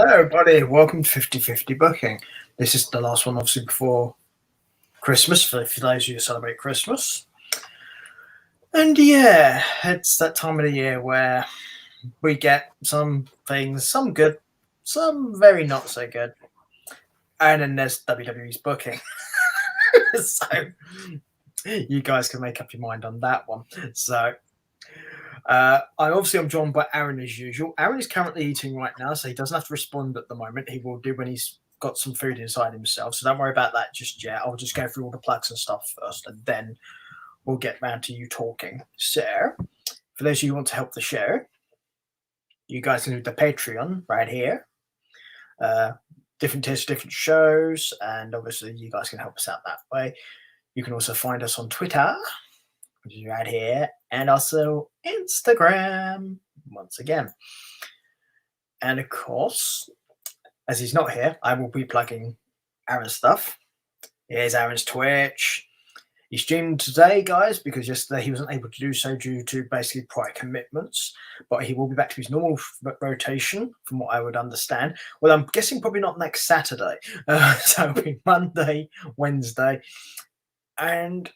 Hello, everybody. Welcome to 50/50 Booking. This is the last one, obviously, before Christmas, for those of you who celebrate Christmas. And yeah, it's that time of the year where we get some things, some good, some very not so good. And then there's WWE's booking. So you guys can make up your mind on that one. So I'm joined by Aaron as usual. Aaron is currently eating right now, so he doesn't have to respond at the moment. He will do when he's got some food inside himself. So don't worry about that just yet. I'll just go through all the plugs and stuff first, and then we'll get round to you talking. So, for those of you who want to help the show, you guys can do the Patreon right here. Different tiers, different shows, and obviously you guys can help us out that way. You can also find us on Twitter, which is right here, and also Instagram, once again. And of course, as he's not here, I will be plugging Aaron's stuff. Here's Aaron's Twitch. He streamed today, guys, because yesterday he wasn't able to do so due to basically prior commitments, but he will be back to his normal rotation, from what I would understand. Well, I'm guessing probably not next Saturday. So it'll be Monday, Wednesday, and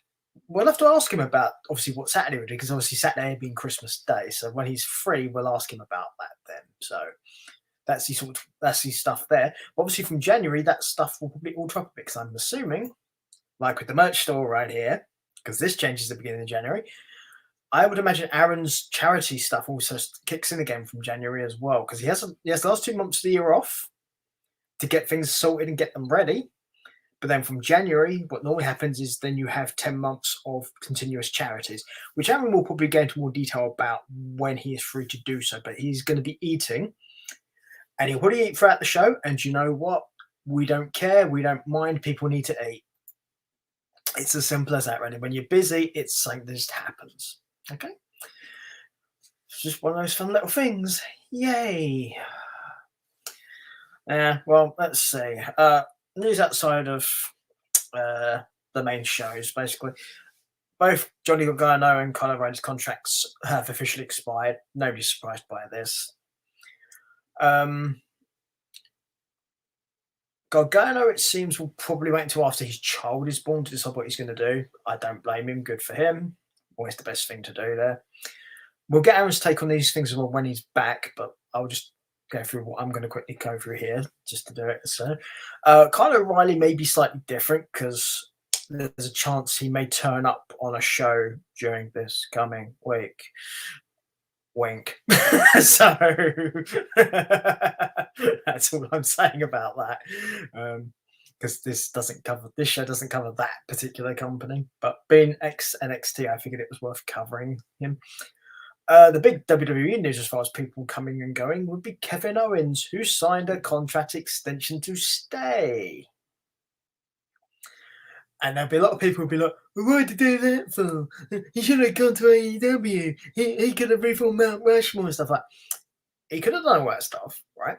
we'll have to ask him about obviously what Saturday would do, because obviously Saturday being Christmas Day. So when he's free, we'll ask him about that then. So that's the stuff there. But obviously from January, that stuff will probably all drop a bit, because I'm assuming, like with the merch store right here, because this changes at the beginning of January, I would imagine Aaron's charity stuff also kicks in again from January as well, because he has the last 2 months of the year off to get things sorted and get them ready. But then from January, what normally happens is then you have 10 months of continuous charities, which Aaron will probably go into more detail about when he is free to do so. But he's going to be eating, and he'll probably eat throughout the show. And you know what? We don't care. We don't mind. People need to eat. It's as simple as that, really. When you're busy, it's something that just happens. Okay? It's just one of those fun little things. Yay. Well, let's see. News outside of the main shows, basically. Both Johnny Gargano and Kyle O'Reilly's contracts have officially expired. Nobody's surprised by this. Gargano, it seems, will probably wait until after his child is born to decide what he's going to do. I don't blame him. Good for him. Always the best thing to do there. We'll get Aaron's take on these things as well when he's back, but I'll just go through what I'm going to quickly go through here just to do it. So, Kyle O'Reilly may be slightly different, because there's a chance he may turn up on a show during this coming week. Wink. So that's all I'm saying about that, because this show doesn't cover that particular company. But being ex NXT, I figured it was worth covering him. The big WWE news as far as people coming and going would be Kevin Owens, who signed a contract extension to stay. And there'll be a lot of people who'll be like, well, why did he do that for? He should have gone to AEW. He could have reformed Mount Rushmore and stuff like that. He could have done all that stuff, right?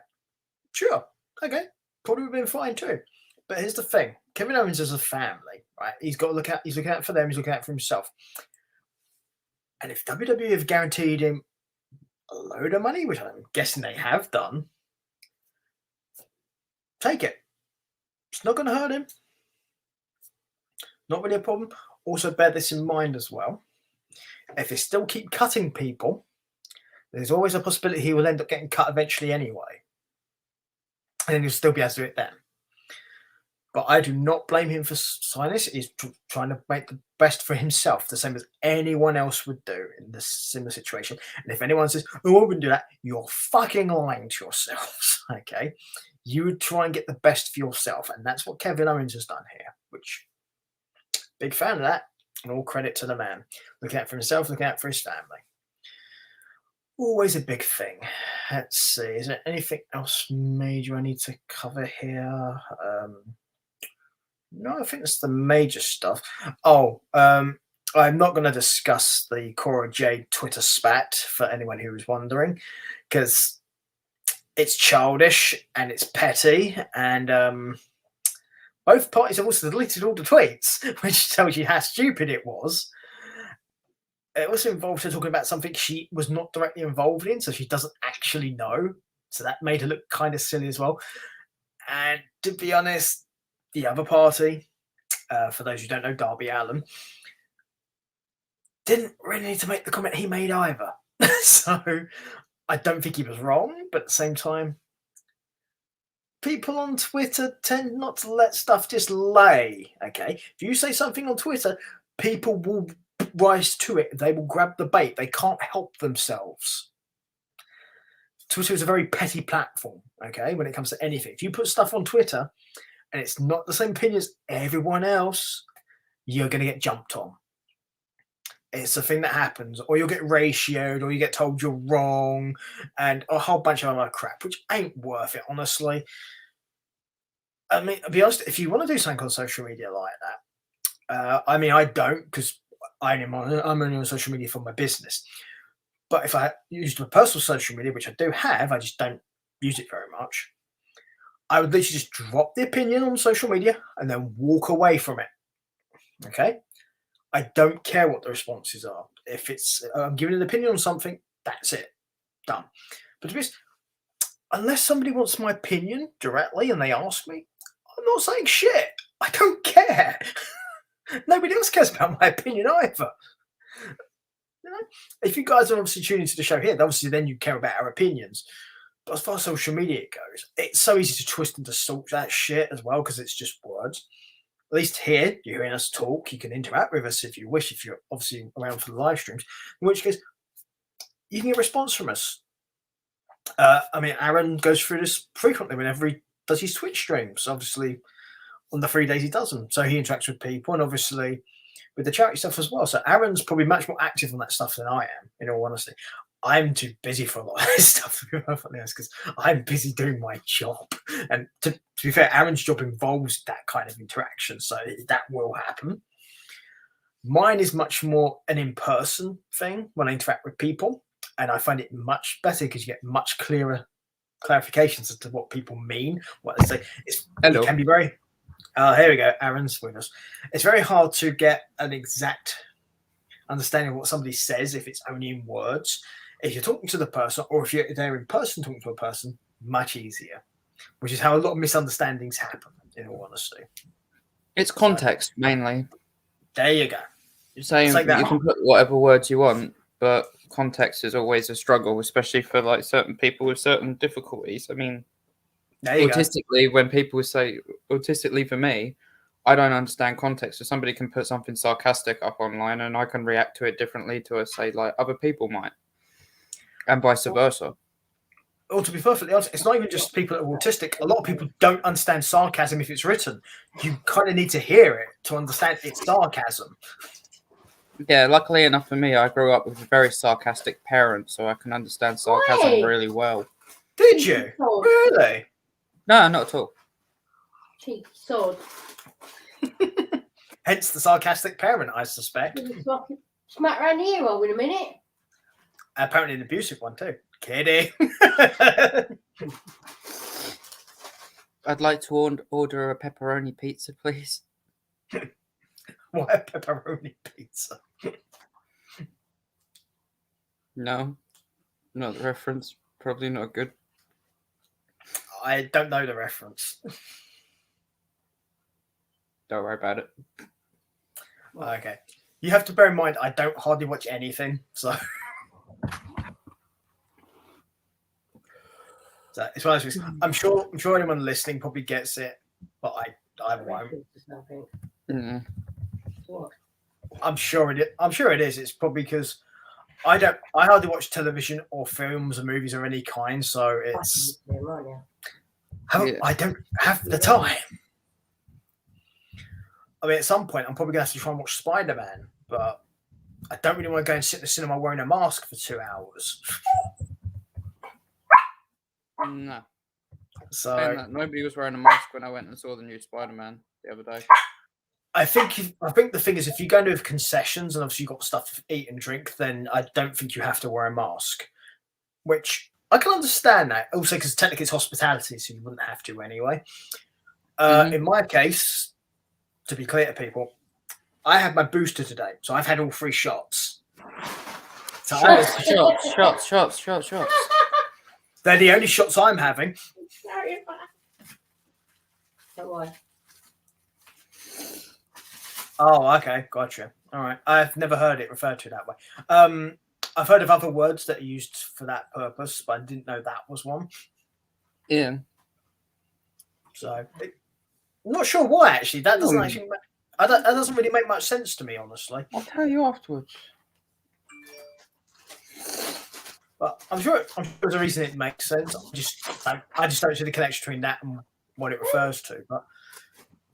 Sure. Okay. Probably would have been fine too. But here's the thing. Kevin Owens is a family, right? He's got to look out. He's looking out for them. He's looking out for himself. And if WWE have guaranteed him a load of money, which I'm guessing they have done, take it. It's not going to hurt him. Not really a problem. Also, bear this in mind as well. If they still keep cutting people, there's always a possibility he will end up getting cut eventually anyway. And then he'll still be able to do it then. But I do not blame him for signing this. He's trying to make the best for himself, the same as anyone else would do in this similar situation. And if anyone says, oh, I wouldn't do that, you're fucking lying to yourselves, okay? You would try and get the best for yourself. And that's what Kevin Owens has done here, which... big fan of that, and all credit to the man. Looking out for himself, looking out for his family. Always a big thing. Let's see, is there anything else major I need to cover here? No, I think that's the major stuff. Oh, I'm not going to discuss the Cora Jade Twitter spat, for anyone who was wondering, because it's childish and it's petty, and both parties have also deleted all the tweets, which tells you how stupid it was. It also involved her talking about something she was not directly involved in, so she doesn't actually know. So that made her look kind of silly as well. And to be honest, the other party, for those who don't know, Darby Allin, didn't really need to make the comment he made either. So I don't think he was wrong, but at the same time, people on Twitter tend not to let stuff just lay. Okay, if you say something on Twitter, people will rise to it. They will grab the bait. They can't help themselves. Twitter is a very petty platform. Okay, when it comes to anything, if you put stuff on Twitter and it's not the same opinion as everyone else, you're going to get jumped on. It's a thing that happens, or you'll get ratioed, or you get told you're wrong, and a whole bunch of other crap, which ain't worth it, honestly. I mean, to be honest, if you want to do something on social media like that, I mean, I don't, because I'm only on social media for my business. But if I used my personal social media, which I do have, I just don't use it very much, I would literally just drop the opinion on social media and then walk away from it. Okay? I don't care what the responses are. If it's I'm giving an opinion on something, that's it. Done. But to be honest, unless somebody wants my opinion directly and they ask me, I'm not saying shit. I don't care. Nobody else cares about my opinion either. You know? If you guys are obviously tuning to the show here, obviously then you care about our opinions. But as far as social media goes, it's so easy to twist and distort that shit as well because it's just words. At least here, you're hearing us talk. You can interact with us if you wish, if you're obviously around for the live streams, in which case you can get a response from us. I mean, Aaron goes through this frequently whenever he does his Twitch streams, obviously on the 3 days he does them. So he interacts with people and obviously with the charity stuff as well. So Aaron's probably much more active on that stuff than I am, in all honesty. I'm too busy for a lot of this stuff, to be perfectly honest, because I'm busy doing my job. And to be fair, Aaron's job involves that kind of interaction, so that will happen. Mine is much more an in-person thing when I interact with people, and I find it much better because you get much clearer clarifications as to what people mean, what they say. It can be very... here we go, Aaron's with us. It's very hard to get an exact understanding of what somebody says if it's only in words. If you're talking to the person, or if you're there in person talking to a person, much easier, which is how a lot of misunderstandings happen, in all honesty. It's context, mainly. There you go. You're saying you can put whatever words you want, but context is always a struggle, especially for like certain people with certain difficulties. I mean, autistically, when people say autistically for me, I don't understand context. So somebody can put something sarcastic up online and I can react to it differently to, say, like other people might. And vice versa. Well, to be perfectly honest, it's not even just people that are autistic. A lot of people don't understand sarcasm if it's written. You kind of need to hear it to understand it's sarcasm. Yeah, luckily enough for me, I grew up with a very sarcastic parent, so I can understand sarcasm really well. Did you? Really? No, not at all. Cheeky sod. Hence the sarcastic parent, I suspect. Smack round the ear in a minute. Apparently an abusive one too. Kidding. I'd like to order a pepperoni pizza, please. Why a pepperoni pizza? No, not the reference. Probably not good. I don't know the reference. Don't worry about it. Okay. You have to bear in mind, I don't hardly watch anything, so... So it's one of those things. I'm sure anyone listening probably gets it, but I won't. What? I'm sure it is. It's probably because I hardly watch television or films or movies of any kind, so it's I don't have the time. I mean, at some point I'm probably gonna have to try and watch Spider-Man, but I don't really want to go and sit in the cinema wearing a mask for 2 hours. No. So nobody was wearing a mask when I went and saw the new Spider-Man the other day. I think the thing is, if you go into concessions and obviously you've got stuff to eat and drink, then I don't think you have to wear a mask. Which I can understand that. Also, because technically it's hospitality, so you wouldn't have to anyway. In my case, to be clear to people, I had my booster today, so I've had all 3 shots. So Shots. They're the only shots I'm having. Don't worry. Oh, okay, gotcha. All right, I've never heard it referred to that way. I've heard of other words that are used for that purpose, but I didn't know that was one. Yeah. So, I'm not sure why actually. That doesn't actually. That doesn't really make much sense to me, honestly. I'll tell you afterwards. But I'm sure there's a reason it makes sense. I just don't see the connection between that and what it refers to. But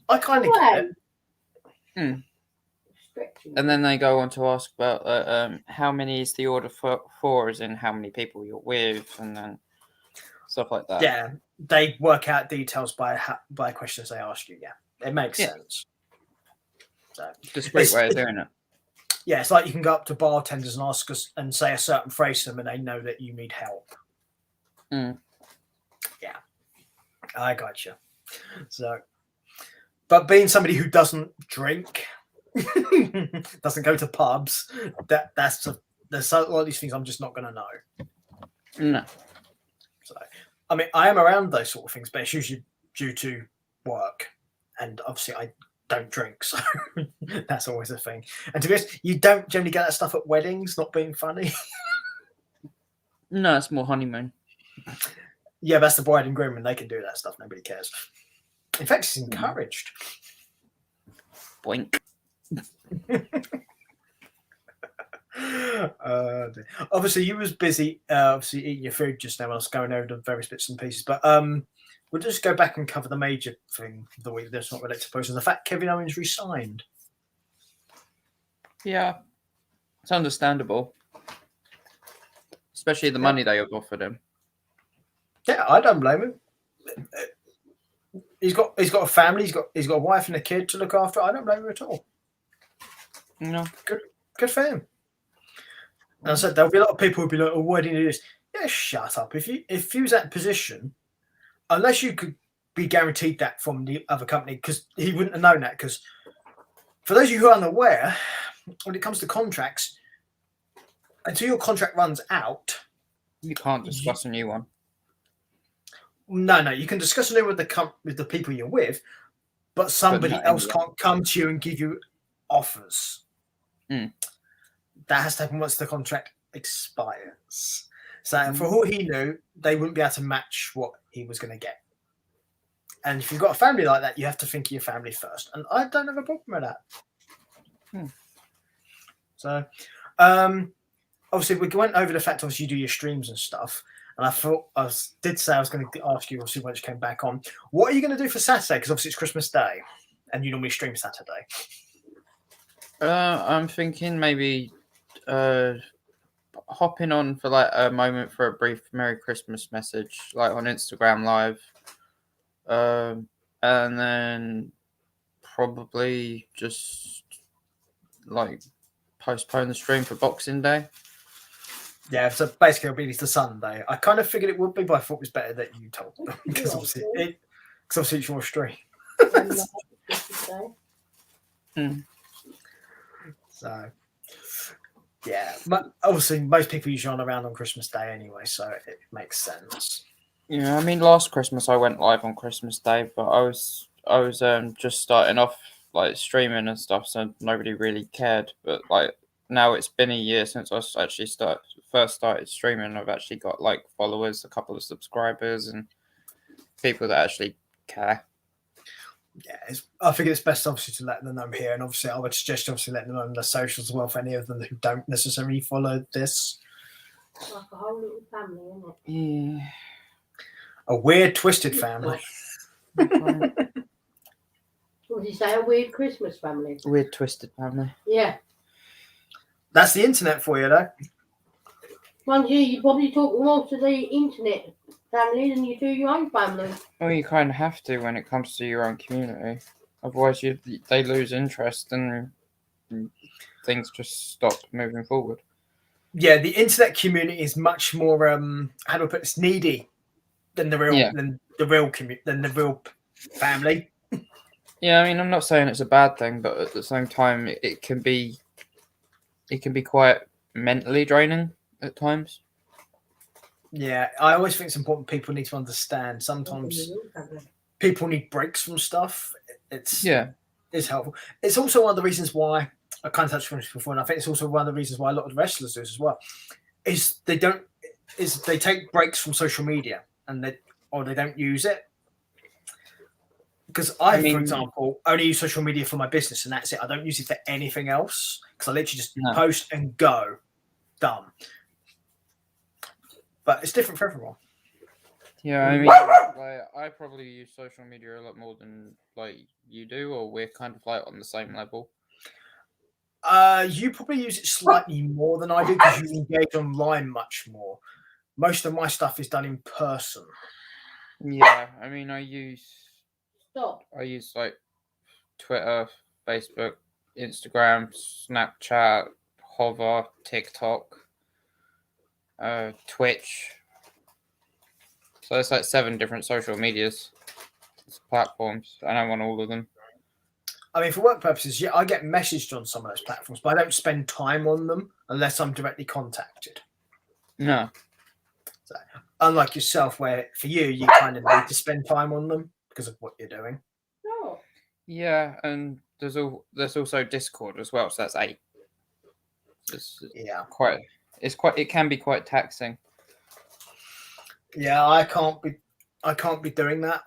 I kind of get it. And then they go on to ask about how many is the order for, as in how many people you're with, and then stuff like that. Yeah, they work out details by questions they ask you. Yeah, it makes sense. So, discreet way of doing it. Yeah, it's like you can go up to bartenders and ask us and say a certain phrase to them, and they know that you need help. Yeah, I gotcha. So, but being somebody who doesn't drink, doesn't go to pubs, there's a lot of these things I'm just not going to know. No. So, I mean, I am around those sort of things, but it's usually due to work, and obviously I don't drink, so that's always a thing. And to be honest, you don't generally get that stuff at weddings, not being funny. No, it's more honeymoon. Yeah, that's the bride and groom, and they can do that stuff. Nobody cares. In fact, it's encouraged. Boink. Obviously, you was busy, obviously eating your food just now. I was going over the various bits and pieces, but we'll just go back and cover the major thing of the week that's not related to posting. The fact Kevin Owens resigned. Yeah, it's understandable, especially the money they have offered him. Yeah, I don't blame him. He's got a family. He's got a wife and a kid to look after. I don't blame him at all. No, good for him. And I said there'll be a lot of people who'll be like, "Oh, why didn't you do this?" Yeah, shut up. If you was that position, unless you could be guaranteed that from the other company, because he wouldn't have known that. Because for those of you who are unaware, when it comes to contracts, until your contract runs out, you can't discuss a new one. No, you can discuss a new with the people you're with, but somebody else can't come to you and give you offers. That has to happen once the contract expires. So for all he knew, they wouldn't be able to match what he was going to get. And if you've got a family like that, you have to think of your family first. And I don't have a problem with that. So, obviously, we went over the fact, obviously, you do your streams and stuff. And I thought, did say I was going to ask you, obviously, when it came back on, what are you going to do for Saturday? Because obviously it's Christmas Day, and you normally stream Saturday. I'm thinking maybe hopping on for like a moment for a brief Merry Christmas message, like on Instagram Live, and then probably just like postpone the stream for Boxing Day. Yeah, so basically it'll be the Sunday. I kind of figured it would be, but I thought it was better that you told them because obviously it's your stream. So, yeah, but obviously most people usually aren't around on Christmas Day anyway, so it makes sense. Yeah, I mean, last Christmas I went live on Christmas Day, but I was just starting off like streaming and stuff, so nobody really cared. But like now it's been a year since I actually first started streaming. I've actually got like followers, a couple of subscribers, and people that actually care. Yeah, I think it's best obviously to let them know here, and obviously I would suggest obviously letting them know on the socials as well for any of them who don't necessarily follow this. It's like a whole little family, isn't it? Yeah. A weird, twisted family. What did you say? A weird Christmas family? Weird, twisted family. Yeah. That's the internet for you, though. One year you probably talk more to the internet family than you do your own family. Well, you kind of have to when it comes to your own community. Otherwise, they lose interest and things just stop moving forward. Yeah, the internet community is much more how do I put this, needy than the real family. Yeah, I mean, I'm not saying it's a bad thing, but at the same time, it can be quite mentally draining at times. Yeah, I always think it's important. People need to understand. Sometimes people need breaks from stuff. It's helpful. It's also one of the reasons why I kind of touched on this before, and I think it's also one of the reasons why a lot of the wrestlers do this as well. Is they take breaks from social media and they don't use it. Because I for example, only use social media for my business, and that's it. I don't use it for anything else because I literally just post and go, done. But it's different for everyone. Yeah, I mean, like, I probably use social media a lot more than like you do, or we're kind of like on the same level. You probably use it slightly more than I do because you engage online much more. Most of my stuff is done in person. Yeah, I mean, I use like Twitter, Facebook, Instagram, Snapchat, Hover, TikTok, Twitch. So it's like 7 different social medias platforms, and I'm on all of them. I mean, for work purposes, yeah, I get messaged on some of those platforms, but I don't spend time on them unless I'm directly contacted. No. So, unlike yourself, where for you kind of need to spend time on them because of what you're doing. No. Yeah, and there's also Discord as well, so that's 8. It can be quite taxing. Yeah, I can't be doing that.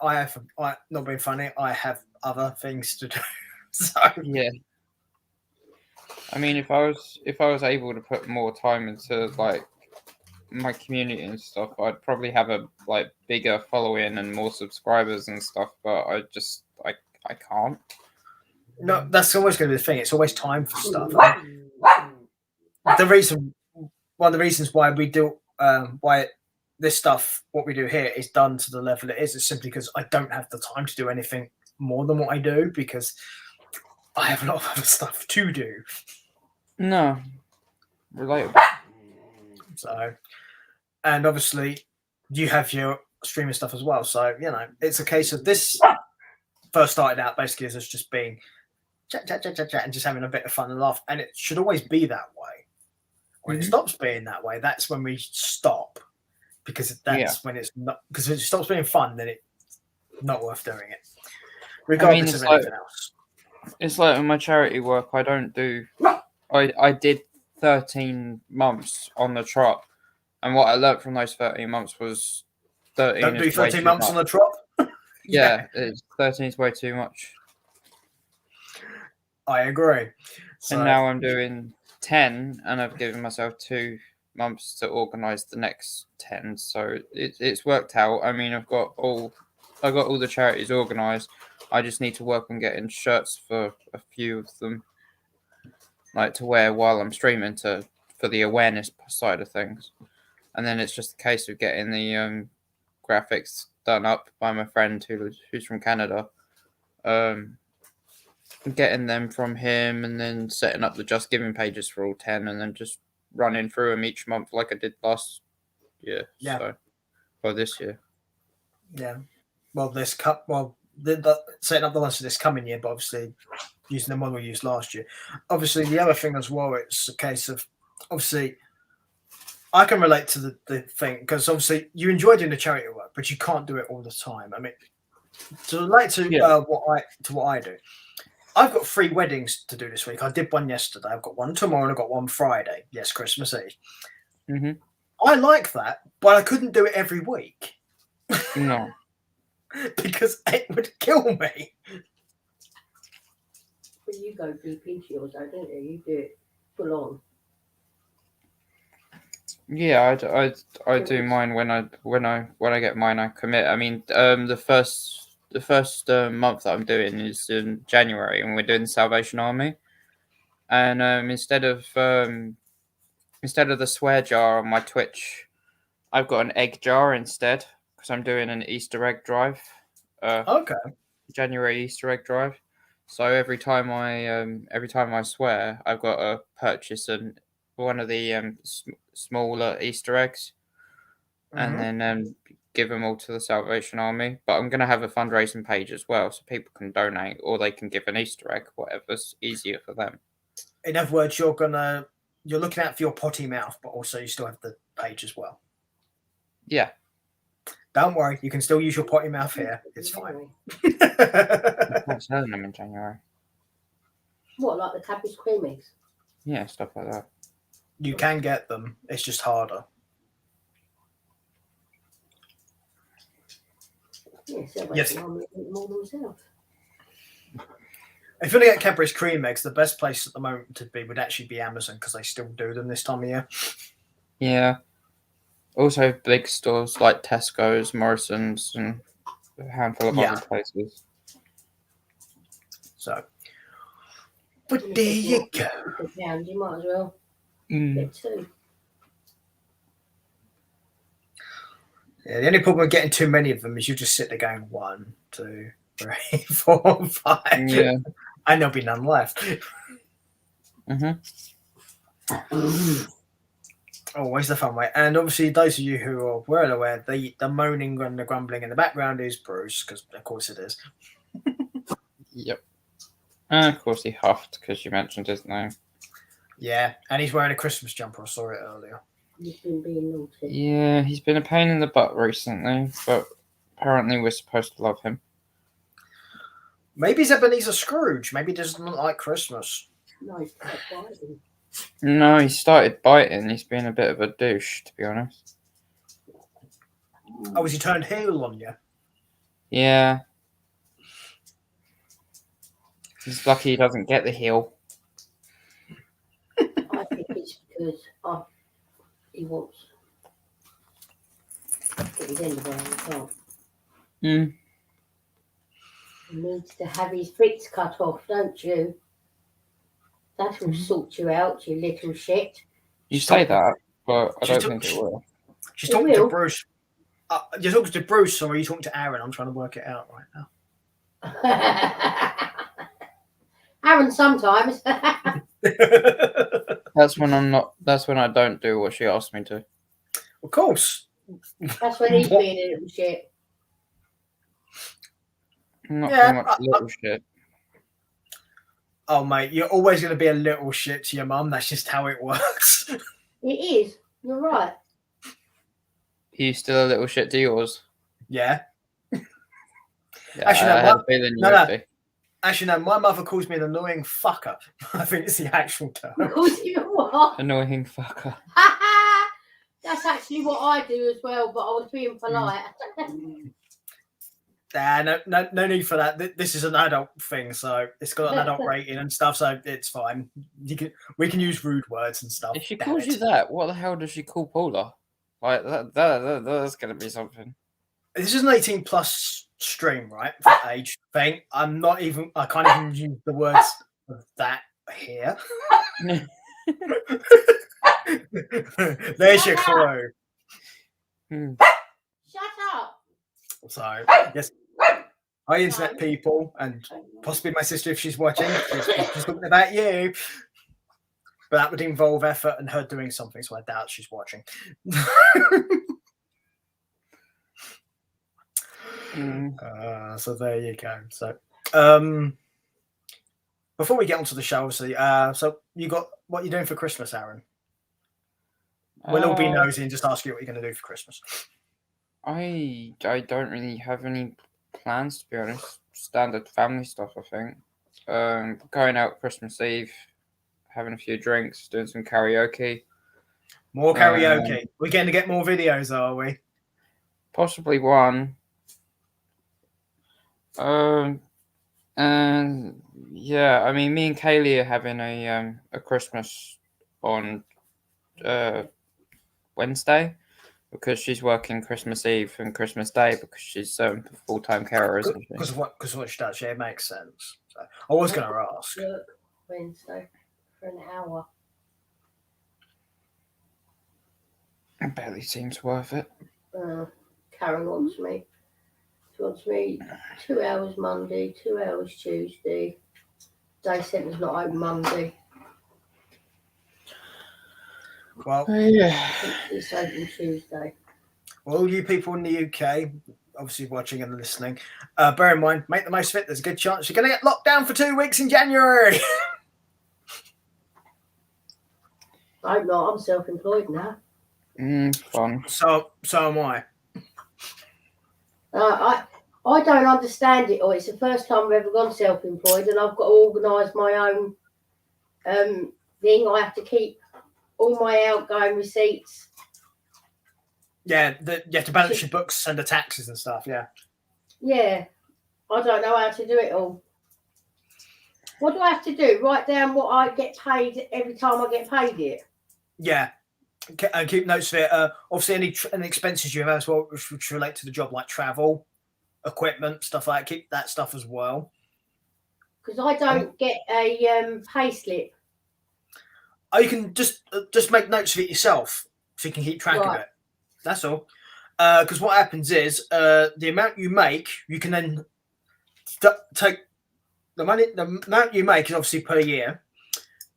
Not being funny. I have other things to do. So yeah, I mean, if I was able to put more time into like my community and stuff, I'd probably have a like bigger following and more subscribers and stuff. But I can't. No, that's always going to be the thing. It's always time for stuff. One of the reasons why we do why this stuff, what we do here, is done to the level it is simply because I don't have the time to do anything more than what I do because I have a lot of other stuff to do. No, relatable. So, and obviously, you have your streaming stuff as well. So it's a case of this first started out basically as us just being chat, and just having a bit of fun and laugh, and it should always be that way. When it stops being that way, that's when we stop. Because that's when it's not. Because if it stops being fun, then it's not worth doing it, regardless of anything else. It's like in my charity work, I don't do. I did 13 months on the trot, and what I learned from those 13 months was 13. Don't do 13 months on the trot. Yeah, 13 is way too much. I agree. So, and now I'm doing 10, and I've given myself 2 months to organize the next 10, so it's worked out. I mean, I got all the charities organized. I just need to work on getting shirts for a few of them, like to wear while I'm streaming for the awareness side of things, and then it's just a case of getting the graphics done up by my friend who's from Canada, getting them from him, and then setting up the Just Giving pages for all 10, and then just running through them each month like I did last year. Yeah. This year. Yeah. Well, setting up the ones for this coming year, but obviously using the one we used last year. Obviously, the other thing as well, it's a case of obviously I can relate to the thing because obviously you enjoy doing the charity work, but you can't do it all the time. I mean, to relate to what I do. I've got 3 weddings to do this week. I did one yesterday. I've got one tomorrow and I've got one Friday. Yes, Christmas Eve. Mm-hmm. I like that, but I couldn't do it every week. No. Because it would kill me. But you go deep into yours, though, don't you? You do it full on. Yeah, I do mine when I get mine. I commit. I mean, the first month that I'm doing is in January, and we're doing the Salvation Army. And instead of the swear jar on my Twitch, I've got an egg jar instead because I'm doing an Easter egg drive. Okay. January Easter egg drive. So every time I swear, I've got to purchase one of the smaller Easter eggs, and then give them all to the Salvation Army. But I'm going to have a fundraising page as well, so people can donate or they can give an Easter egg, whatever's easier for them. In other words, you're looking out for your potty mouth, but also you still have the page as well. Yeah. Don't worry, you can still use your potty mouth here. It's fine. I'm selling them in January. What, like the Cadbury's cream eggs? Yeah, stuff like that. You can get them. It's just harder. Yes. More themselves. If you want to get Cadbury's cream eggs, the best place at the moment to be would actually be Amazon because they still do them this time of year. Yeah. Also, big stores like Tesco's, Morrison's, and a handful of other places. So, but there you go. £100, you might as well get two. Yeah, the only problem with getting too many of them is you just sit there going 1, 2, 3, 4, 5. Yeah. And there'll be none left. Always the fun way. And obviously, those of you who are well aware, the moaning and the grumbling in the background is Bruce, because of course it is. Yep. And of course he huffed because you mentioned his name. Yeah, and he's wearing a Christmas jumper. I saw it earlier. He's been being naughty. Yeah, he's been a pain in the butt recently, but apparently we're supposed to love him. Maybe he's Ebenezer Scrooge. Maybe he doesn't like Christmas. No, he's quite biting. No, he started biting. He's been a bit of a douche, to be honest. Oh, has he turned heel on you? Yeah. He's lucky he doesn't get the heel. I think it's because he wants to get his end around the top. He needs to have his bits cut off, don't you? That will sort you out, you little shit. You say that, but I don't think it will. She's talking to Bruce. You're talking to Bruce, or are you talking to Aaron? I'm trying to work it out right now. Aaron sometimes. That's when I'm not. That's when I don't do what she asked me to. Of course. That's when he's being a little shit. Not so much little shit. Oh, mate, you're always going to be a little shit to your mum. That's just how it works. It is. You're right. Are you still a little shit to yours? Yeah. Actually, no. Actually, no. My mother calls me an annoying fucker. I think it's the actual term. Calls you what? Annoying fucker. That's actually what I do as well, but I was being polite. No need for that. This is an adult thing, so it's got an adult rating and stuff, so it's fine. We can use rude words and stuff. If she calls you that, what the hell does she call Paula? Like that's gonna be something. This is an 18+ stream, right? For age thing. I can't even use the words of that here. There's your clue. Shut up. So, yes. Hi, internet people, and possibly my sister if she's watching. She's talking about you. But that would involve effort and her doing something, so I doubt she's watching. So there you go. So, before we get onto the show, so you got what you're doing for Christmas, Aaron? We'll all be nosy and just ask you what you're going to do for Christmas. I don't really have any plans, to be honest. Standard family stuff, I think. Going out Christmas Eve, having a few drinks, doing some karaoke. More karaoke. We're going to get more videos, are we? Possibly one. And yeah, I mean, me and Kaylee are having a Christmas on Wednesday because she's working Christmas Eve and Christmas Day because she's full-time carer, isn't she? Because what she does, yeah, it makes sense. So I was going to ask. Wednesday for an hour. It barely seems worth it. Karen wants me. She wants me 2 hours Monday, 2 hours Tuesday. Day centre's not open Monday. Well, it's open Tuesday. Well, you people in the UK, obviously watching and listening, bear in mind, make the most of it. There's a good chance you're going to get locked down for 2 weeks in January. I hope not. I'm self-employed now. Fun. So am I. I don't understand it, or it's the first time I've ever gone self-employed, and I've got to organise my own thing. I have to keep all my outgoing receipts. Yeah, you have to balance your books and the taxes and stuff. Yeah. Yeah, I don't know how to do it all. What do I have to do? Write down what I get paid every time I get paid it. Yeah, and keep notes of it. Obviously, any expenses you have as well, which relate to the job, like travel, equipment, stuff like that. Keep that stuff as well. Because I don't get a pay slip. Oh, you can just make notes of it yourself, so you can keep track of it. That's all. Because what happens is the amount you make, you can then take the money. The amount you make is obviously per year,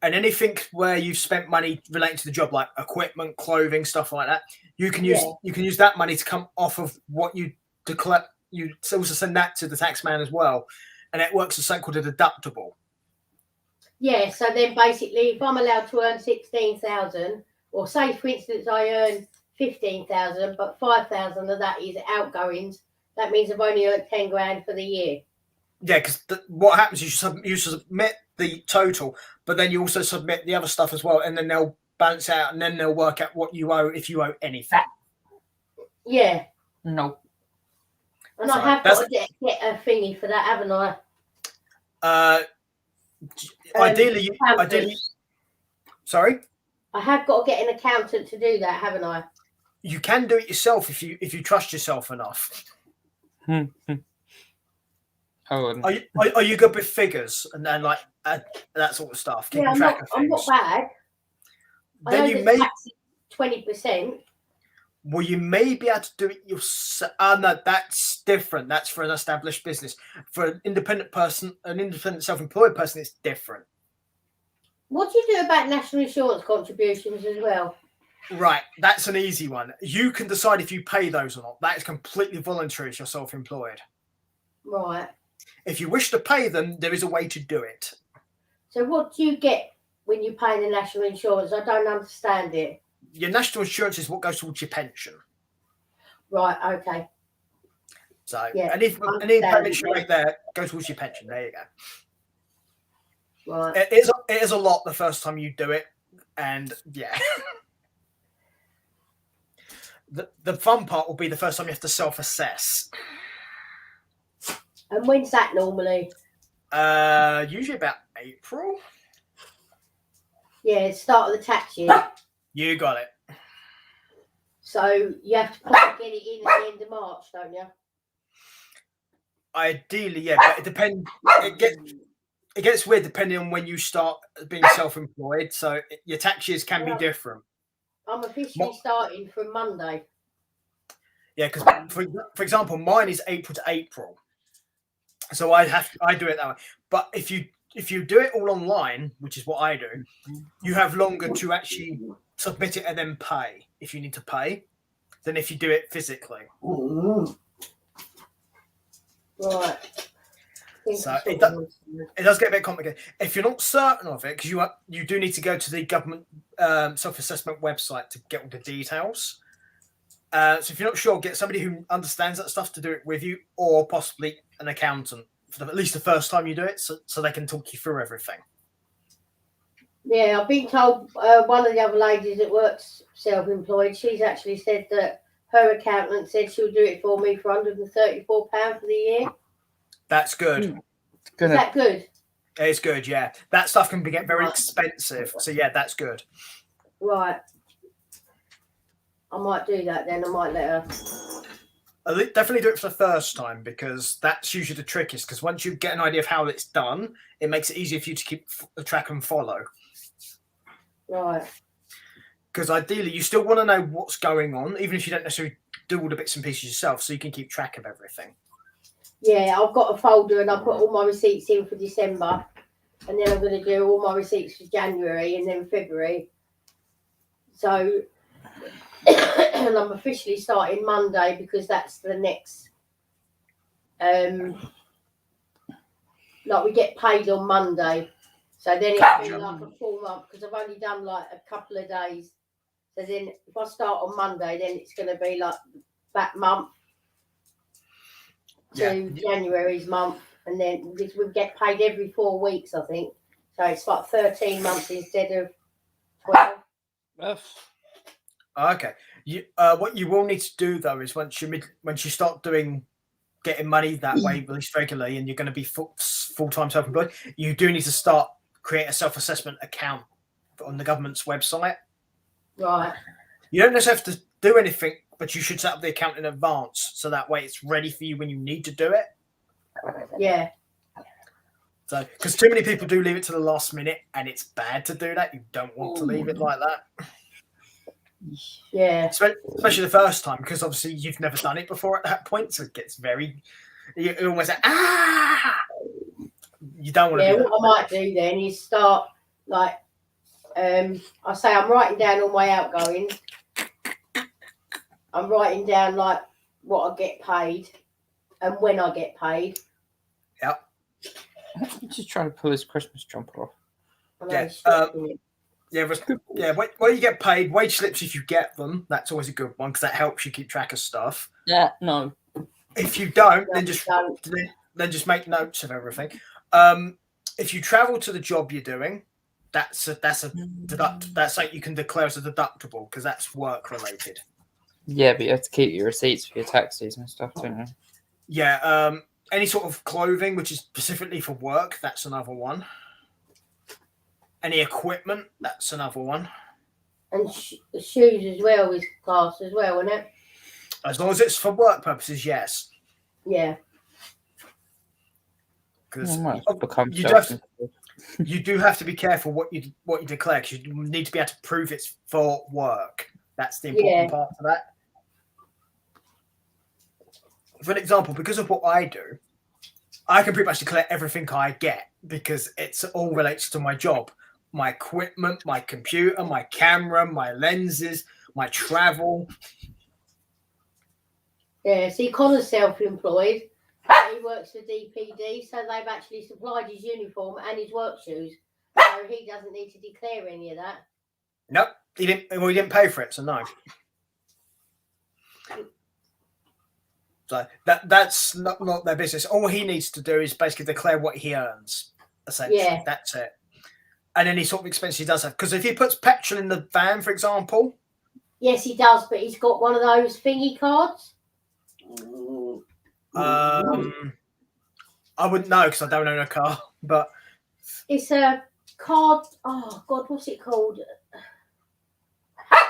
and anything where you've spent money relating to the job, like equipment, clothing, stuff like that, you can use that money to come off of what you declare. You also send that to the taxman as well, and it works as something called a deductible. Yeah, so then basically, if I'm allowed to earn 16,000, or say for instance I earn 15,000, but 5,000 of that is outgoings, that means I've only earned 10 grand for the year. Yeah, because what happens is you submit the total, but then you also submit the other stuff as well, and then they'll balance out, and then they'll work out what you owe if you owe anything. Yeah. No. And I have got to get a thingy for that, haven't I? Ideally. Sorry? I have got to get an accountant to do that, haven't I? You can do it yourself if you trust yourself enough. Are you good with figures and then like that sort of stuff? Keeping track of things? I'm not bad. Then you may 20%. Well, you may be able to do it yourself. No, that's different. That's for an established business. For an independent person, an independent self-employed person, it's different. What do you do about national insurance contributions as well? Right, that's an easy one. You can decide if you pay those or not. That is completely voluntary if you're self-employed. Right. If you wish to pay them, there is a way to do it. So what do you get when you pay the national insurance? I don't understand it. Your national insurance is what goes towards your pension. Right, okay. So any payment you make there goes towards your pension. There you go. Right. It is a lot the first time you do it, and yeah. The fun part will be the first time you have to self-assess. And when's that normally? Usually about April. Yeah, start of the tax year. You got it. So you have to probably get it in at the end of March, don't you? Ideally, yeah, but it depends. It gets weird depending on when you start being self-employed. So your tax years can be different. I'm officially starting from Monday. Yeah, because for example, mine is April to April, so I do it that way. But if you do it all online, which is what I do, you have longer to actually submit it and then pay if you need to pay than if you do it physically. Right. So it does get a bit complicated. If you're not certain of it, because you do need to go to the government self-assessment website to get all the details. So if you're not sure, get somebody who understands that stuff to do it with you, or possibly an accountant for at least the first time you do it, so they can talk you through everything. Yeah, I've been told one of the other ladies that works self-employed, she's actually said that her accountant said she'll do it for me for £134 for the year. That's good. Is that good? It's good, yeah. That stuff can get very expensive. So, yeah, that's good. Right. I might do that then. I might let her. Definitely do it for the first time, because that's usually the trickiest. Because once you get an idea of how it's done, it makes it easier for you to keep track and follow. Right. Because ideally, you still want to know what's going on, even if you don't necessarily do all the bits and pieces yourself, so you can keep track of everything. Yeah, I've got a folder and I put all my receipts in for December, and then I'm going to do all my receipts for January and then February. So, and I'm officially starting Monday because that's the next. Like we get paid on Monday, so then it'll be like a full month because I've only done like a couple of days. So then if I start on Monday, then it's going to be like that month to January's month. And then we get paid every 4 weeks, I think. So it's like 13 months instead of 12. Okay. What you will need to do though is once you start getting money that way, at least regularly, and you're going to be full-time self-employed, you do need to create a self-assessment account on the government's website. Right. You don't necessarily have to do anything, but you should set up the account in advance so that way it's ready for you when you need to do it. Yeah. So, because too many people do leave it to the last minute, and it's bad to do that. You don't want to leave it like that. Yeah. Especially the first time, because obviously you've never done it before at that point, so it gets you almost like, you don't want to do that. What I might do then is start like, I say I'm writing down all my outgoings. I'm writing down like what I get paid and when I get paid. Yep. Just trying to pull his Christmas jumper off. When you get paid, wage slips if you get them. That's always a good one because that helps you keep track of stuff. Yeah, no. If you don't, then just make notes of everything. If you travel to the job you're doing, that's like you can declare as a deductible because that's work related. Yeah, but you have to keep your receipts for your taxis and stuff, don't you? Yeah. Any sort of clothing which is specifically for work, that's another one. Any equipment, that's another one. And shoes as well is classed as well, isn't it? As long as it's for work purposes, yes. Yeah. Because you do have to be careful what you declare because you need to be able to prove it's for work. That's the important part of that. For an example, because of what I do, I can pretty much declare everything I get because it's all relates to my job. My equipment, my computer, my camera, my lenses, my travel. Yeah, see, Connor's self-employed. He works for DPD, so they've actually supplied his uniform and his work shoes. So he doesn't need to declare any of that. Nope, he didn't pay for it, so no. So that's not their business. All he needs to do is basically declare what he earns. Essentially, that's it. And any sort of expense he does have. Because if he puts petrol in the van, for example. Yes, he does, but he's got one of those thingy cards. I wouldn't know because I don't own a car, but it's a card. Oh God, what's it called? It's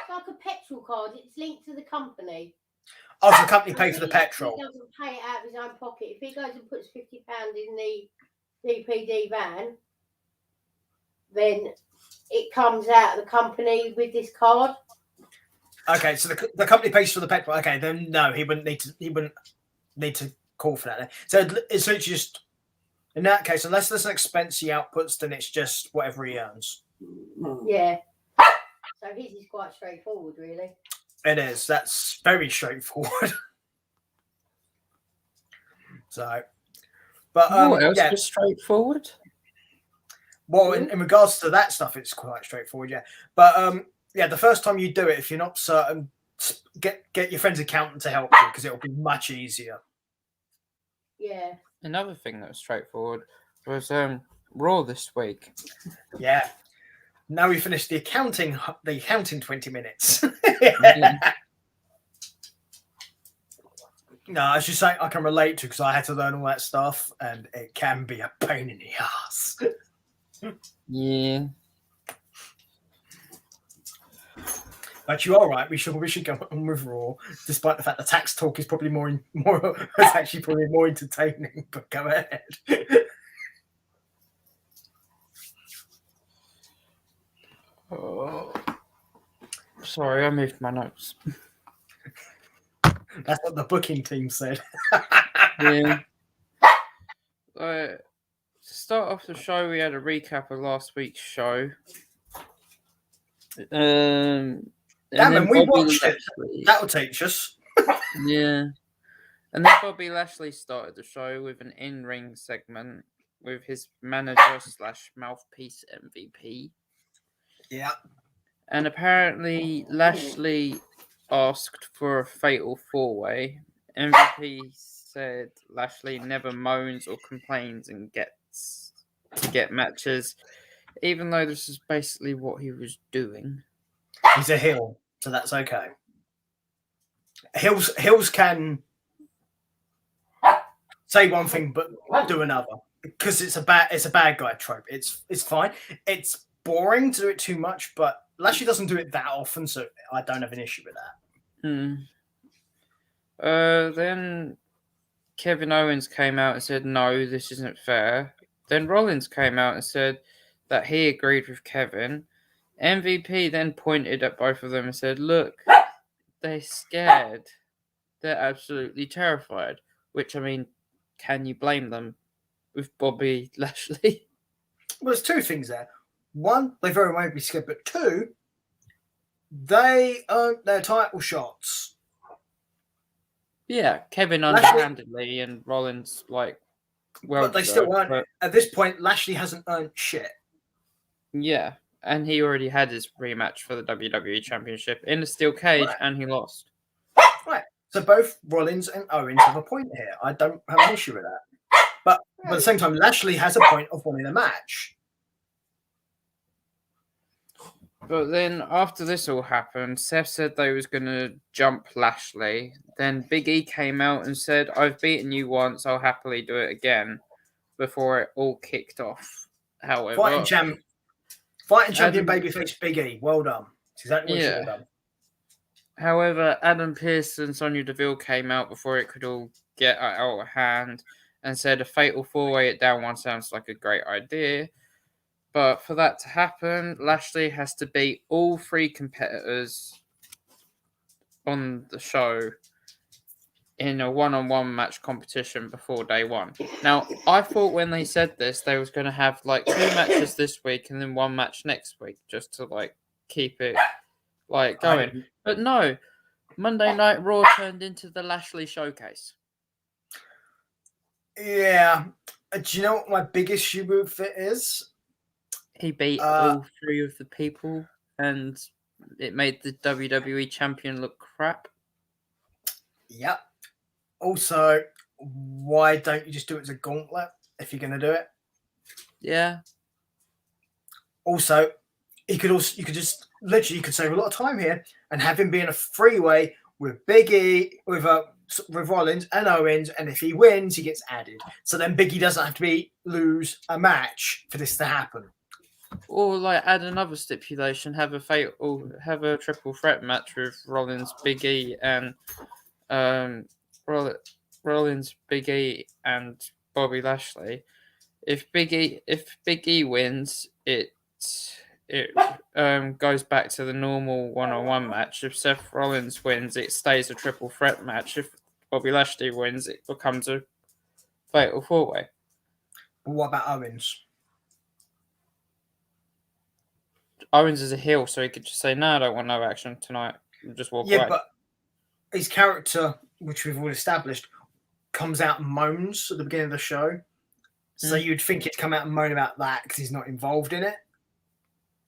like a petrol card. It's linked to the company. Oh, so the company pays for the petrol. He doesn't pay it out of his own pocket. If he goes and puts £50 in the DPD van, then it comes out of the company with this card. Okay, so the company pays for the petrol. Okay, then no, he wouldn't need to call for that. So it's just in that case, unless there's an expense he outputs, then it's just whatever he earns. Yeah. So his is quite straightforward, really. It is. That's very straightforward. So, but what else is straightforward? Well, in regards to that stuff, it's quite straightforward, yeah. But the first time you do it, if you're not certain, get your friend's accountant to help you because it'll be much easier. Yeah. Another thing that was straightforward was Raw this week. Yeah. Now we finished the accounting 20 minutes. No, I should say I can relate to because I had to learn all that stuff and it can be a pain in the ass. Yeah. But you're all right. We should go on with Raw, despite the fact the tax talk is probably it's actually probably more entertaining. But go ahead. Oh, sorry, I moved my notes. That's what the booking team said. Yeah. To start off the show, we had a recap of last week's show. Damn, we watched it. That'll teach us. Yeah. And then Bobby Lashley started the show with an in-ring segment with his manager / mouthpiece MVP. Yeah. And apparently Lashley asked for a fatal 4-way. MVP said Lashley never moans or complains and gets to get matches, even though this is basically what he was doing. He's a heel, so that's okay. Heels can say one thing but do another because it's a bad guy trope. It's fine. It's boring to do it too much, but Lashley doesn't do it that often, so I don't have an issue with that. Then Kevin Owens came out and said, no, this isn't fair. Then Rollins came out and said that he agreed with Kevin. MVP then pointed at both of them and said, look, they're scared. They're absolutely terrified. Which, I mean, can you blame them with Bobby Lashley? Well, there's two things there. One, they very well may be scared, but two, they earned their title shots. Yeah, Kevin underhandedly and Rollins, like, well, but they still weren't. But at this point, Lashley hasn't earned shit. Yeah, and he already had his rematch for the WWE Championship in a steel cage, and he lost. Right. So both Rollins and Owens have a point here. I don't have an issue with that. But at the same time, Lashley has a point of winning a match. But then after this all happened, Seth said they was going to jump Lashley. Then Big E came out and said, I've beaten you once, I'll happily do it again, before it all kicked off. However, Fighting champion babyface Big E. Well done. That's exactly what you should have done. However, Adam Pearce and Sonya Deville came out before it could all get out of hand and said a fatal 4-way at down one sounds like a great idea. But for that to happen, Lashley has to beat all three competitors on the show in a one-on-one match competition before day one. Now, I thought when they said this, they was going to have like 2 matches this week and then 1 match next week just to like keep it like going. But no, Monday Night Raw turned into the Lashley showcase. Yeah. Do you know what my biggest issue with it is? He beat all 3 of the people and it made the WWE champion look crap. Yep. Also, why don't you just do it as a gauntlet if you're going to do it? Yeah. Also, you could just literally save a lot of time here and have him be in a 3-way with Big E, with Rollins and Owens, and if he wins, he gets added. So then Big E doesn't have to lose a match for this to happen. Or like add another stipulation, have a triple threat match with Rollins, Big E, and Rollins, Big E, and Bobby Lashley. If Big E wins, it goes back to the normal one-on-one match. If Seth Rollins wins, it stays a triple threat match. If Bobby Lashley wins, it becomes a fatal 4-way. But what about Owens? Owens is a heel, so he could just say, no, I don't want no action tonight. And just walk away. Yeah, but his character, which we've all established, comes out and moans at the beginning of the show. So you'd think he'd come out and moan about that because he's not involved in it.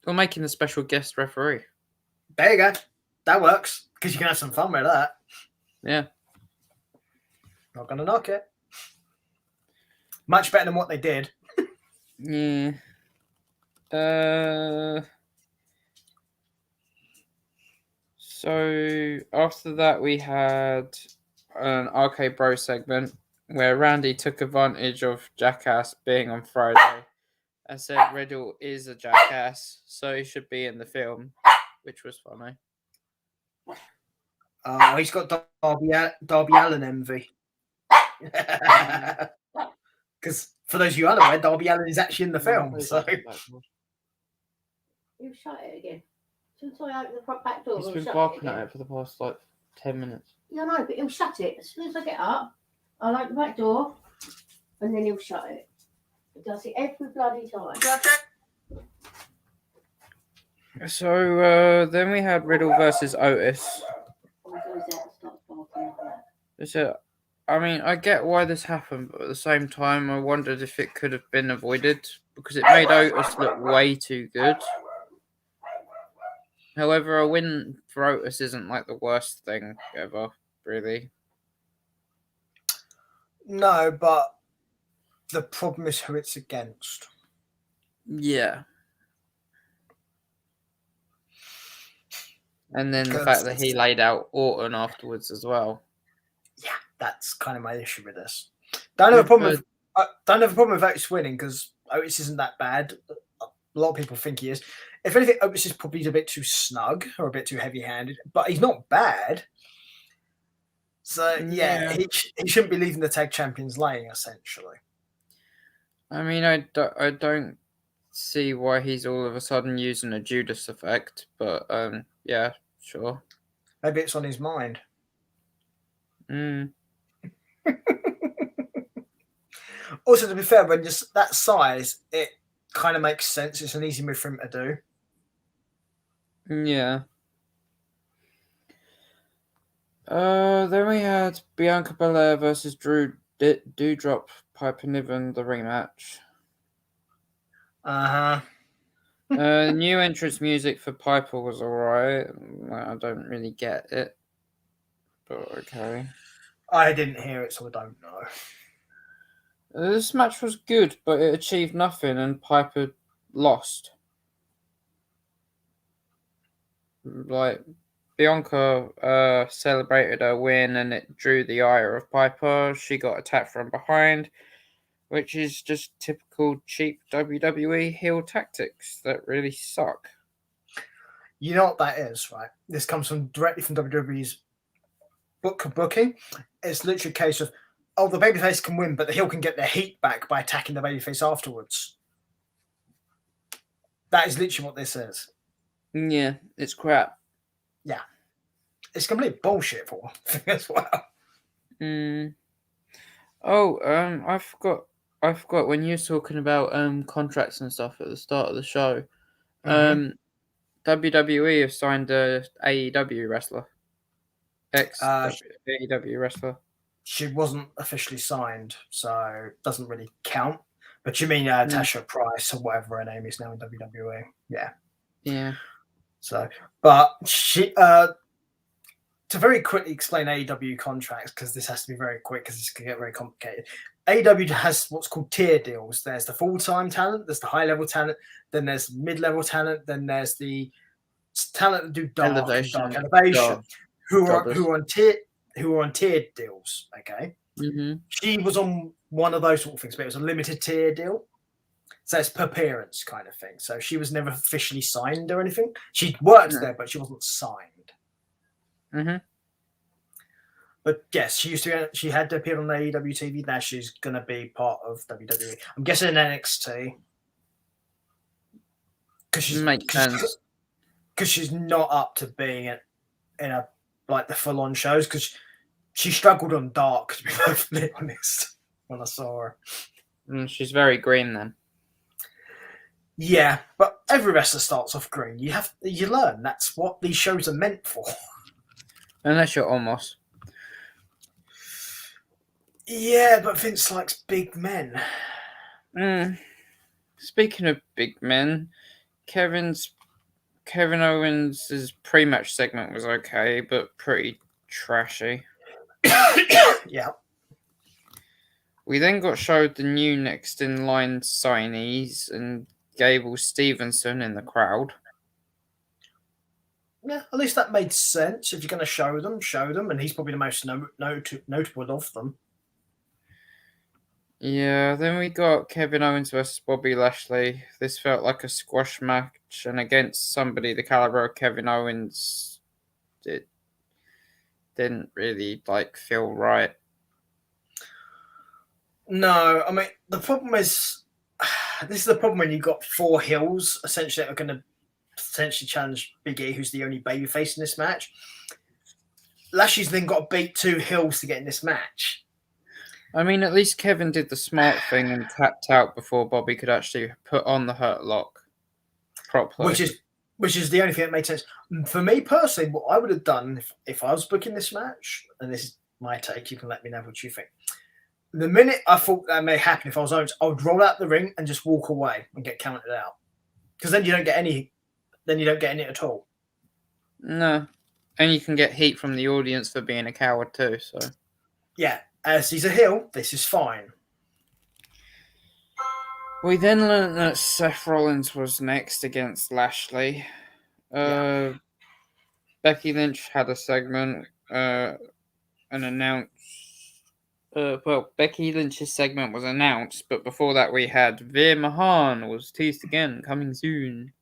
Or making the special guest referee. There you go. That works because you can have some fun with that. Yeah. Not going to knock it. Much better than what they did. Yeah. So after that, we had an RK Bro segment where Randy took advantage of Jackass being on Friday and said Riddle is a jackass, so he should be in the film, which was funny. He's got Darby Allin envy. Because for those of you unaware, Darby Allin is actually in the film. So you shut it again. Since I opened the front back door, he's been barking at it for the past 10 minutes. Yeah, I know, but he'll shut it as soon as I get up. I'll open the back door, and then he'll shut it. He does it every bloody time. So then we had Riddle versus Otis. I mean, I get why this happened, but at the same time, I wondered if it could have been avoided because it made Otis look way too good. However, a win for Otis isn't like the worst thing ever, really. No, but the problem is who it's against. Yeah. And then the fact that he laid out Orton afterwards as well. Yeah, that's kind of my issue with this. Don't have a problem with Otis winning because Otis isn't that bad. A lot of people think he is. If anything, Otis is probably a bit too snug or a bit too heavy-handed, but he's not bad. So yeah. He shouldn't be leaving the tag champions laying, essentially. I mean, I don't see why he's all of a sudden using a Judas effect, but yeah, sure. Maybe it's on his mind. Also, to be fair, when just that size, it kind of makes sense. It's an easy move for him to do. Yeah. Then we had Bianca Belair versus Drew Doudrop Piper Niven, the rematch. New entrance music for Piper was alright. I don't really get it, but okay. I didn't hear it, so I don't know. This match was good, but it achieved nothing, and Piper lost. Like, Bianca celebrated her win, and it drew the ire of Piper. She got attacked from behind, which is just typical cheap WWE heel tactics that really suck. You know what that is, right? This comes directly from WWE's booking. It's literally a case of, the babyface can win, but the heel can get their heat back by attacking the babyface afterwards. That is literally what this is. Yeah, it's crap. Yeah. It's complete bullshit for one thing as well. I forgot when you were talking about contracts and stuff at the start of the show. WWE have signed a AEW wrestler. AEW wrestler. She wasn't officially signed, so it doesn't really count. But you mean Tasha Price or whatever her name is now in WWE? Yeah. Yeah. So, but she to very quickly explain AEW contracts, because this has to be very quick because this can get very complicated. AEW has what's called tier deals. There's the full-time talent, there's the high-level talent, then there's mid-level talent, then there's the talent that do dark elevation, who are on tiered deals. Okay, She was on one of those sort of things, but it was a limited tier deal, so it's per appearance kind of thing. So she was never officially signed or anything. She worked there, but she wasn't signed. But yes, she had to appear on AEW TV. Now she's going to be part of WWE. I'm guessing NXT. Because she's not up to being in a like the full-on shows, because she struggled on Dark, to be perfectly honest, when I saw her. She's very green then. Yeah, but every wrestler starts off green. You learn. That's what these shows are meant for. Unless you're almost. Yeah, but Vince likes big men. Speaking of big men, Kevin Owens' pre-match segment was okay, but pretty trashy. Yeah. We then got showed the new next in line signees and Gable Stevenson in the crowd. Yeah, at least that made sense. If you're going to show them, and he's probably the most notable of them. Yeah, then we got Kevin Owens versus Bobby Lashley. This felt like a squash match, and against somebody the caliber of Kevin Owens, it didn't really feel right. No, I mean, the problem is, this is the problem when you've got four heels essentially that are going to potentially challenge Big E, who's the only babyface in this match. Lashley's then got to beat two heels to get in this match. I mean, at least Kevin did the smart thing and tapped out before Bobby could actually put on the Hurt Lock properly. Which is the only thing that made sense. For me personally, what I would have done if I was booking this match, and this is my take, you can let me know what you think. The minute I thought that may happen if I was Owens, I would roll out the ring and just walk away and get counted out. Because then you don't get any at all. No. And you can get heat from the audience for being a coward too, so. Yeah, as he's a heel, this is fine. We then learned that Seth Rollins was next against Lashley. Becky Lynch had a segment and announced. Becky Lynch's segment was announced, but before that we had Veer Mahan was teased again, coming soon.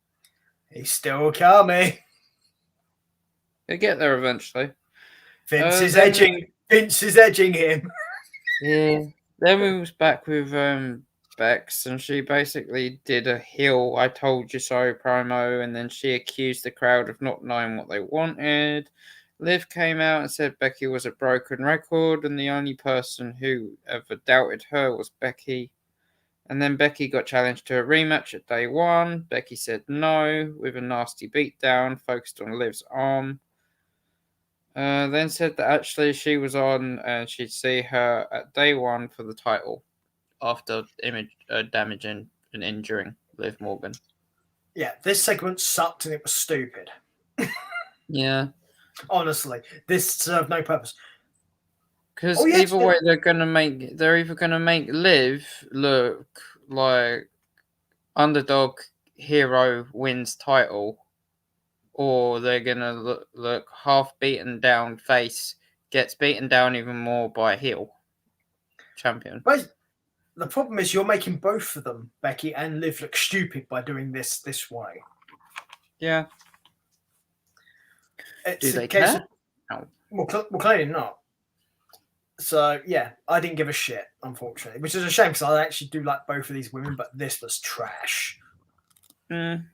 He's still coming. He'll get there eventually. Vince is edging him. Yeah. Then we was back with Bex, and she basically did a heel "I told you so" promo, and then she accused the crowd of not knowing what they wanted. Liv came out and said Becky was a broken record, and the only person who ever doubted her was Becky. And then Becky got challenged to a rematch at day one. Becky said no, with a nasty beatdown focused on Liv's arm. Then said that actually she was on and she'd see her at day one for the title after damaging and injuring Liv Morgan. Yeah, this segment sucked and it was stupid. Yeah. Honestly, this served no purpose. Because either way, they're either gonna make Liv look like underdog hero wins title, or they're gonna look half beaten down face gets beaten down even more by a heel champion. But the problem is you're making both of them, Becky and Liv, look stupid by doing this way. Yeah. It's Do they care? Well, clearly not. So, yeah, I didn't give a shit, unfortunately, which is a shame because I actually do like both of these women, but this was trash. Then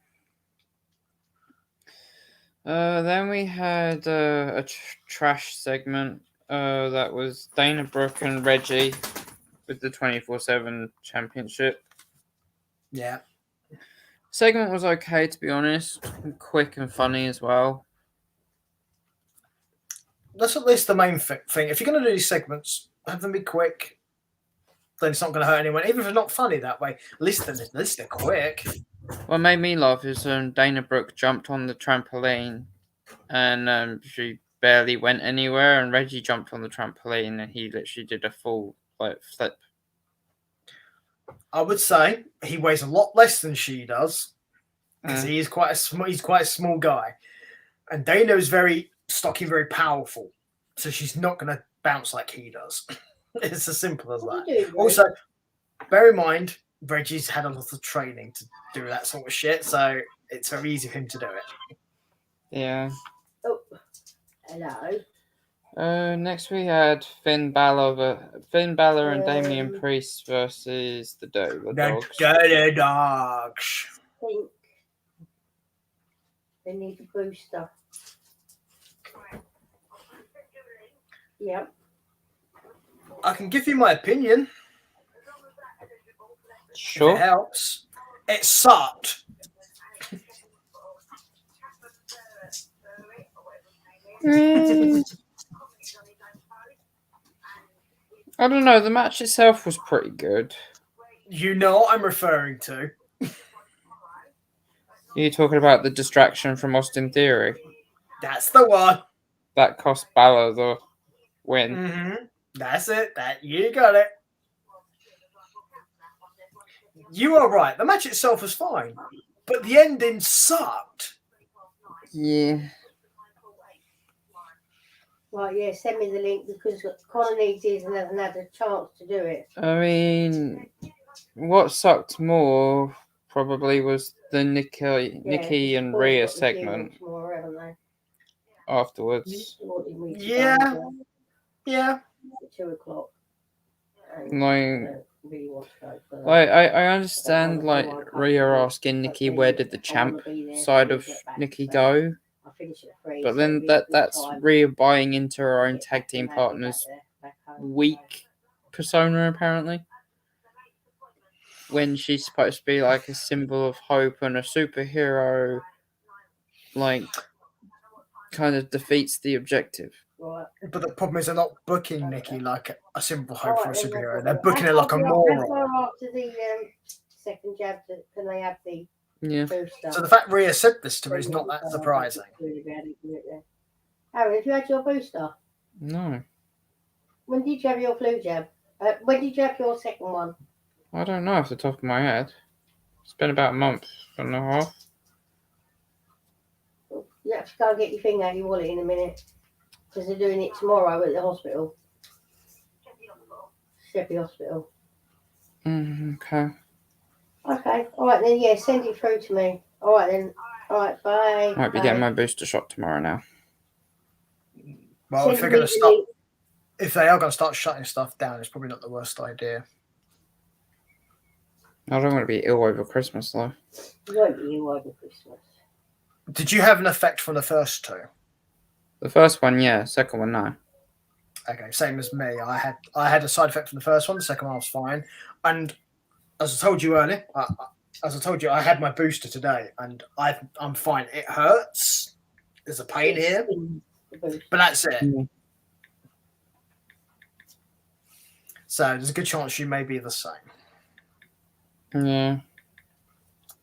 we had a trash segment that was Dana Brooke and Reggie with the 24/7 championship. Yeah. Segment was okay, to be honest. Quick and funny as well. That's at least the main thing. If you're going to do these segments, have them be quick. Then it's not going to hurt anyone. Even if it's not funny that way, at least they're quick. What made me laugh is Dana Brooke jumped on the trampoline and she barely went anywhere, and Reggie jumped on the trampoline and he literally did a full flip. I would say he weighs a lot less than she does because he's quite a small guy, and Dana is very stocky, very powerful, so she's not going to bounce like he does. It's as simple as that. Also, bear in mind, Reggie's had a lot of training to do that sort of shit, so it's very easy for him to do it. Yeah. Oh, hello. Next we had Finn Balor and Damian Priest versus the Dirty Dogs. Dirty Dogs. I think they need a booster. Yep. I can give you my opinion. Sure. If it helps. It sucked. I don't know. The match itself was pretty good. You know what I'm referring to. You're talking about the distraction from Austin Theory. That's the one. That cost Balor the win. Mm-hmm. That's it. You got it. You are right. The match itself was fine, but the ending sucked. Yeah. Right, yeah, send me the link because Connor needs his and hasn't had a chance to do it. I mean, what sucked more probably was the Nikki and Rhea segment afterwards. Yeah. 2 o'clock. I understand, like, Rhea asking Nikki where did the champ side of Nikki go, but then that's Rhea buying into her own tag team partner's weak persona, apparently, when she's supposed to be like a symbol of hope and a superhero, like, kind of defeats the objective. Right. But the problem is they're not booking Nikki like a simple hope for a superhero. They're booking her like a moron. After the second jab, can they have the Yeah. booster. So the fact Rhea said this to me is not that surprising. Aaron, have you had your booster? No. When did you have your flu jab? When did you have your second one? I don't know off the top of my head. It's been about a month and a half. You have to go and get your thing out of your wallet in a minute. Because they're doing it tomorrow at the hospital. Sheppey Hospital. Okay. Okay, alright then, yeah, send it through to me. Alright then. Alright, bye. Might be getting my booster shot tomorrow now. Well, if they are going to start shutting stuff down, it's probably not the worst idea. I don't want to be ill over Christmas, though. You won't be ill over Christmas. Did you have an effect from the first two? The first one, yeah. Second one, no. Okay, same as me. I had a side effect from the first one. The second one was fine. And as I told you earlier, I had my booster today, and I'm fine. It hurts. There's a pain here, but that's it. Mm. So there's a good chance you may be the same. Yeah.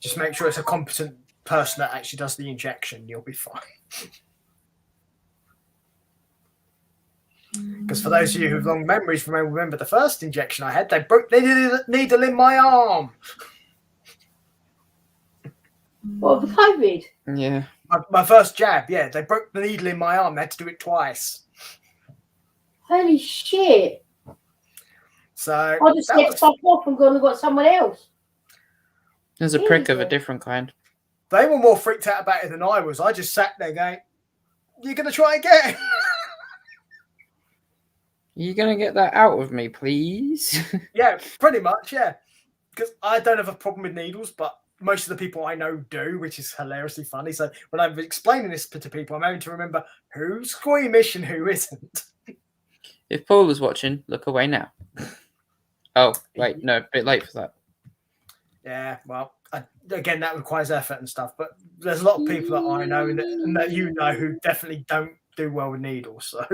Just make sure it's a competent person that actually does the injection. You'll be fine. Because for those of you who have long memories, remember the first injection I had, they broke the needle in my arm. What, for COVID? Yeah. My first jab, yeah, they broke the needle in my arm. They had to do it twice. Holy shit. So I just get stuff off and gone and got someone else. There's a prick of a different kind. They were more freaked out about it than I was. I just sat there going, "You're going to try again?" You going to get that out of me, please? Yeah, pretty much, yeah. Because I don't have a problem with needles, but most of the people I know do, which is hilariously funny. So when I'm explaining this to people, I'm having to remember who's squeamish and who isn't. If Paul is watching, look away now. Oh, wait, no, a bit late for that. Yeah, well, again, that requires effort and stuff. But there's a lot of people that I know and that you know who definitely don't do well with needles. So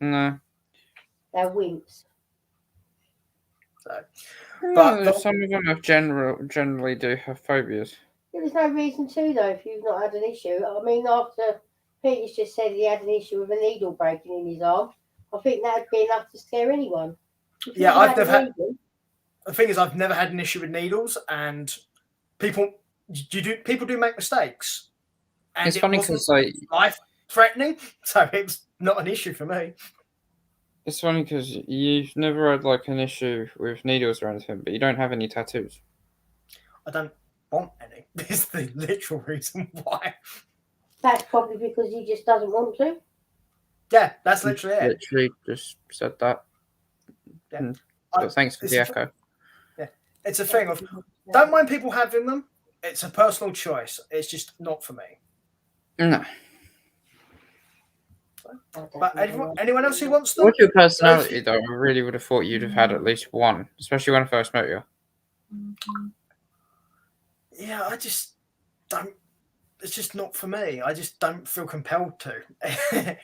No. They're wimps. So, But some of them have generally do have phobias. There's no reason to, though, if you've not had an issue. I mean, after Peter's just said he had an issue with a needle breaking in his arm, I think that would be enough to scare anyone. Yeah, I've never had. The thing is, I've never had an issue with needles, and people do make mistakes. And it's funny because life-threatening, so it's not an issue for me. It's funny because you've never had like an issue with needles or anything, but you don't have any tattoos. I don't want any. This is the literal reason why. That's probably because he just doesn't want to. Yeah, that's literally it. Literally just said that. Yeah. But thanks for the echo. Yeah, it's a thing of don't mind people having them. It's a personal choice. It's just not for me. No. But anyone else who wants them? What's your personality, though? I really would have thought you'd have had at least one, especially when I first met you. Yeah, I just don't. It's just not for me. I just don't feel compelled to.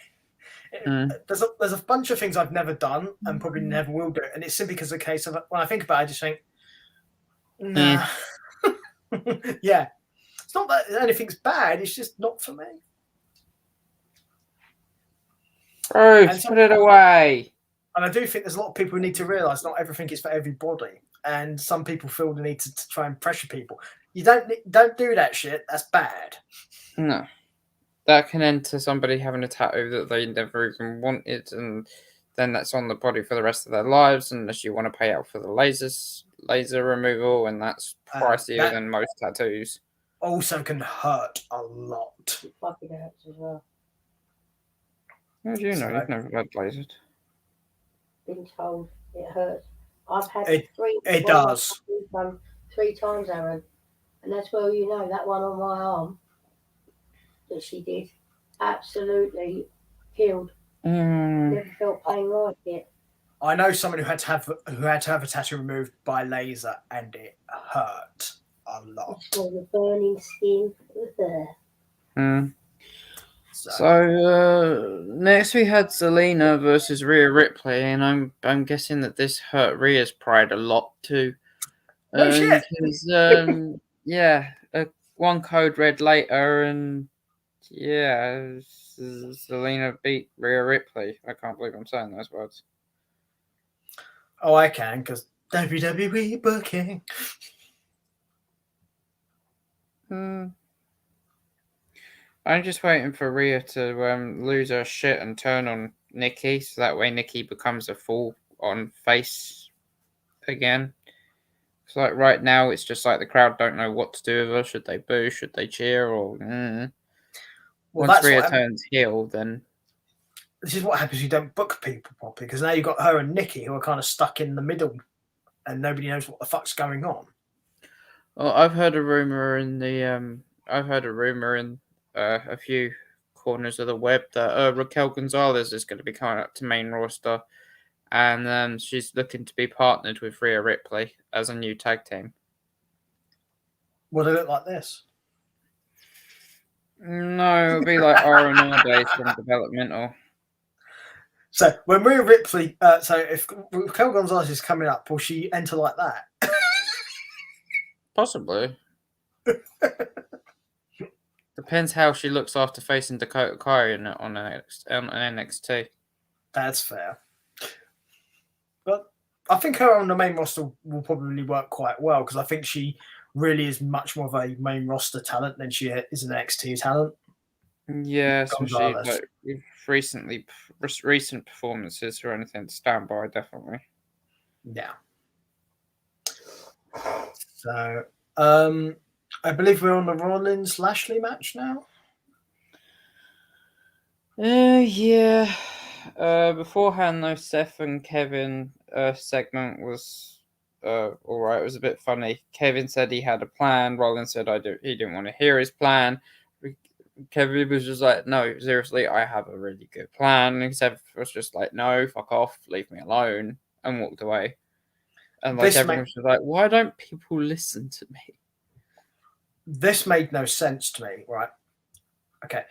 There's a bunch of things I've never done and probably never will do, and it's simply because of the case of when I think about it, I just think, nah. Yeah, it's not that anything's bad. It's just not for me. Oh, put it away. And I do think there's a lot of people who need to realise not everything is for everybody, and some people feel the need to try and pressure people. You don't do that shit. That's bad. No, that can end to somebody having a tattoo that they never even wanted, and then that's on the body for the rest of their lives, unless you want to pay out for the laser removal, and that's pricier than most tattoos. Also, can hurt a lot. It fucking hurts as well. How do you know? You've never had lasered. Been told it hurts. I've had It does. 3 times, Aaron, and that's where you know that one on my arm that she did absolutely healed. Never felt pain like it. I know someone who had to have a tattoo removed by laser, and it hurt a lot. So the burning skin was there. So next we had Zelina versus Rhea Ripley, and I'm guessing that this hurt Rhea's pride a lot too. No shit. one code red later, and Zelina beat Rhea Ripley. I can't believe I'm saying those words. Oh, I can, because WWE booking. I'm just waiting for Rhea to lose her shit and turn on Nikki, so that way Nikki becomes a full-on face again. So like right now, it's just like the crowd don't know what to do with her. Should they boo? Should they cheer? Or once Rhea turns heel, then this is what happens. You don't book people properly, because now you've got her and Nikki who are kind of stuck in the middle, and nobody knows what the fuck's going on. Well, I've heard a rumor in a few corners of the web that Raquel Gonzalez is going to be coming up to main roster, and she's looking to be partnered with Rhea Ripley as a new tag team. Will they look like this? No, it'll be like R&R based and developmental. So when Rhea Ripley, so if Raquel Gonzalez is coming up, will she enter like that? Possibly. Depends how she looks after facing Dakota Kai on NXT. That's fair. But I think her on the main roster will probably work quite well, because I think she really is much more of a main roster talent than she is an NXT talent. Yeah, especially like recent performances or anything to stand by, definitely. Yeah. So, I believe we're on the Rollins Lashley match now. Yeah. Beforehand, though, Seth and Kevin segment was all right. It was a bit funny. Kevin said he had a plan. Rollins said he didn't want to hear his plan. Kevin was just like, no, seriously, I have a really good plan. And Seth was just like, no, fuck off, leave me alone, and walked away. And like everyone was just like, why don't people listen to me? This made no sense to me, right? Okay.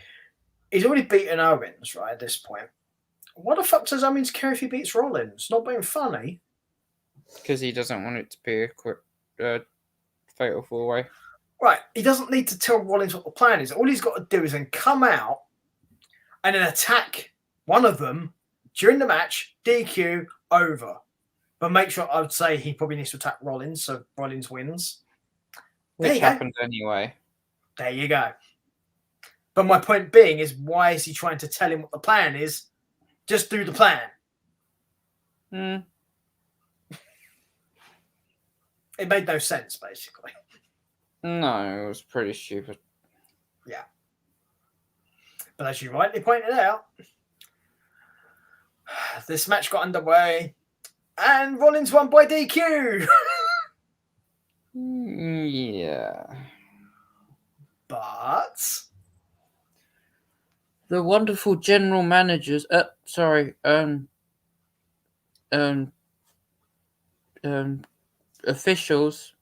He's already beaten Owens, right, at this point. What the fuck does Owens care if he beats Rollins? Not being funny. Because he doesn't want it to be a quick fatal four-way. Right. He doesn't need to tell Rollins what the plan is. All he's got to do is then come out and then attack one of them during the match, DQ, over. But make sure, I would say he probably needs to attack Rollins, so Rollins wins. Which happened anyway. There you go. But my point being is, why is he trying to tell him what the plan is? Just do the plan. It made no sense, basically. No, it was pretty stupid. Yeah. But as you rightly pointed out, this match got underway and Rollins won by DQ. Yeah. But the wonderful general managers, officials,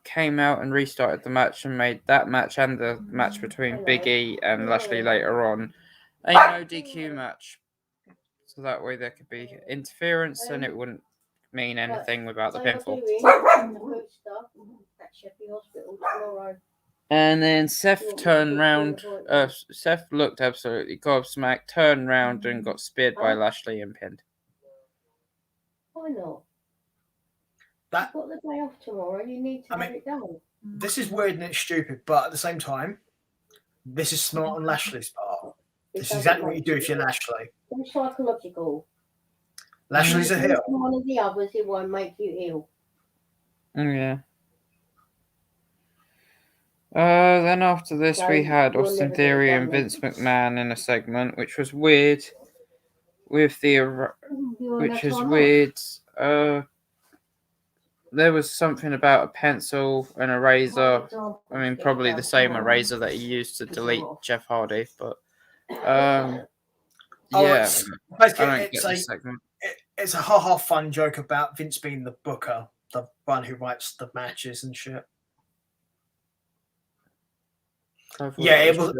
came out and restarted the match and made that match and the match between Big E and Lashley later on a no DQ match. So that way there could be interference and it wouldn't mean anything without the pinfall. And then Seth turned round. Seth looked absolutely gobsmacked, turned round and got speared by Lashley and pinned. Why not? You've got the day off tomorrow. You need to have it done. This is weird and it's stupid, but at the same time, this is smart on Lashley's part. This is exactly what you do if you're Lashley. It's psychological. Lashley's a heel. One of the others, it won't make you ill. Yeah. Then after this, we had Austin Theory and Vince McMahon in a segment, which was weird. Which is weird. There was something about a pencil and a razor. I mean, probably the same eraser that he used to delete Jeff Hardy, but yeah. It's a ha-ha fun joke about Vince being the booker, the one who writes the matches and shit. Yeah, it was.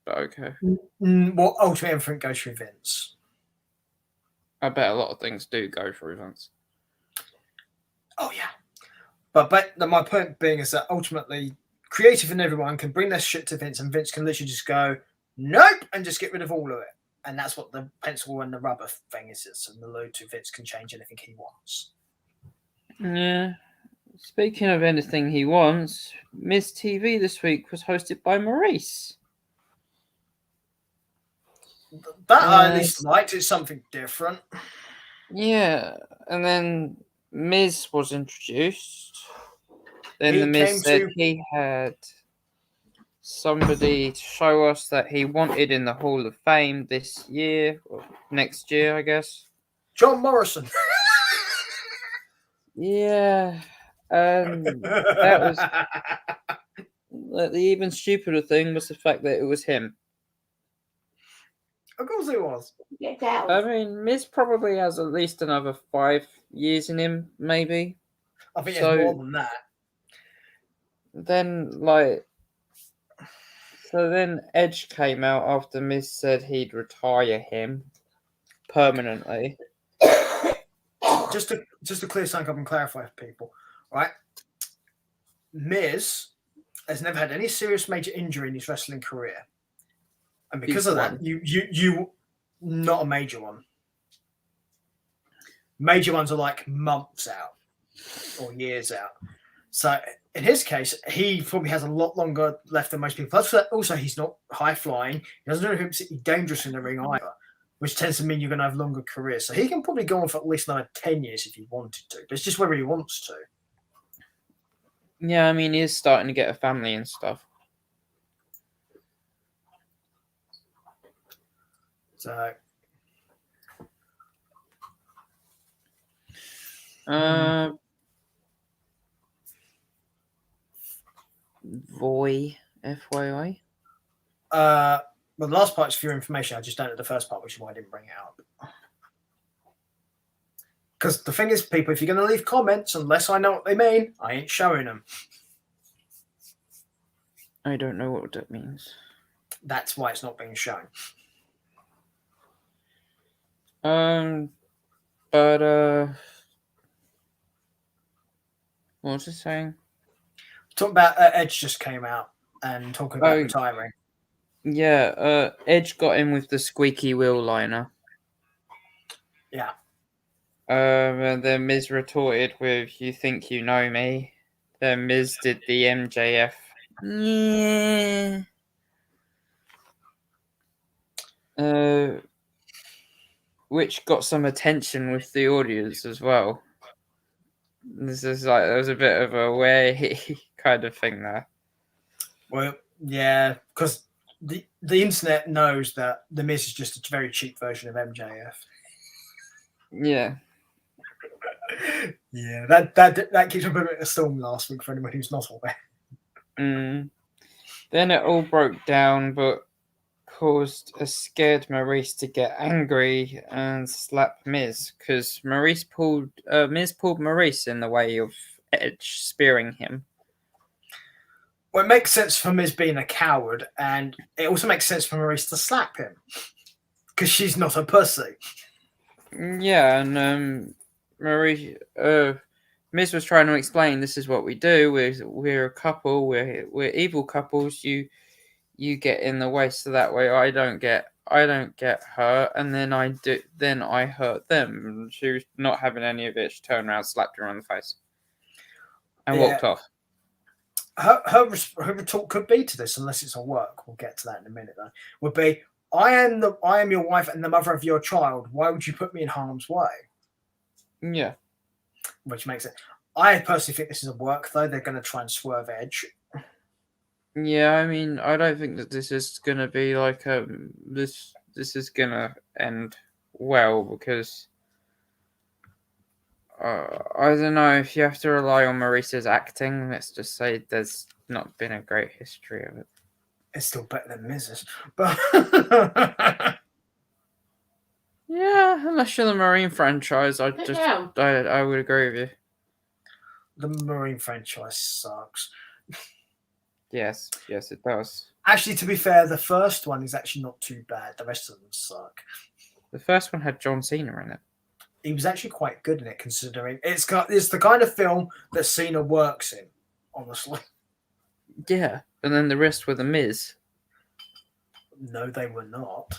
Okay. Well, ultimately, everything goes through Vince. I bet a lot of things do go through Vince. Oh, yeah. But my point being is that ultimately, creative and everyone can bring their shit to Vince, and Vince can literally just go, nope, and just get rid of all of it. And that's what the pencil and the rubber thing is. And the load to Vince can change anything he wants. Yeah. Speaking of anything he wants, Miz TV this week was hosted by Maurice. That I at least liked. It's something different. Yeah, and then Miz was introduced. Then the Miz said he had somebody to show us that he wanted in the Hall of Fame this year, or next year, I guess. John Morrison. Yeah, and that was the even stupider thing was the fact that it was him. Of course it was. I mean, Miz probably has at least another 5 years in him, maybe. I think it's more than that. Then Edge came out after Miz said he'd retire him permanently. Just to clear something up and clarify for people, right? Miz has never had any serious major injury in his wrestling career, and because of that, you not a major one. Major ones are like months out or years out. So in his case, he probably has a lot longer left than most people. Plus, also he's not high flying. He doesn't know if he's dangerous in the ring either, which tends to mean you're going to have longer careers. So he can probably go on for at least another 10 years if he wanted to. But it's just whether he wants to. Yeah, I mean, he is starting to get a family and stuff. So... Voy, FYI. Well, the last part's for your information. I just don't know the first part, which is why I didn't bring it up. Because the thing is, people, if you're going to leave comments, unless I know what they mean, I ain't showing them. I don't know what that means. That's why it's not being shown. But what was it saying? Talking about Edge just came out and talking about retiring. Yeah, Edge got in with the squeaky wheel liner. Yeah. And then Miz retorted with, "You think you know me?" Then Miz did the MJF. Yeah. Which got some attention with the audience as well. This is like, there was a bit of a way kind of thing there. Well, yeah, because the internet knows that the Miz is just a very cheap version of MJF. Yeah. Yeah, that keeps up a bit of a storm last week for anyone who's not aware. Then it all broke down, but caused a scared Maurice to get angry and slap Miz, because Miz pulled Maurice in the way of Edge spearing him. Well, it makes sense for Miz being a coward, and it also makes sense for Maurice to slap him because she's not a pussy. Yeah, and Miz was trying to explain, this is what we do. We're a couple. We're evil couples. You get in the way, so that way I don't get hurt, and then I hurt them. She was not having any of it. She turned around, slapped her on the face, and walked off. Her retort could be to this, unless it's a work. We'll get to that in a minute. Though, would be, I am your wife and the mother of your child. Why would you put me in harm's way? Yeah, which makes it. I personally think this is a work, though. They're going to try and swerve Edge. Yeah, I mean, I don't think that this is going to be like this is going to end well, because I don't know, if you have to rely on Maurice's acting, let's just say there's not been a great history of it. It's still better than Miz's, but yeah, unless you're the Marine franchise, I would agree with you. The Marine franchise sucks. Yes, it does. Actually, to be fair, the first one is actually not too bad. The rest of them suck. The first one had John Cena in it. he was actually quite good in it, considering it's the kind of film that Cena works in, honestly. Yeah, and then the rest were The Miz. No, they were not.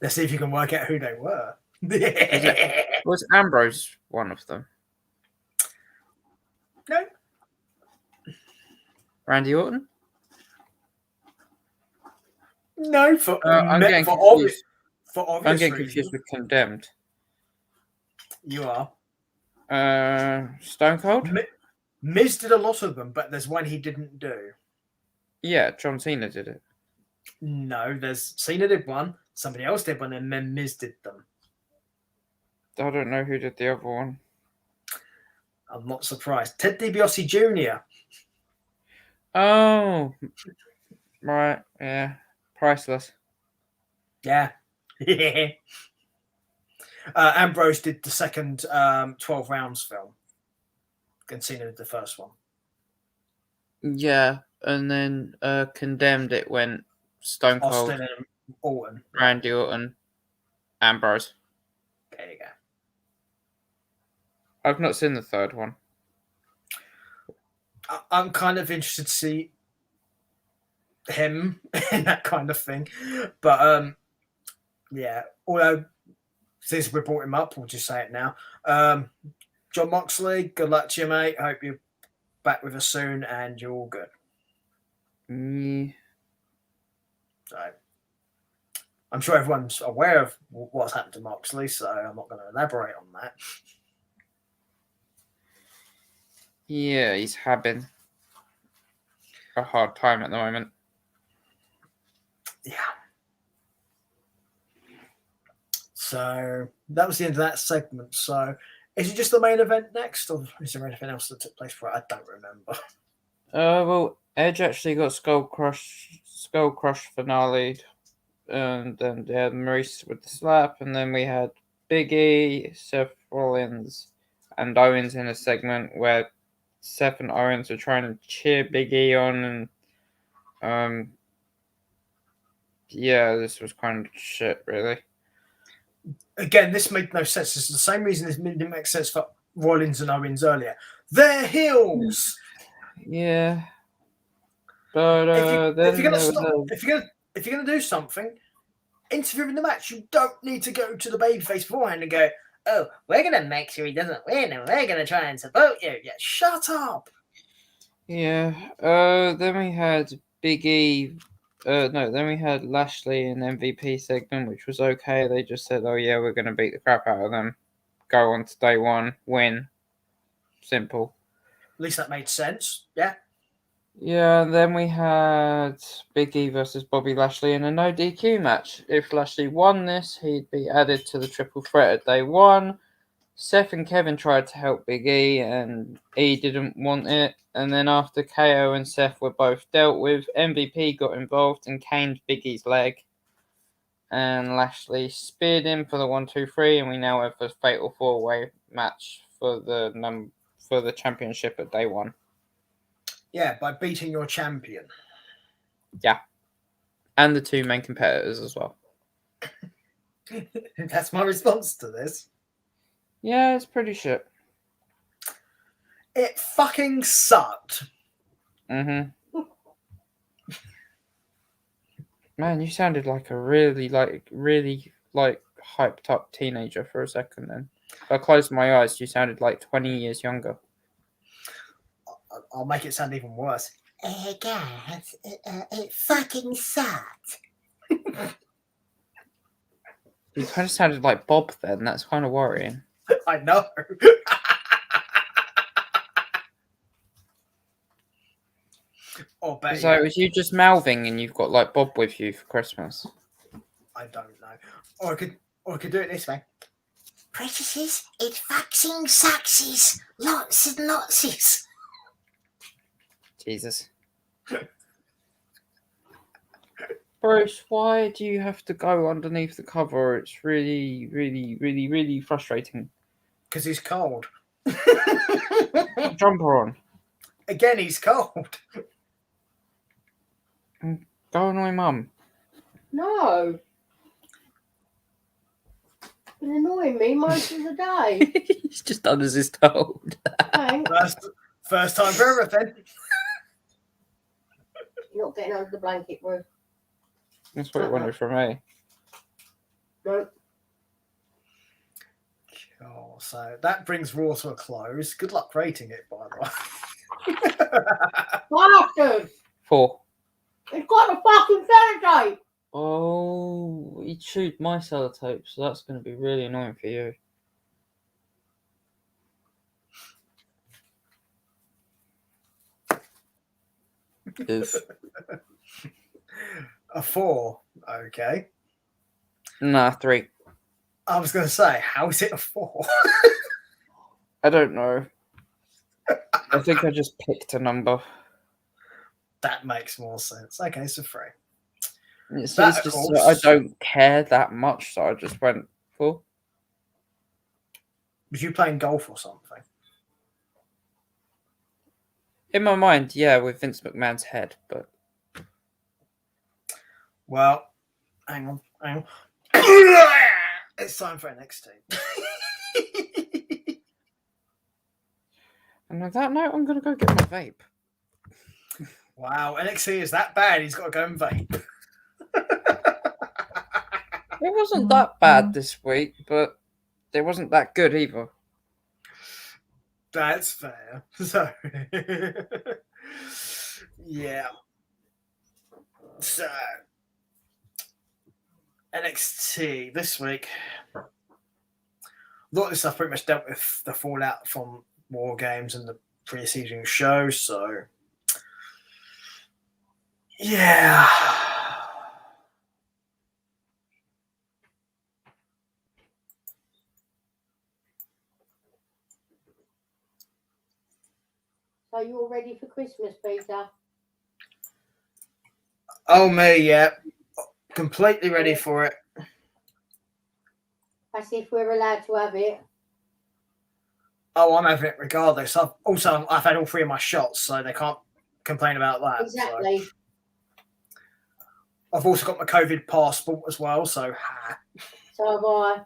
Let's see if you can work out who they were. Was Ambrose one of them? No. Randy Orton? No, I'm getting obvious confused reasons. with Condemned. You are. Stone Cold? Miz did a lot of them, but there's one he didn't do. Yeah, John Cena did it. No, Cena did one, somebody else did one, and then Miz did them. I don't know who did the other one. I'm not surprised. Ted DiBiase Jr. Oh, right, yeah, priceless. Yeah. Ambrose did the second 12 rounds film. And Cena did the first one. Yeah, and then Condemned it went Stone Cold, Austin and Orton. Randy Orton, Ambrose. There you go. I've not seen the third one. I'm kind of interested to see him in that kind of thing. But yeah, although since we brought him up, we'll just say it now. John Moxley, good luck to you, mate. Hope you're back with us soon and you're all good. Yeah. So I'm sure everyone's aware of what's happened to Moxley, so I'm not going to elaborate on that. Yeah, he's having a hard time at the moment. Yeah. So that was the end of that segment. So is it just the main event next, or is there anything else that took place for it? I don't remember. Well, Edge actually got Skull Crush finale, and then they had Maurice with the slap, and then we had Big E, Seth Rollins, and Owens in a segment where Seth and Owens were trying to cheer Big E on, and yeah, this was kind of shit, really. Again, this made no sense. This is the same reason this didn't make sense for Rollins and Owens earlier. They're heels. Yeah, but if you're gonna do something, interfere in the match. You don't need to go to the babyface beforehand and go, "Oh, we're gonna make sure he doesn't win, and we're gonna try and support you." Yeah, shut up. Yeah. Then we had Big E. Then we had Lashley in MVP segment, which was okay. They just said, "Oh yeah, we're gonna beat the crap out of them. Go on to day one, win. Simple." At least that made sense. Yeah. Yeah. And then we had Big E versus Bobby Lashley in a no DQ match. If Lashley won this, he'd be added to the triple threat at day one. Seth and Kevin tried to help Big E, and E didn't want it. And then after KO and Seth were both dealt with, MVP got involved and caned Big E's leg. And Lashley speared him for the 1-2-3, and we now have a fatal 4-way match for the championship at day one. Yeah, by beating your champion. Yeah. And the two main competitors as well. That's my response to this. Yeah, it's pretty shit. It fucking sucked. Mm-hmm. Man, you sounded like a really hyped up teenager for a second then. If I closed my eyes, you sounded like 20 years younger. I'll make it sound even worse. Guys, it fucking sucked. You kind of sounded like Bob then. That's kind of worrying. I know. So was you just mouthing and you've got like Bob with you for Christmas? I don't know. Or I could do it this way. Preciouses, it fucking sucksies. Lots and lotses. Jesus. Bruce, why do you have to go underneath the cover? It's really, really, really, really frustrating. Because he's cold. Jumper on. Again, he's cold. Go annoy Mum. No. been annoying me most of the day. He's just done as he's told. Thanks. First time for everything. You're not getting under the blanket, bro. That's what he wanted from me. No. Oh, so that brings Raw to a close. Good luck rating it, by the way. Bastard! 4. It's got a fucking sellotape! Oh, he chewed my sellotape, so that's going to be really annoying for you. Oof. A 4. Okay. Nah, 3. I was going to say, how is it a 4? I don't know. I think I just picked a number. That makes more sense. Okay, so 3. It's just I don't care that much, so I just went 4. Was you playing golf or something? In my mind, yeah, with Vince McMahon's head, but... Well, hang on. It's time for NXT. And on that note, I'm going to go get my vape. Wow, NXT is that bad, he's got to go and vape. It wasn't that bad this week, but it wasn't that good either. That's fair. So, yeah. So, NXT this week. A lot of this stuff pretty much dealt with the fallout from War Games and the pre-season show. So, yeah. So you all ready for Christmas, Peter? Oh, me, yeah. Completely ready for it. As if we're allowed to have it. Oh, I'm having it regardless. I've had all 3 of my shots, so they can't complain about that. Exactly. So. I've also got my COVID passport as well, so So have I.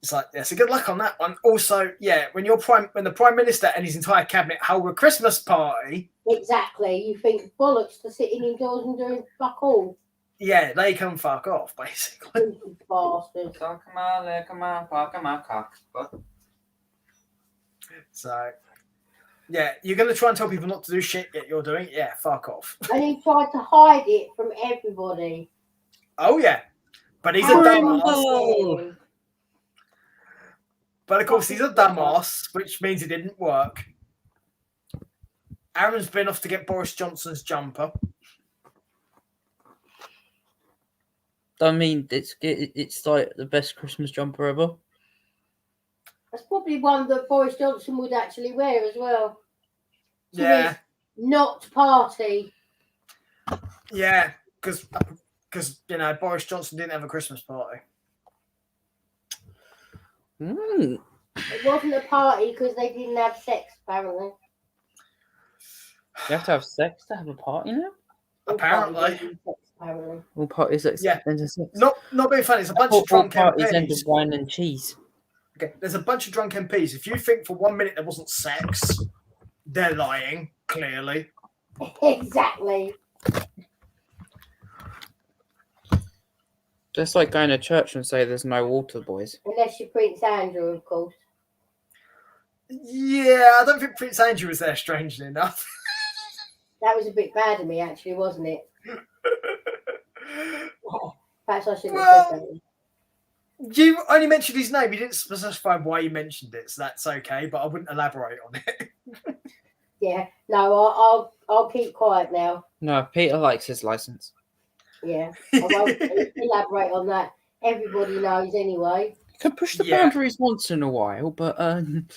It's like yeah, so good luck on that one. Also, yeah, when the Prime Minister and his entire cabinet hold a Christmas party. Exactly. You think bollocks to sitting indoors and doing fuck all. Yeah, they can fuck off, basically. Bastards. So yeah, you're gonna try and tell people not to do shit yet you're doing it? Yeah, fuck off. And he tried to hide it from everybody. Oh yeah. But he's a dumbass. But of course he's a dumbass, which means it didn't work. Aaron's been off to get Boris Johnson's jumper. I mean, it's like the best Christmas jumper ever. That's probably one that Boris Johnson would actually wear as well. Yeah. Not party. Yeah, because Boris Johnson didn't have a Christmas party. Mm. It wasn't a party because they didn't have sex, apparently. You have to have sex to have a party now? Apparently. All parties that end in sex. Not being funny, it's a bunch of drunk parties MPs. End in wine and cheese. Okay, there's a bunch of drunk MPs. If you think for 1 minute there wasn't sex, they're lying, clearly. Exactly. Just like going to church and say there's no water, boys. Unless you're Prince Andrew, of course. Yeah, I don't think Prince Andrew was there, strangely enough. That was a bit bad of me, actually, wasn't it? Perhaps I shouldn't have said that. You only mentioned his name. You didn't specify why you mentioned it, so that's okay, but I wouldn't elaborate on it. Yeah, no, I'll keep quiet now. No, Peter likes his license. Yeah, I won't elaborate on that. Everybody knows anyway. You can push the boundaries once in a while, but I think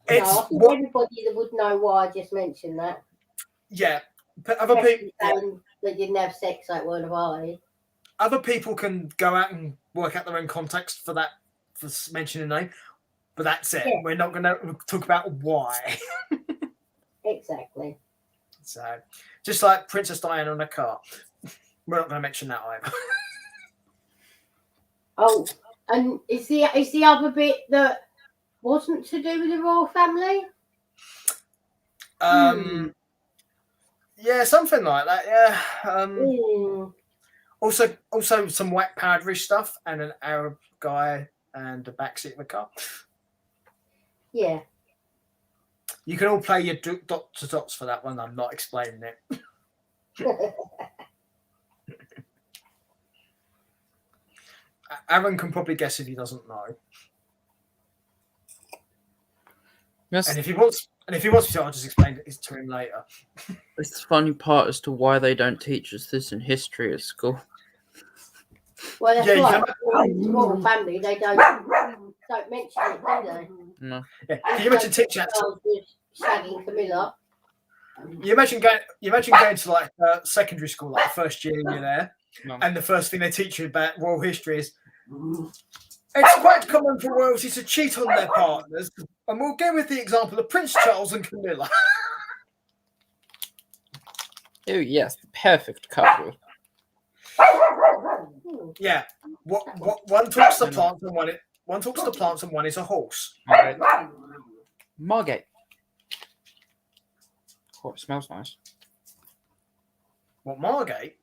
everybody that would know why I just mentioned that. Yeah, but other people saying they didn't have sex at one party. Other people can go out and work out their own context for that, for mentioning a name, but that's it. Yeah. We're not going to talk about why. Exactly. So, just like Princess Diana on a car. We're not going to mention that either. Oh, and is the other bit that wasn't to do with the royal family? Yeah, something like that. Yeah. Also some whack powdery stuff and an Arab guy and the backseat of a car. Yeah. You can all play your dot to dots for that one. I'm not explaining it. Aaron can probably guess if he doesn't know. Yes. And if he wants me to, I'll just explain it to him later. It's the funny part as to why they don't teach us this in history at school. Well, that's right. The royal family, they don't mention it, do they? No. Yeah. Can you imagine teaching that? Shagging Camilla. You imagine going to like secondary school, like the first year you're there, and the first thing they teach you about royal history is it's quite common for royalty to cheat on their partners, and we'll go with the example of Prince Charles and Camilla. Oh yes, the perfect couple. Yeah, one talks to plants and one talks to plants and one is a horse. Okay. Margate. Oh, it smells nice. What, Margate?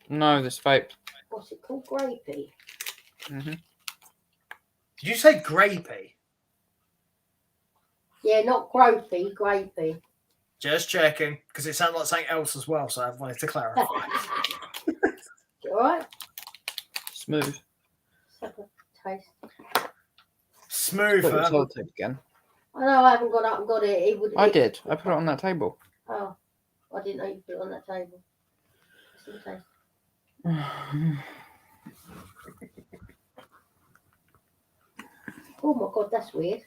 No, this vape. What's it called? Grapey. Mm-hmm. Did you say grapey? Yeah, not gropey, grapey. Just checking, because it sounded like something else as well, so I wanted to clarify. All right. Smooth. Taste. Smooth. Put the tape again. I know I haven't got up and got it. I did. I put it on that table. Oh, I didn't know you put it on that table. Taste. Oh my God, that's weird.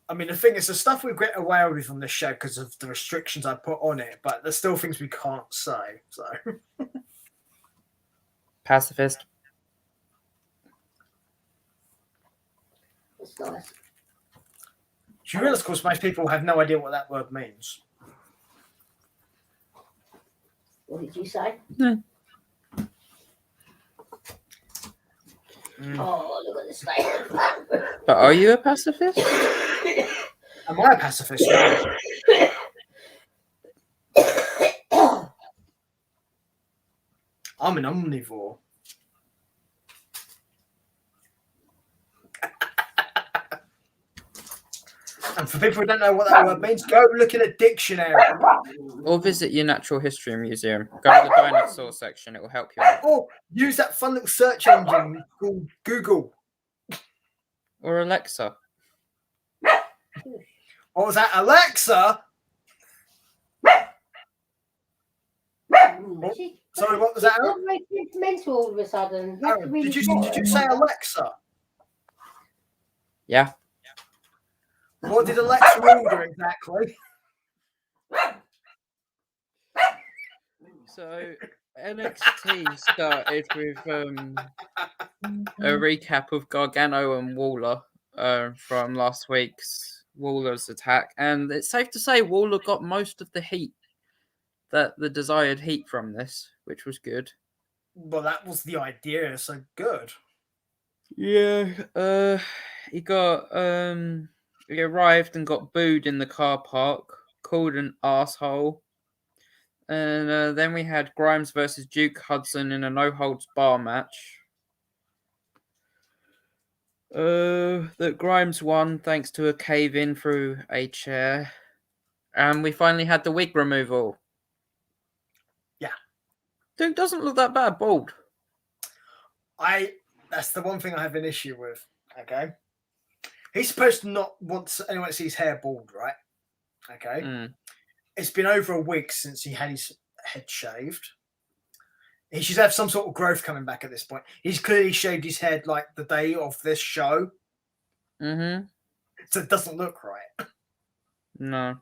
I mean, the thing is, the stuff we get away with on this show because of the restrictions I put on it, but there's still things we can't say. So, pacifist. It's nice. Do you realise, of course, most people have no idea what that word means? What did you say? No. Oh, look at the state. But are you a pacifist? Am I a pacifist? I'm an omnivore. And for people who don't know what that word means, go look in a dictionary. Or visit your natural history museum. Go to the dinosaur section. It will help you out. Or use that fun little search engine called Google. Or Alexa. What was that? Alexa? Sorry, what was that? It's mental all of a sudden. Aaron, did you say Alexa? Yeah. What did Alexa order exactly? So NXT started with a recap of Gargano and Waller from last week's Waller's attack, and it's safe to say Waller got most of the heat, the desired heat from this, which was good. Well, that was the idea, so good. Yeah, he arrived and got booed in the car park, called an asshole. And then we had Grimes versus Duke Hudson in a no-holds-bar match. That Grimes won thanks to a cave-in through a chair. And we finally had the wig removal. Yeah. Duke doesn't look that bad bald. That's the one thing I have an issue with, okay? He's supposed to not want anyone to see his hair bald, right? Okay? Mm. It's been over a week since he had his head shaved. He should have some sort of growth coming back at this point. He's clearly shaved his head like the day of this show. Mm-hmm. So it doesn't look right. No.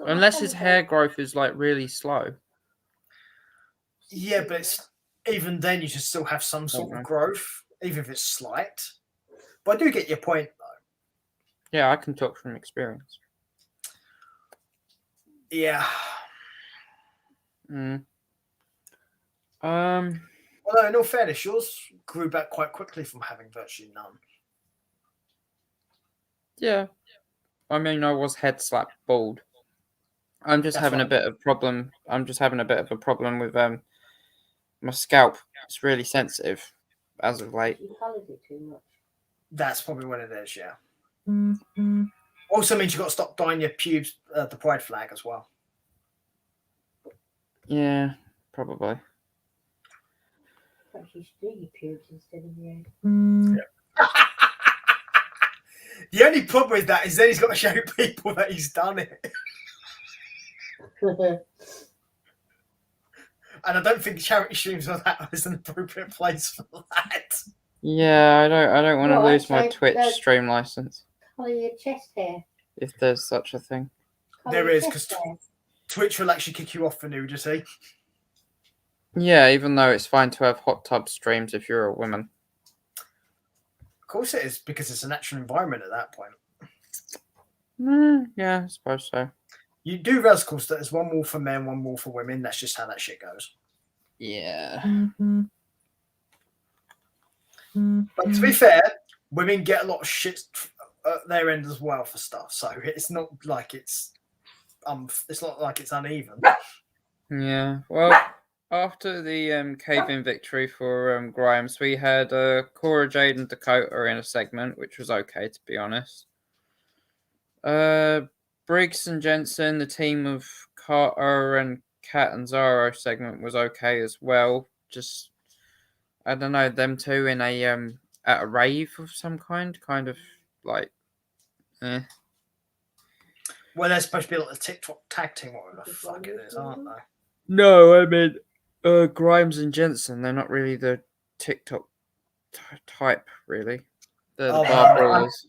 Unless his hair growth is like really slow. Yeah, but even then you should still have some sort of growth, even if it's slight. But I do get your point, though. Yeah, I can talk from experience. Yeah. Mm. Although, in all fairness, yours grew back quite quickly from having virtually none. Yeah. I mean, I was head slap bald. I'm just having a bit of problem. I'm just having a bit of a problem with my scalp. It's really sensitive as of late. You coloured it too much. That's probably what it is, yeah. Mm-hmm. Also means you've got to stop dyeing your pubes the pride flag as well. Yeah, probably. Perhaps you should do your pubes instead of your hair. The only problem with that is then he's got to show people that he's done it. And I don't think charity streams or that is an appropriate place for that. Yeah, I don't want to lose my Twitch stream license. Colour your chest hair. If there's such a thing. There is, because Twitch will actually kick you off for nudity. Yeah, even though it's fine to have hot tub streams if you're a woman. Of course it is, because it's a natural environment at that point. Yeah, I suppose so. You do realize, of course, that there's one wall for men, one wall for women. That's just how that shit goes. Yeah. But to be fair, women get a lot of shit at their end as well for stuff. So it's not like it's not like it's uneven. Yeah. Well, after the cave-in victory for Grimes, we had Cora Jade and Dakota in a segment, which was okay, to be honest. Briggs and Jensen, the team of Carter and Catanzaro segment was okay as well. Just, I don't know, them two in a at a rave of some kind of like, eh. Well, they're supposed to be like the TikTok tag team, whatever the fuck it is, aren't they? No, I mean, Grimes and Jensen, they're not really the TikTok type, really. They're the bar brawlers.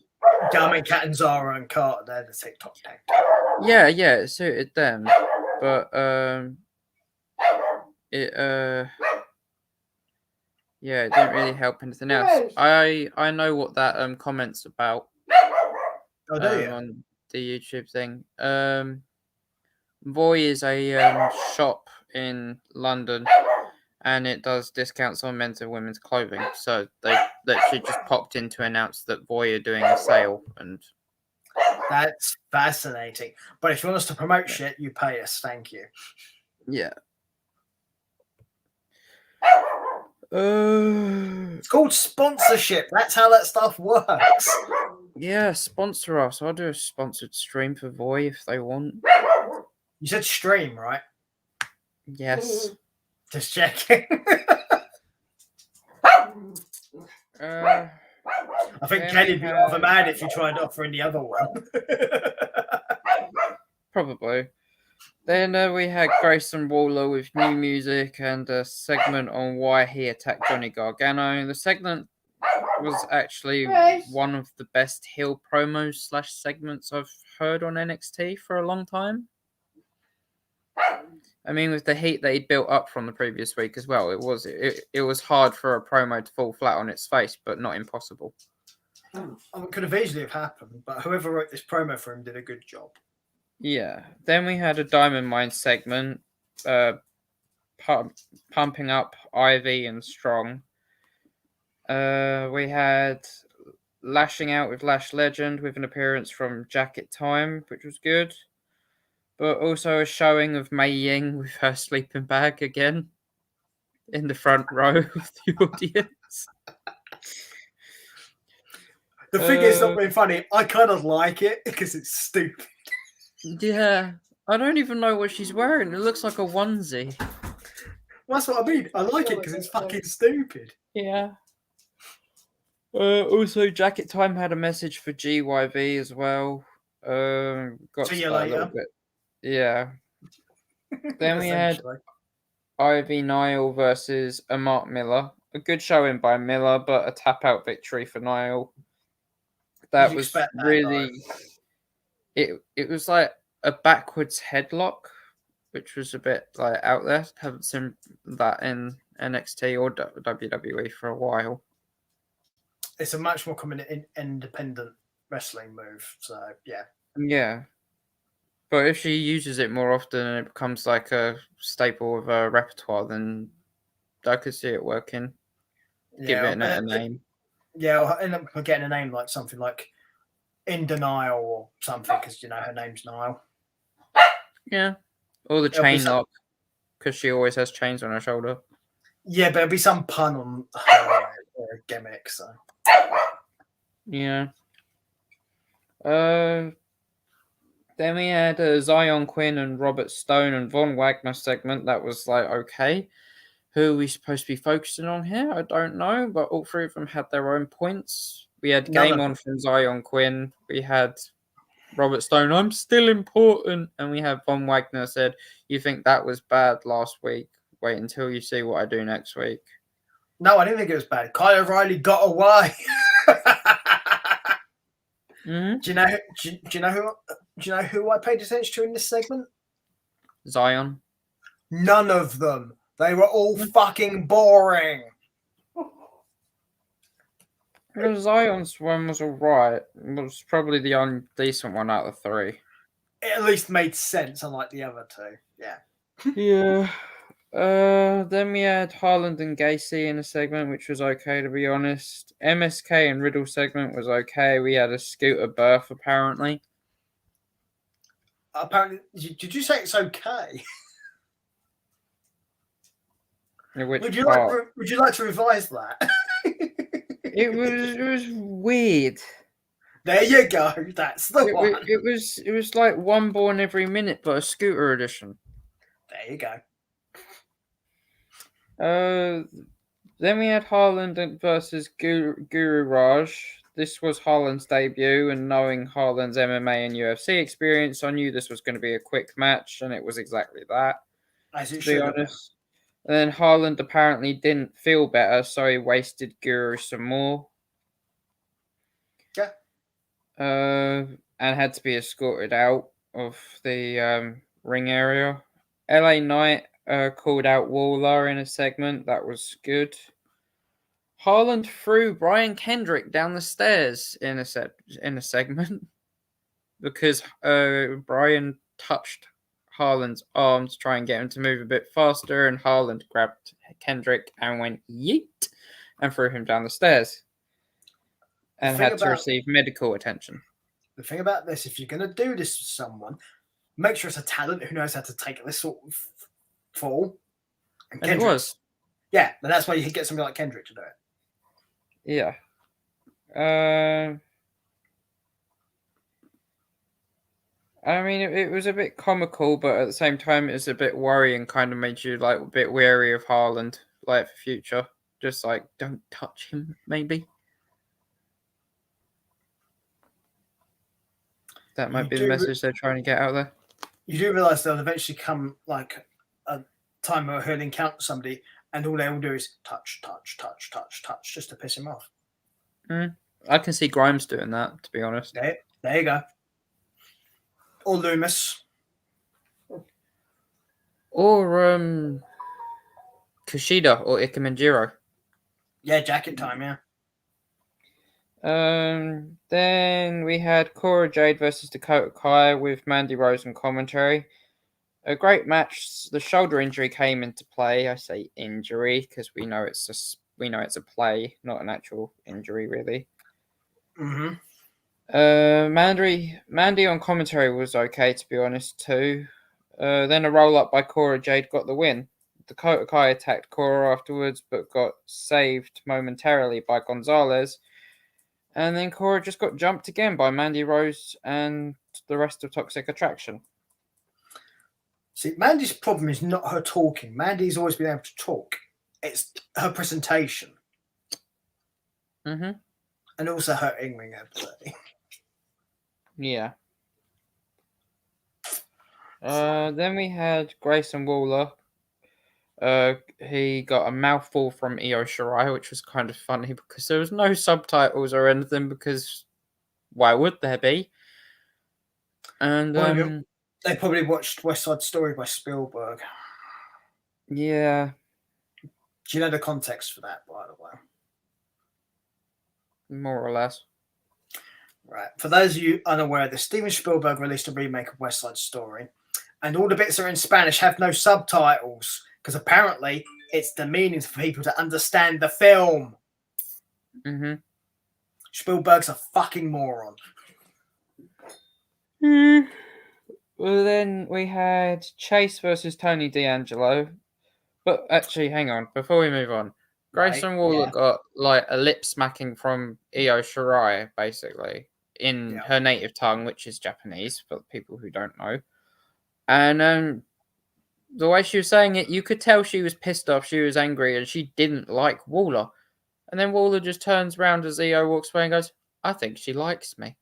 I mean, Catanzaro and Carter, they're the TikTok tag team. Yeah, it suited them, but it it didn't really help anything else. I know what that comment's about. Oh, do you? On the YouTube thing. Voy is a shop in London, and it does discounts on men's and women's clothing. So they literally just popped in to announce that Voy are doing a sale, and that's fascinating. But if you want us to promote shit, you pay us. Thank you. Yeah. It's called sponsorship. That's how that stuff works. Yeah, sponsor us. I'll do a sponsored stream for Voy if they want. You said stream, right? Yes. Just checking. I think Kenny'd be rather mad if you tried to offer in the other one. Probably. Then we had Grayson Waller with new music and a segment on why he attacked Johnny Gargano. The segment was actually one of the best heel promos / segments I've heard on NXT for a long time. I mean, with the heat that he built up from the previous week as well, it was hard for a promo to fall flat on its face, but not impossible. It could have easily have happened, but whoever wrote this promo for him did a good job. Yeah. Then we had a Diamond Mine segment, pumping up Ivy and Strong. We had Lashing Out with Lash Legend with an appearance from Jacket Time, which was good. But also a showing of Mei Ying with her sleeping bag again in the front row of the audience. The thing is not being funny. I kind of like it because it's stupid. Yeah. I don't even know what she's wearing. It looks like a onesie. Well, that's what I mean. I like it because it's fucking stupid. Yeah. Also, Jacket Time had a message for GYV as well. See you later. A little bit. Yeah. Then we had Ivy Nile versus Mark Miller. A good showing by Miller, but a tap out victory for Nile. That was really. It was like a backwards headlock, which was a bit like out there. Haven't seen that in NXT or WWE for a while. It's a much more common independent wrestling move. So yeah. Yeah. But if she uses it more often and it becomes like a staple of her repertoire, then I could see it working. Give it a name. Yeah, I'll end up getting a name like something like In Denial or something, because her name's Niall. Yeah. Or the chain lock, because she always has chains on her shoulder. Yeah, but it'll be some pun on her gimmick, so. Yeah. Then we had Zion Quinn and Robert Stone and Von Wagner segment. That was okay. Who are we supposed to be focusing on here? I don't know, but all three of them had their own points. We had Game On from Zion Quinn. We had Robert Stone, I'm still important. And we had Von Wagner said, you think that was bad last week? Wait until you see what I do next week. No, I didn't think it was bad. Kyle O'Reilly got away. Mm-hmm. Do you know who I paid attention to in this segment? Zion. None of them. They were all fucking boring. Zion's one was alright. It was probably the undecent one out of the three. It at least made sense, unlike the other two. Yeah. Yeah. Then we had Haaland and Gacy in a segment, which was okay, to be honest. MSK and Riddle segment was okay. We had a Scooter birth, apparently. Apparently, did you say it's okay? Would you like to revise that? It was weird. There you go. That's the one. It was like one born every minute, but a Scooter edition. There you go. Then we had Haaland versus Guru Raj. This was Haaland's debut, and knowing Haaland's MMA and UFC experience, I knew this was going to be a quick match, and it was exactly that. As it to be honest. And then Haaland apparently didn't feel better, so he wasted Guru some more. Yeah. And had to be escorted out of the ring area. LA Knight called out Waller in a segment. That was good. Haaland threw Brian Kendrick down the stairs in a segment because Brian touched Haaland's arm to try and get him to move a bit faster, and Haaland grabbed Kendrick and went yeet and threw him down the stairs and had to receive medical attention. The thing about this, if you're going to do this with someone, make sure it's a talent who knows how to take this sort of fall. And it was. Yeah, and that's why you get somebody like Kendrick to do it. Yeah. I mean, it was a bit comical, but at the same time, it was a bit worrying. Kind of made you a bit wary of Haaland, for future. Just don't touch him, maybe. That might be the message they're trying to get out there. You do realise there'll eventually come a time where he'll encounter somebody, and all they will do is touch, just to piss him off. I can see Grimes doing that, to be honest. There you go. Or Loomis. Or Kushida or Ikemenjiro. Yeah, jacket time, yeah. Then we had Cora Jade versus Dakota Kai with Mandy Rose and commentary. A great match. The shoulder injury came into play. I say injury because we know it's a play, not an actual injury, really. Mm-hmm. Mandy on commentary was okay, to be honest, too. Then a roll up by Cora Jade got the win. Dakota Kai attacked Cora afterwards, but got saved momentarily by Gonzalez. And then Cora just got jumped again by Mandy Rose and the rest of Toxic Attraction. See, Mandy's problem is not her talking. Mandy's always been able to talk. It's her presentation. Mm-hmm. And also her in-ring ability. Yeah. Then we had Grayson Waller. He got a mouthful from Io Shirai, which was kind of funny because there was no subtitles or anything, because why would there be? And they probably watched West Side Story by Spielberg. Yeah. Do you know the context for that, by the way? More or less. Right. For those of you unaware, the Steven Spielberg released a remake of West Side Story, and all the bits that are in Spanish have no subtitles because apparently It's demeaning for people to understand the film. Mm-hmm. Spielberg's a fucking moron. Well, then we had Chase versus Tony D'Angelo. But actually, hang on. Before we move on, Grayson Waller got like a lip smacking from Io Shirai, basically, in her native tongue, which is Japanese, for people who don't know. And the way she was saying it, you could tell she was pissed off, she was angry, and she didn't like Waller. And then Waller just turns around as Io walks away and goes, I think she likes me.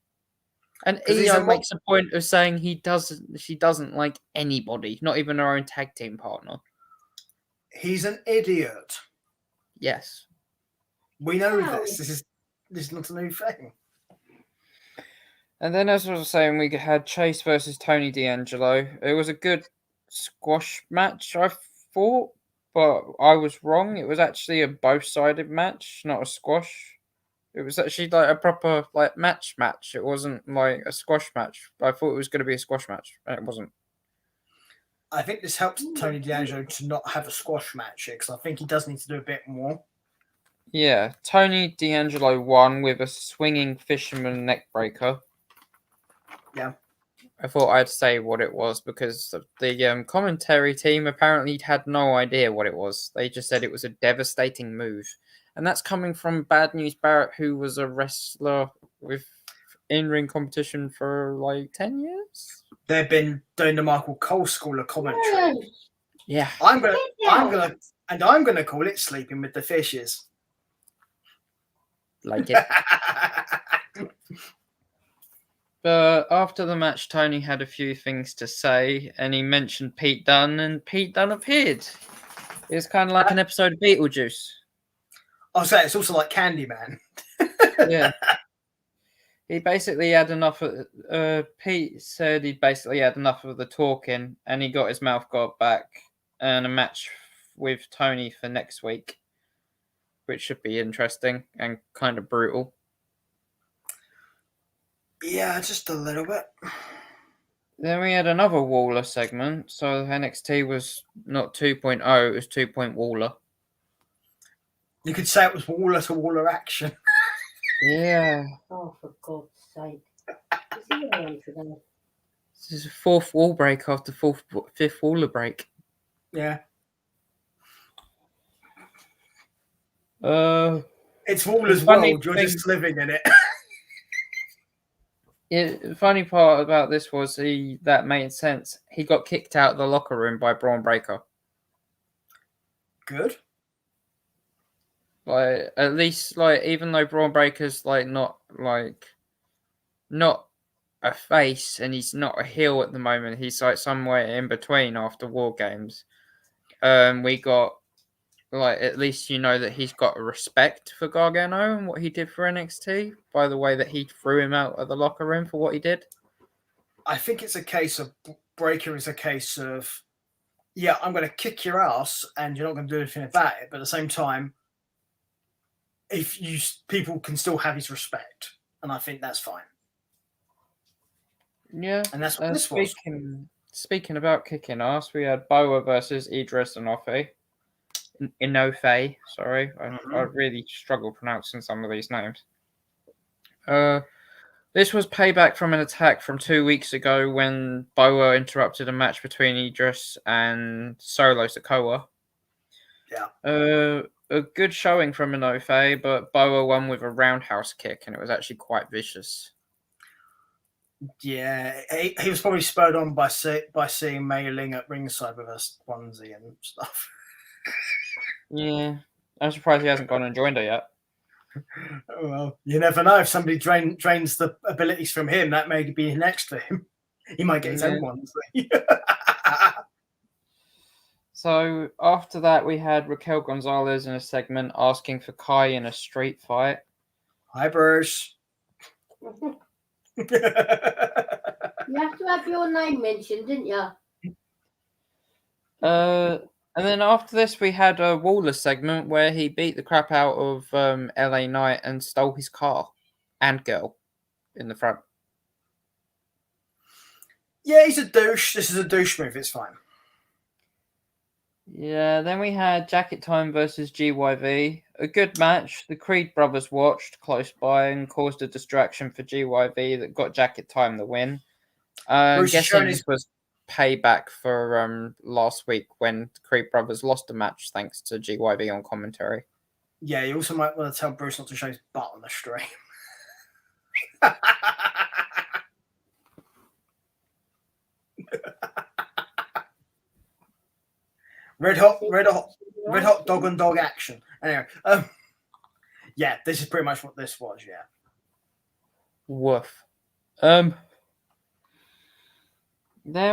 And Io makes a point of saying she doesn't like anybody, not even her own tag team partner. He's an idiot. Yes. We know this. This is not a new thing. And then, as I was saying, we had Chase versus Tony D'Angelo. It was a good squash match, I thought, but I was wrong. It was actually a both-sided match, not a squash. It was actually like a proper match. It wasn't like a squash match. I thought it was going to be a squash match, and it wasn't. I think this helped Tony D'Angelo to not have a squash match here, because I think he does need to do a bit more. Yeah, Tony D'Angelo won with a swinging fisherman neckbreaker. Yeah. I thought I'd say what it was because the commentary team apparently had no idea what it was. They just said it was a devastating move. And that's coming from Bad News Barrett, who was a wrestler with in-ring competition for like 10 years. They've been doing the Michael Cole school of commentary. Yeah. I'm gonna call it Sleeping with the Fishes. Like it. But after the match, Tony had a few things to say, and he mentioned Pete Dunne, and Pete Dunne appeared. It's kind of like an episode of Beetlejuice. I'll say it's also like Candyman. Yeah. He basically had enough of... Pete said he basically had enough of the talking, and he got his mouth guard back, and a match with Tony for next week, which should be interesting and kind of brutal. Yeah, just a little bit. Then we had another Waller segment. So NXT was not 2.0, it was 2. Waller. You could say it was Waller to Waller action. Yeah. Oh, for God's sake. Is he around today? This is a fourth wall break after fifth Waller break. Yeah. It's Waller's world. You're just living in it. Yeah, the funny part about this was that made sense. He got kicked out of the locker room by Braun Breaker. Good. Like at least even though Braun Breaker's not a face and he's not a heel at the moment, he's somewhere in between after War Games. We got at least that he's got a respect for Gargano and what he did for NXT by the way that he threw him out of the locker room for what he did. I think it's a case of Breaker is a case of, yeah, I'm going to kick your ass and you're not going to do anything about it. But at the same time, people can still have his respect, and I think that's fine. Yeah, and that's what this was. Speaking about kicking ass, we had Boa versus Idris Inoue. Inoue, sorry. I really struggle pronouncing some of these names. This was payback from an attack from 2 weeks ago when Boa interrupted a match between Idris and Solo Sikoa. Yeah. A good showing from Inoue, but Boa won with a roundhouse kick, and it was actually quite vicious. Yeah, he was probably spurred on by seeing Mei Ling at ringside with a onesie and stuff. Yeah, I'm surprised he hasn't gone and joined her yet. Well, you never know. If somebody drains the abilities from him, that may be next for him. He might get his own onesie. So after that, we had Raquel Gonzalez in a segment asking for Kai in a street fight. Hi, Bruce. You have to have your name mentioned, didn't you? And then after this, we had a Waller segment where he beat the crap out of LA Knight and stole his car and girl in the front. Yeah, he's a douche. This is a douche move. It's fine. Yeah, then we had Jacket Time versus GYV. A good match. The Creed brothers watched close by and caused a distraction for GYV that got Jacket Time the win. I'm guessing this was payback for last week when the Creed brothers lost the match thanks to GYV on commentary. Yeah, you also might want to tell Bruce not to show his butt on the stream. Red hot dog on dog action. Anyway, yeah, this is pretty much what this was. Yeah. Woof. Then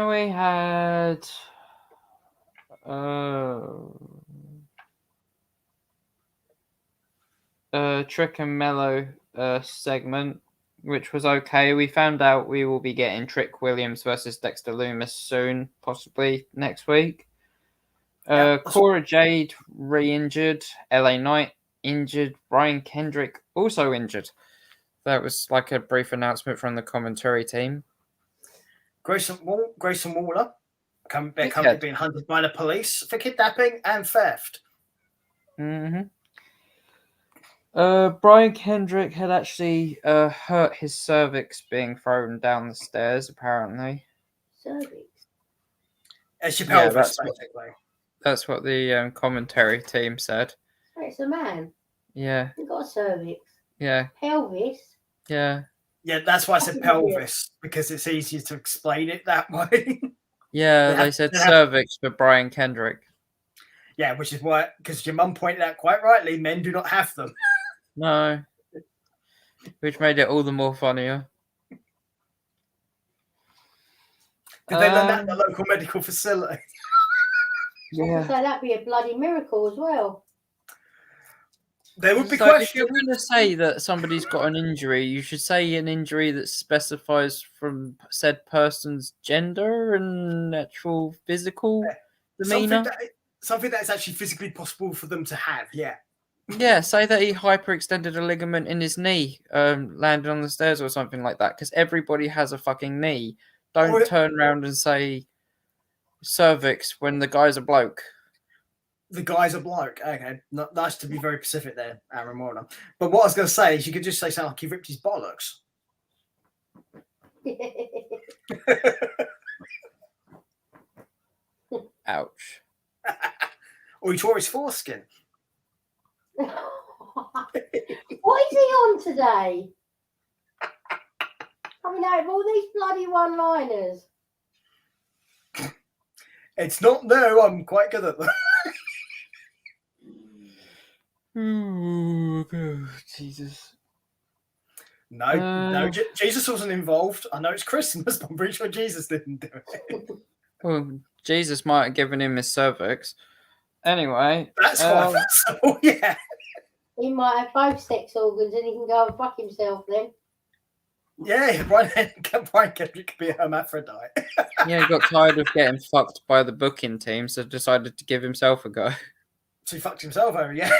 we had Trick and Mellow segment, which was okay. We found out we will be getting Trick Williams versus Dexter Lumis soon, possibly next week. Cora Jade re-injured, LA Knight injured, Brian Kendrick also injured. That was like a brief announcement from the commentary team. Grayson Waller, they're currently being hunted by the police for kidnapping and theft. Mm-hmm. Brian Kendrick had actually hurt his cervix being thrown down the stairs, apparently. Cervix? It's your pelvis, basically. That's what the commentary team said. Oh, it's a man. Yeah. He's got a cervix. Yeah. Pelvis? Yeah. Yeah, that's why I said pelvis, because it's easier to explain it that way. Yeah, they said cervix for Brian Kendrick. Yeah, which is why, because your mum pointed out quite rightly, men do not have them. No. Which made it all the more funnier. Did they learn that at the local medical facility? Yeah. So that'd be a bloody miracle as well. There would be questions. If you're going to say that somebody's got an injury, you should say an injury that specifies from said person's gender and actual physical demeanor. Something that is actually physically possible for them to have, yeah. Yeah, say that he hyperextended a ligament in his knee, landing on the stairs or something like that, because everybody has a fucking knee. Don't turn around and say cervix when the guy's a bloke. The guy's a bloke. Okay, nice to be very specific there, Aaron Warner. But what I was going to say is you could just say something like he ripped his bollocks. Ouch. Or he tore his foreskin. What is he on today? I mean, out of all these bloody one-liners. It's not new. I'm quite good at that. Oh, Jesus. No, Jesus wasn't involved. I know it's Christmas, but I'm pretty sure Jesus didn't do it. Well, Jesus might have given him his cervix. Anyway. That's quite possible, yeah. He might have both sex organs and he can go and fuck himself then. Yeah, Brian Kendrick could be a hermaphrodite. Yeah, he got tired of getting fucked by the booking team, so decided to give himself a go. So he fucked himself over, yeah.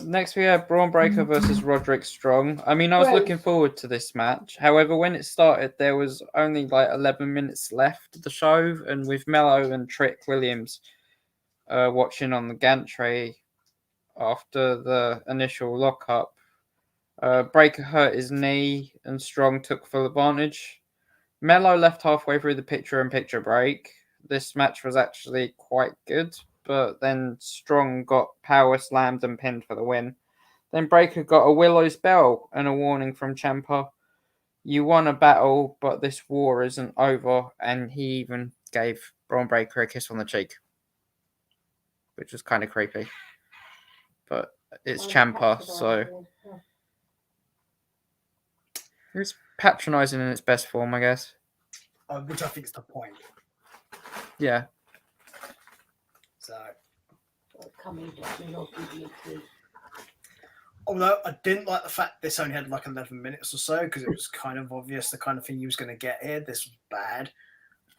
Next we have Braun Breaker versus Roderick Strong. I mean, I was looking forward to this match. However, when it started, there was only like 11 minutes left of the show, and with Mello and Trick Williams watching on the gantry after the initial lockup, Breaker hurt his knee and Strong took full advantage. Mello left halfway through the picture-in-picture break. This match was actually quite good, but then Strong got power slammed and pinned for the win. Then Breaker got a Willow's Bell and a warning from Ciampa. You won a battle, but this war isn't over. And he even gave Braun Breaker a kiss on the cheek, which was kind of creepy. But it's Ciampa, so it's patronizing in its best form, I guess. Which I think is the point. Yeah. So, although I didn't like the fact this only had like 11 minutes or so, because it was kind of obvious the kind of thing he was going to get here. This was bad,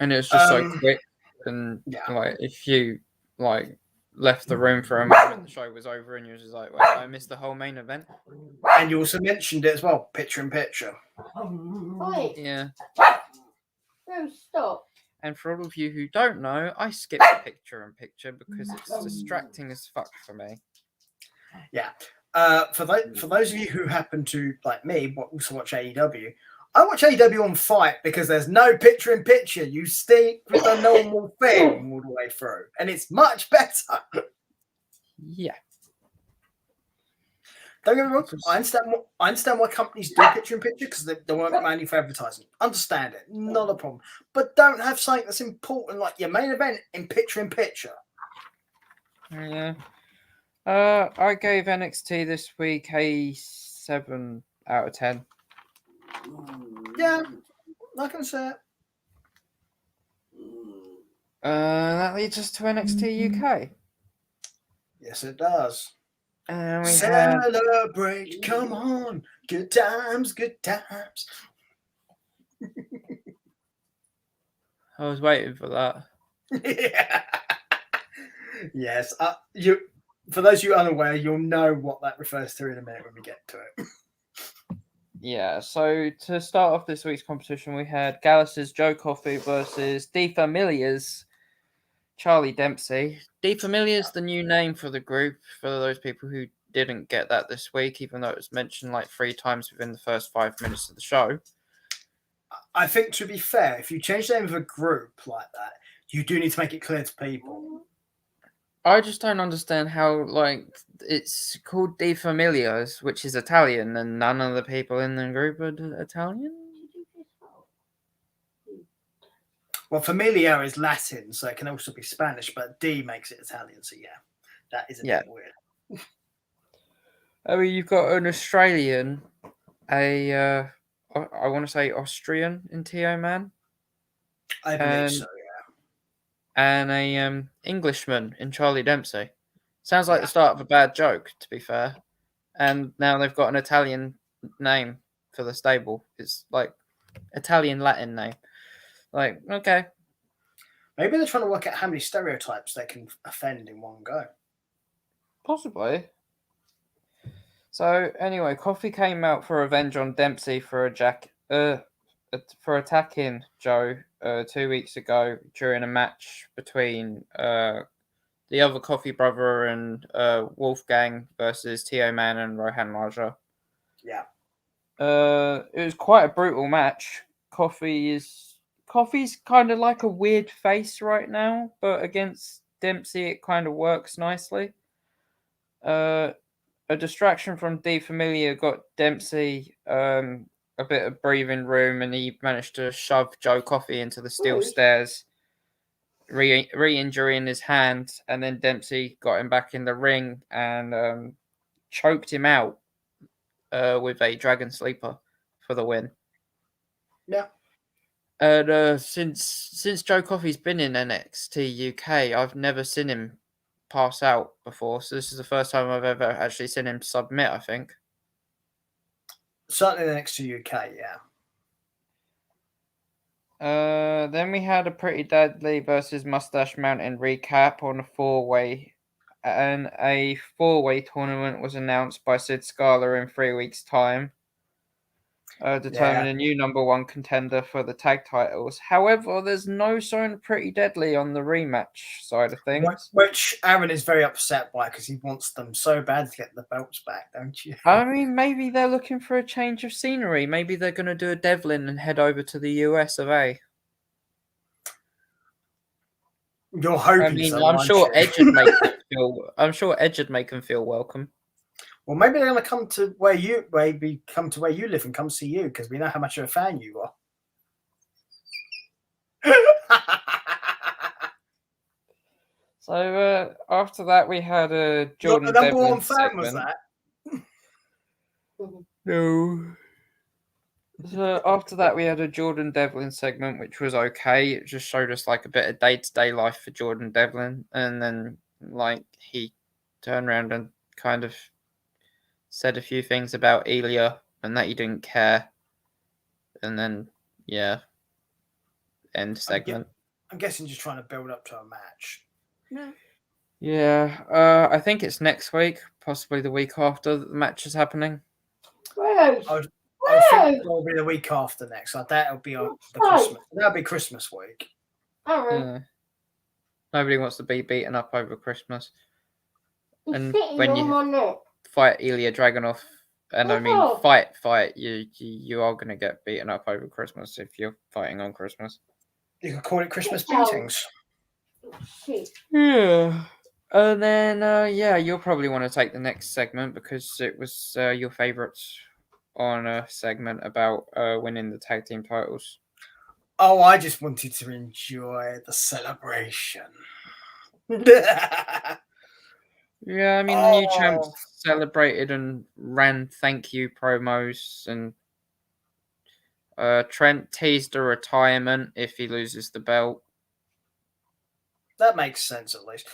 and it was just so quick. And like, if you like left the room for a moment, the show was over, and you were just like, "Well, I missed the whole main event." And you also mentioned it as well, picture in picture. Right. Yeah. No, stop. And for all of you who don't know, I skip picture-in-picture because it's distracting as fuck for me. Yeah. For those of you who happen to, like me, also watch AEW, I watch AEW on Fight because there's no picture-in-picture. You stick with the normal thing all the way through, and it's much better. Yeah. Don't get me wrong. I understand why companies do picture-in-picture because they want money for advertising. Understand it, not a problem. But don't have something that's important like your main event in picture-in-picture. Yeah. I gave NXT this week a 7 out of 10. Yeah, I can say it. That leads us to NXT UK. Yes, it does. And we Celebrate, come on, good times, good times. I was waiting for that. Yeah. Yes, you. For those of you unaware, you'll know what that refers to in a minute when we get to it. Yeah, so to start off this week's competition, we had Gallus' Joe Coffey versus De Familia's Charlie Dempsey. De Familia's the new name for the group, for those people who didn't get that this week, even though it was mentioned like 3 times within the first 5 minutes of the show. I think, to be fair, if you change the name of a group like that, you do need to make it clear to people. I just don't understand how, like, it's called De Familias, which is Italian, and none of the people in the group are Italian? Well, familiar is Latin, so it can also be Spanish, but D makes it Italian, so yeah, that is a bit weird. I mean, you've got an Australian, I want to say Austrian in T.O. Man. I believe so, yeah. And a Englishman in Charlie Dempsey. Sounds like the start of a bad joke, to be fair. And now they've got an Italian name for the stable. It's like Italian Latin name. Like, okay. Maybe they're trying to work out how many stereotypes they can offend in one go. Possibly. So anyway, Coffey came out for revenge on Dempsey for attacking Joe 2 weeks ago during a match between the other Coffey brother and Wolfgang versus T.O. Man and Rohan Raja. Yeah. It was quite a brutal match. Coffey's kind of like a weird face right now, but against Dempsey it kind of works nicely. A distraction from De Familia got Dempsey a bit of breathing room, and he managed to shove Joe Coffey into the steel stairs, re-injuring his hand, and then Dempsey got him back in the ring and choked him out with a Dragon Sleeper for the win. Yeah. And since Joe Coffey's been in NXT UK, I've never seen him pass out before, so this is the first time I've ever actually seen him submit, I think. Certainly the NXT UK, yeah. Then we had a Pretty Deadly versus Mustache Mountain recap on a 4-way, and a 4-way tournament was announced by Sid Scala in 3 weeks' time, determining a new number 1 contender for the tag titles. However, there's no sign of Pretty Deadly on the rematch side of things. Which Aaron is very upset by because he wants them so bad to get the belts back, don't you? I mean, maybe they're looking for a change of scenery. Maybe they're going to do a Devlin and head over to the US of A. You're hoping. I mean, I'm sure Edge would make them feel. I'm sure Edge would make them feel welcome. Well, maybe they're going to come to where you live and come see you because we know how much of a fan you are. So after that, we had a Jordan the number Devlin 1 fan segment. was that? No. So after that, we had a Jordan Devlin segment, which was okay. It just showed us like a bit of day-to-day life for Jordan Devlin, and then like he turned around and kind of said a few things about Elia and that he didn't care, and then end segment. I'm guessing just trying to build up to a match. Yeah. I think it's next week, possibly the week after the match is happening. I think it'll be the week after next. I doubt it'll be the Christmas. That'll be Christmas week. Nobody wants to be beaten up over Christmas. He's and sitting when on you my neck. fight Ilya Dragunov, and I mean Oh. fight, you are going to get beaten up over Christmas if you're fighting on Christmas. You could call it Christmas beatings. Shit. Yeah. And then, you'll probably want to take the next segment because it was your favourite on a segment about winning the tag team titles. Oh, I just wanted to enjoy the celebration. Yeah, I mean, the new champs celebrated and ran thank you promos, and Trent teased a retirement if he loses the belt. That makes sense, at least.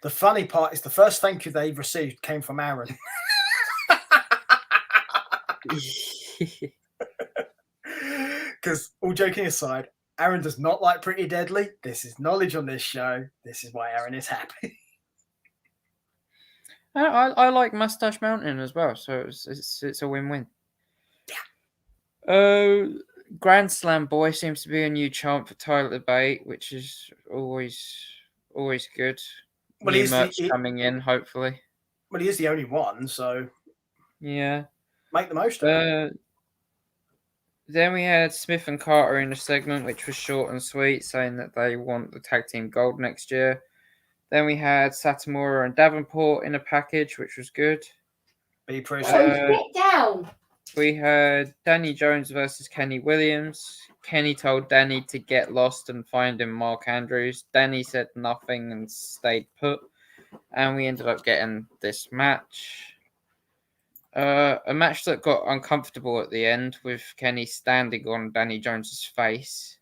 The funny part is the first thank you they received came from Aaron. Because, all joking aside, Aaron does not like Pretty Deadly. This is knowledge on this show. This is why Aaron is happy. I like Mustache Mountain as well, so it's a win-win. Yeah. Grand Slam Boy seems to be a new chant for title debate, which is always good. Well, New merch coming in, hopefully. Well, he is the only one, so yeah, make the most of it. Then we had Smith and Carter in a segment, which was short and sweet, saying that they want the tag team gold next year. Then we had Satomura and Davenport in a package, which was good. Be appreciated. Sit down. We had Danny Jones versus Kenny Williams. Kenny told Danny to get lost and find him Mark Andrews. Danny said nothing and stayed put. And we ended up getting this match. A match that got uncomfortable at the end with Kenny standing on Danny Jones's face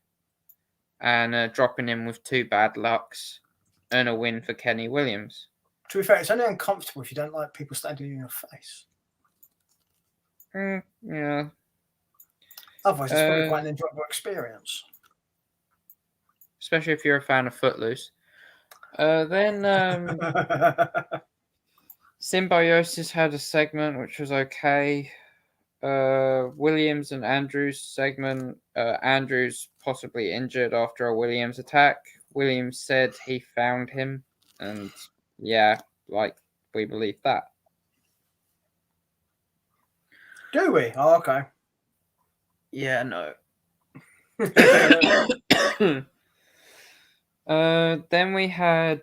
and dropping him with 2 bad lucks and a win for Kenny Williams. To be fair, it's only uncomfortable if you don't like people standing in your face. Yeah. Otherwise, it's probably quite an enjoyable experience. Especially if you're a fan of Footloose. Then Symbiosis had a segment which was okay. Williams and Andrews segment. Andrews possibly injured after a Williams attack. Williams said he found him, and we believe that. Do we? Oh, okay. Yeah, no. Then we had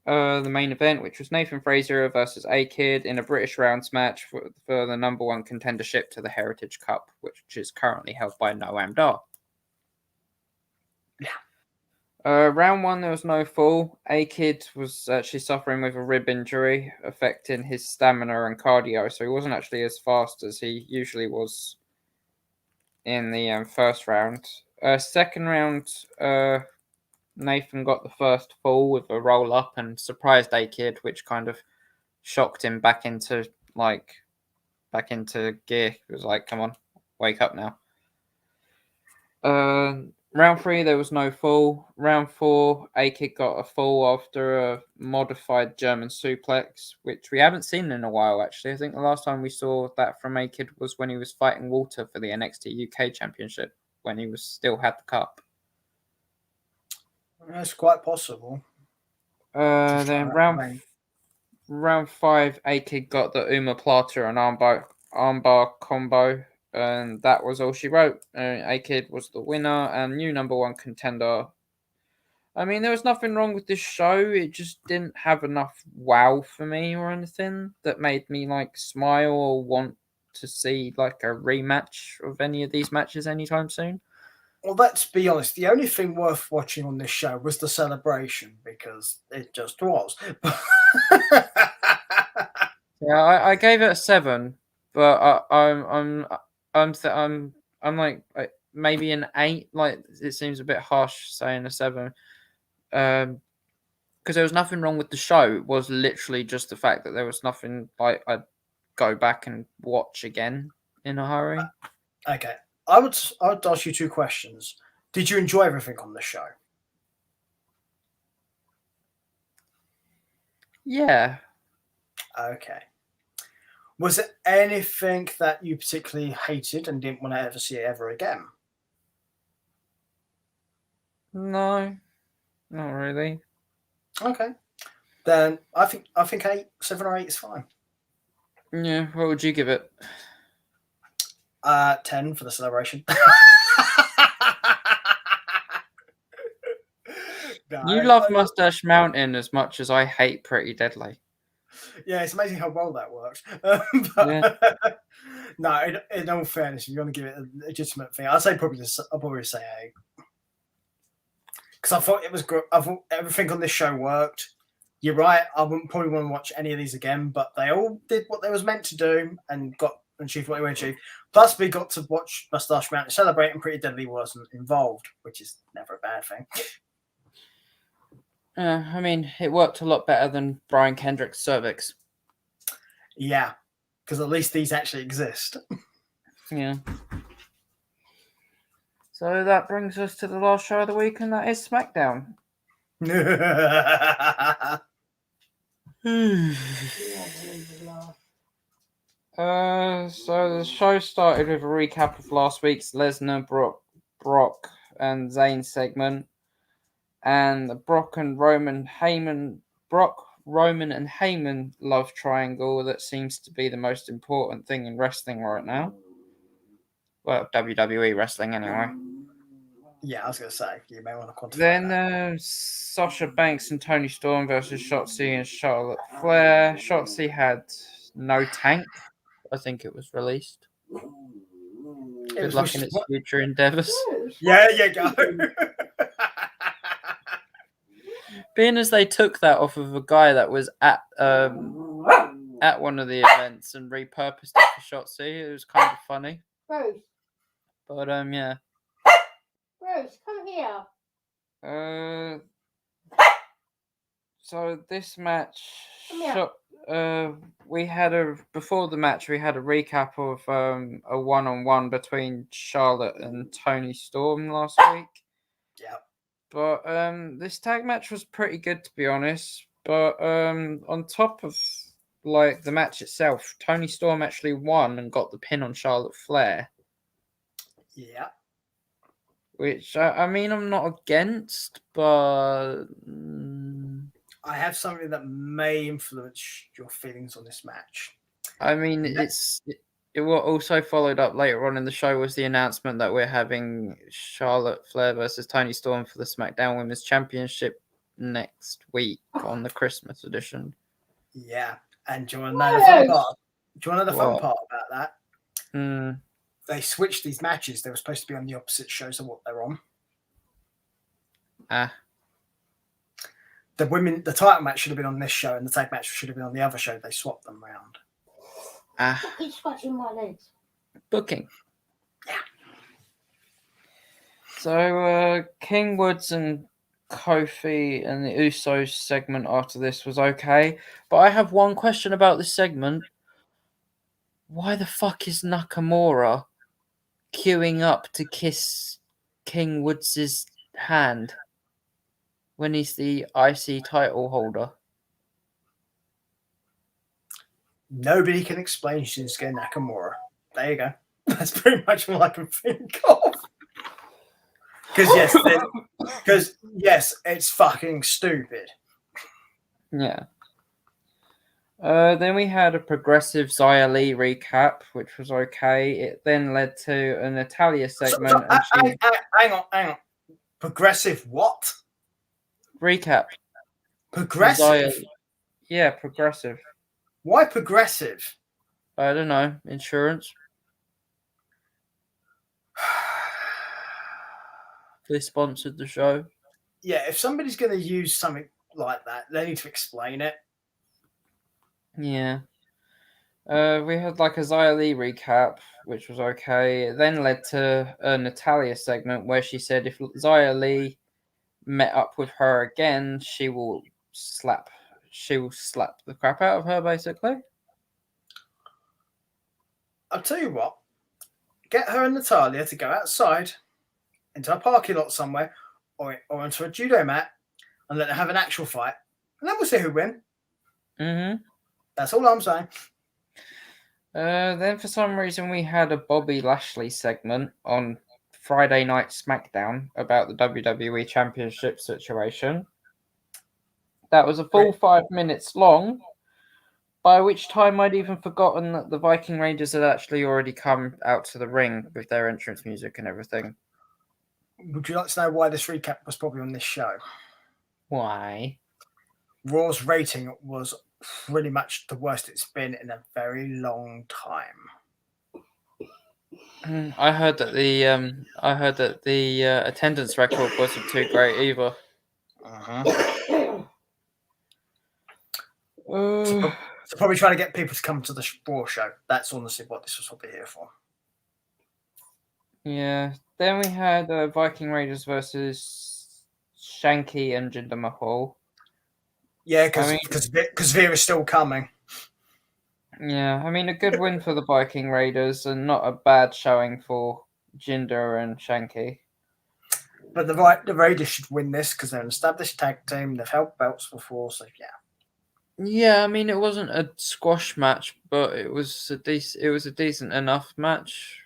the main event, which was Nathan Frazier versus A-Kid in a British rounds match for the number 1 contendership to the Heritage Cup, which is currently held by Noam Dar. Yeah. Round 1, there was no fall. A-Kid was actually suffering with a rib injury, affecting his stamina and cardio, so he wasn't actually as fast as he usually was in the first round. Second round, Nathan got the first fall with a roll up and surprised A-Kid, which kind of shocked him back into gear. It was like, come on, wake up now. Round 3, there was no fall. Round 4, A-Kid got a fall after a modified German suplex, which we haven't seen in a while, actually. I think the last time we saw that from A-Kid was when he was fighting Walter for the NXT UK Championship, when he still had the cup. That's quite possible. Then round 5, A-Kid got the Uma Plata and armbar combo, and that was all she wrote. A-Kid was the winner and new number 1 contender. I mean, there was nothing wrong with this show. It just didn't have enough wow for me or anything that made me smile or want to see a rematch of any of these matches anytime soon. Well, let's be honest. The only thing worth watching on this show was the celebration, because it just was. Yeah, I gave it a 7, but I'm maybe an 8. It seems a bit harsh saying a 7, because there was nothing wrong with the show. It was literally just the fact that there was nothing I'd go back and watch again in a hurry. Okay. I would ask you 2 questions. Did you enjoy everything on the show? Yeah. Okay. Was there anything that you particularly hated and didn't want to ever see it ever again? No. Not really. Okay. Then I think 7 or 8 is fine. Yeah, what would you give it? 10 for the celebration. No, You love Mustache Mountain as much as I hate Pretty Deadly. Yeah, it's amazing how well that works. No, in all fairness, if you want to give it a legitimate thing, I'll probably say 8. Because I thought it was good. I thought everything on this show worked. You're right. I wouldn't probably want to watch any of these again, but they all did what they was meant to do and achieved what they were achieved. Plus, we got to watch Mustache Mountain celebrate, and Pretty Deadly wasn't involved, which is never a bad thing. I mean, it worked a lot better than Brian Kendrick's cervix. Yeah, because at least these actually exist. Yeah. So that brings us to the last show of the week, and that is SmackDown. So the show started with a recap of last week's Lesnar, Brock, and Zayn segment, and the Brock, Roman, and Heyman love triangle that seems to be the most important thing in wrestling right now. Well, WWE wrestling anyway. Yeah, I was going to say, you may want to quantify Then Sasha Banks and Toni Storm versus Shotzi and Charlotte Flair. Shotzi had no tank. I think it was released. Good luck in its future endeavours. Yeah, you go. Being as they took that off of a guy that was at one of the events and repurposed it for Shotzi, it was kind of funny. Rose. But yeah. Rose, come here. So this match, we had before the match we had a recap of a 1-on-1 between Charlotte and Toni Storm last week. Yeah. But this tag match was pretty good, to be honest. But on top of like the match itself, Toni Storm actually won and got the pin on Charlotte Flair. Yeah. Which I mean, I'm not against, but I have something that may influence your feelings on this match. I mean, it what also followed up later on in the show was the announcement that we're having Charlotte Flair versus Toni Storm for the SmackDown Women's Championship next week on the Christmas edition. Yeah, and do you want to know the fun part? Do you want to know the fun part about that? They switched these matches. They were supposed to be on the opposite shows of what they're on. The title match should have been on this show, and the tag match should have been on the other show. They swapped them around. He's scratching my legs. Booking. Yeah. So King Woods and Kofi and the Usos segment after this was okay, but I have one question about this segment. Why the fuck is Nakamura queuing up to kiss King Woods' hand when he's the IC title holder? Nobody can explain Shinsuke Nakamura. There you go. That's pretty much all I can think of. Because yes, it's fucking stupid. Yeah. Then we had a progressive Xia Li recap, which was okay. It then led to a Natalia segment. Hang on. Progressive what? Recap. Progressive? Yeah, progressive. Why progressive? I don't know. Insurance. They sponsored the show. Yeah, if somebody's going to use something like that, they need to explain it. Yeah. We had like a Xia Li recap, which was okay. It then led to a Natalia segment where she said if Xia Li met up with her again, she will slap the crap out of her, basically. I'll tell you what. Get her and Natalia to go outside into a parking lot somewhere or onto a judo mat and let them have an actual fight. And then we'll see who wins. Mm-hmm. That's all I'm saying. Then for some reason we had a Bobby Lashley segment on Friday Night Smackdown about the WWE Championship situation. That was a full 5 minutes long, by which time I'd even forgotten that the Viking Raiders had actually already come out to the ring with their entrance music and everything. Would you like to know why this recap was probably on this show? Why? Raw's rating was pretty much the worst it's been in a very long time. I heard that the attendance record wasn't too great either. So probably trying to get people to come to the Raw show. That's honestly what this was probably here for. Yeah. Then we had Viking Raiders versus Shanky and Jinder Mahal. Yeah, because Vera's still coming. Yeah, I mean, a good win for the Viking Raiders and not a bad showing for Jinder and Shanky. But the Raiders should win this because they're an established tag team. They've held belts before, so yeah. Yeah, I mean, it wasn't a squash match, but it was a decent enough match.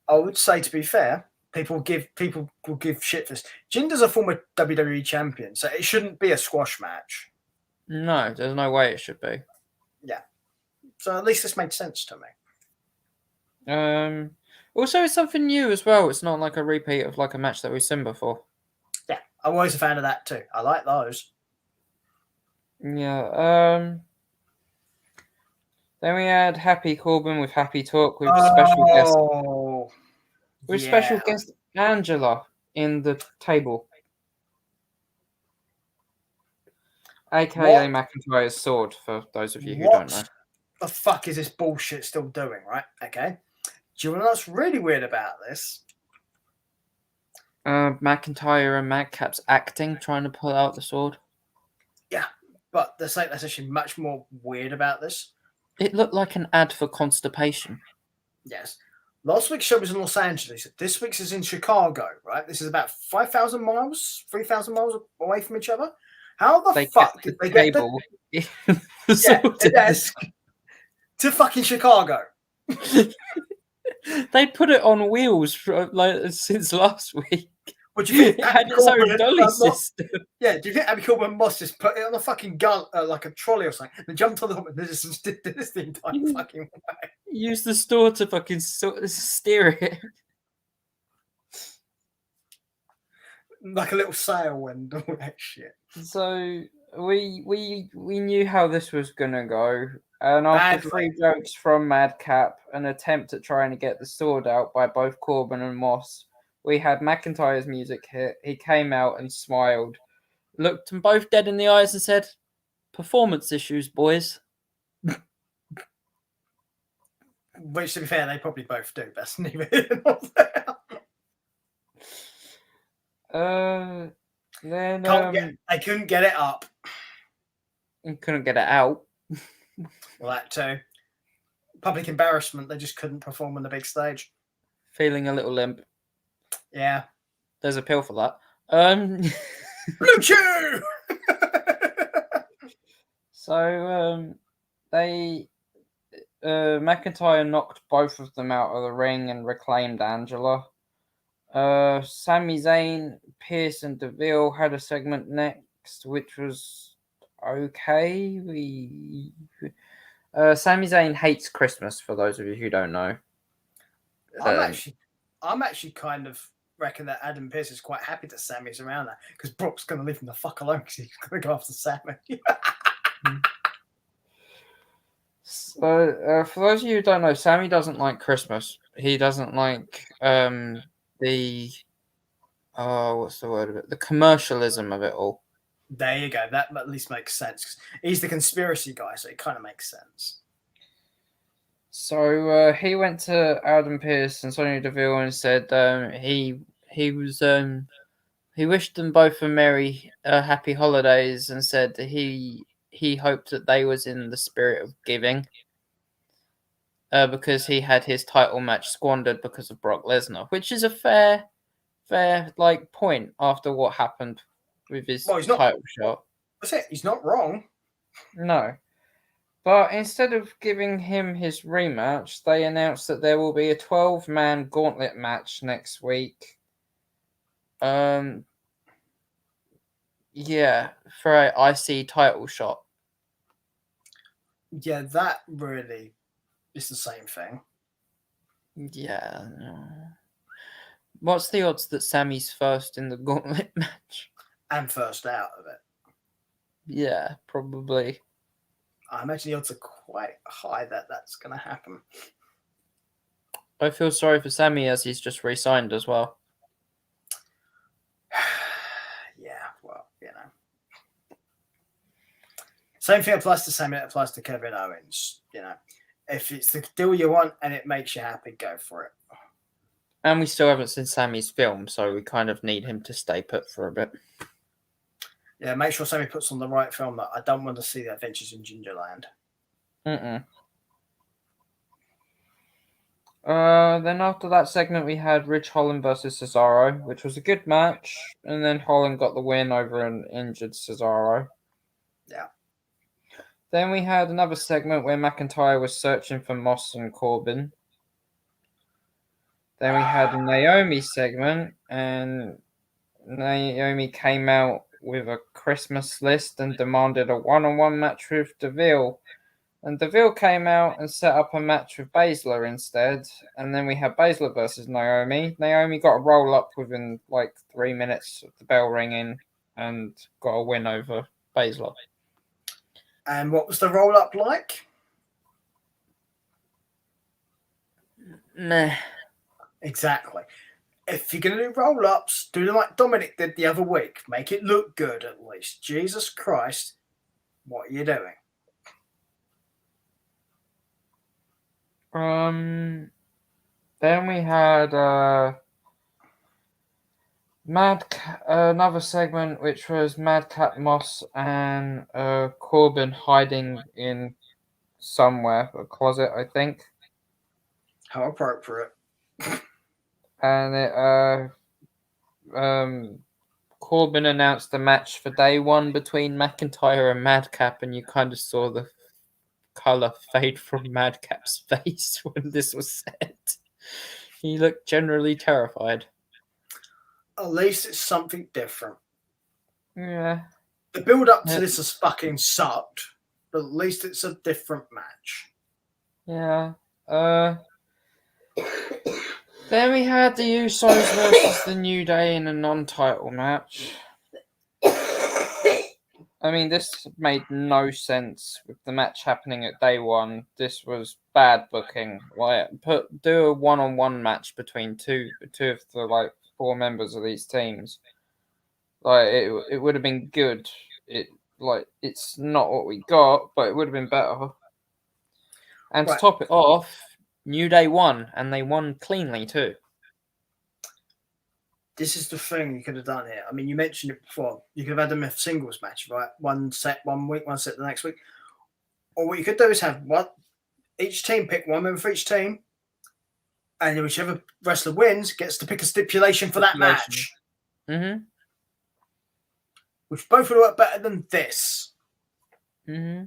I would say, to be fair, people will give shit for this. Jinder's a former WWE champion, so it shouldn't be a squash match. No, there's no way it should be. Yeah. So at least this made sense to me. Also, it's something new as well. It's not like a repeat of like a match that we've seen before. Yeah, I'm always a fan of that too. I like those. Yeah. Then we had Happy Corbin with Happy Talk with special guest. With special guest Angela in the table. AKA McIntyre's sword, for those of you who don't know. The fuck is this bullshit still doing, right? Okay. Do you know what's really weird about this? McIntyre and Madcap's acting, trying to pull out the sword. Yeah, but there's actually much more weird about this. It looked like an ad for constipation. Yes. Last week's show was in Los Angeles. This week's is in Chicago, right? This is about 5,000 miles, 3,000 miles away from each other. How the fuck did they get the desk to fucking Chicago? They put it on wheels for, since last week. What do you think? It had its own dolly system. Yeah, do you think Abby Corbin must just put it on a fucking gun, like a trolley or something, and jumped on the top and just did this the entire fucking way? Use the store to fucking steer it. Like a little sail and all that shit. So we knew how this was gonna go. And after 3 jokes from Madcap, an attempt at trying to get the sword out by both Corbin and Moss, we had McIntyre's music hit. He came out and smiled, looked them both dead in the eyes and said, "Performance issues, boys." Which, to be fair, they probably both do. Best neither here nor there. Then they couldn't get it up. And couldn't get it out. Well, that too. Public embarrassment. They just couldn't perform on the big stage. Feeling a little limp. Yeah. There's a pill for that. Blue Chew! So they McIntyre knocked both of them out of the ring and reclaimed Angela. Sami Zayn, Pierce, and Deville had a segment next, which was okay. Sami Zayn hates Christmas, for those of you who don't know. I'm actually kind of reckon that Adam Pearce is quite happy that Sammy's around that, because Brock's going to leave him the fuck alone because he's going to go after Sammy. So, for those of you who don't know, Sammy doesn't like Christmas. He doesn't like what's the word of it? The commercialism of it all. There you go. That at least makes sense, because he's the conspiracy guy, so it kind of makes sense. So he went to Adam Pearce and Sonya Deville and said he wished them both a merry, happy holidays, and said that he hoped that they was in the spirit of giving, because he had his title match squandered because of Brock Lesnar, which is a fair point after what happened with his title shot. That's it. He's not wrong. No. But instead of giving him his rematch, they announced that there will be a 12-man gauntlet match next week. Yeah, for an IC title shot. Yeah, that really is the same thing. Yeah. What's the odds that Sammy's first in the gauntlet match? And first out of it. Yeah, probably. I imagine the odds are quite high that that's going to happen. I feel sorry for Sammy as he's just re-signed as well. Yeah, well, Same thing applies to Sammy, it applies to Kevin Owens. If it's the deal you want and it makes you happy, go for it. And we still haven't seen Sammy's film, so we kind of need him to stay put for a bit. Yeah, make sure Sammy puts on the right film. That I don't want to see the Adventures in Gingerland. Then after that segment, we had Ridge Holland versus Cesaro, which was a good match. And then Holland got the win over an injured Cesaro. Yeah. Then we had another segment where McIntyre was searching for Moss and Corbin. Then we had a Naomi segment, and Naomi came out with a Christmas list and demanded a one-on-one match with Deville. And Deville came out and set up a match with Baszler instead. And then we had Baszler versus Naomi. Naomi got a roll-up within 3 minutes of the bell ringing and got a win over Baszler. And what was the roll-up like? Meh. Exactly. If you're going to do roll-ups, do them like Dominic did the other week. Make it look good at least. Jesus Christ, what are you doing? Then we had another segment which was Madcap Moss and Corbin hiding in somewhere, a closet, I think. How appropriate. And Corbin announced a match for day one between McIntyre and Madcap, and you kind of saw the colour fade from Madcap's face when this was said. He looked generally terrified. At least it's something different. Yeah. The build-up to this has fucking sucked, but at least it's a different match. Yeah. Then we had the Usos versus the New Day in a non-title match. I mean, this made no sense with the match happening at day one. This was bad booking. Do a one-on-one match between two of the 4 members of these teams. It would have been good. It's not what we got, but it would have been better. And to top it off, New Day won, and they won cleanly too. This is the thing you could have done here. I mean, you mentioned it before. You could have had them a singles match, right? One set 1 week, one set the next week. Or what you could do is have each team pick one member for each team, and whichever wrestler wins gets to pick a stipulation for that match. Mm-hmm. Which both would work better than this. Mm-hmm.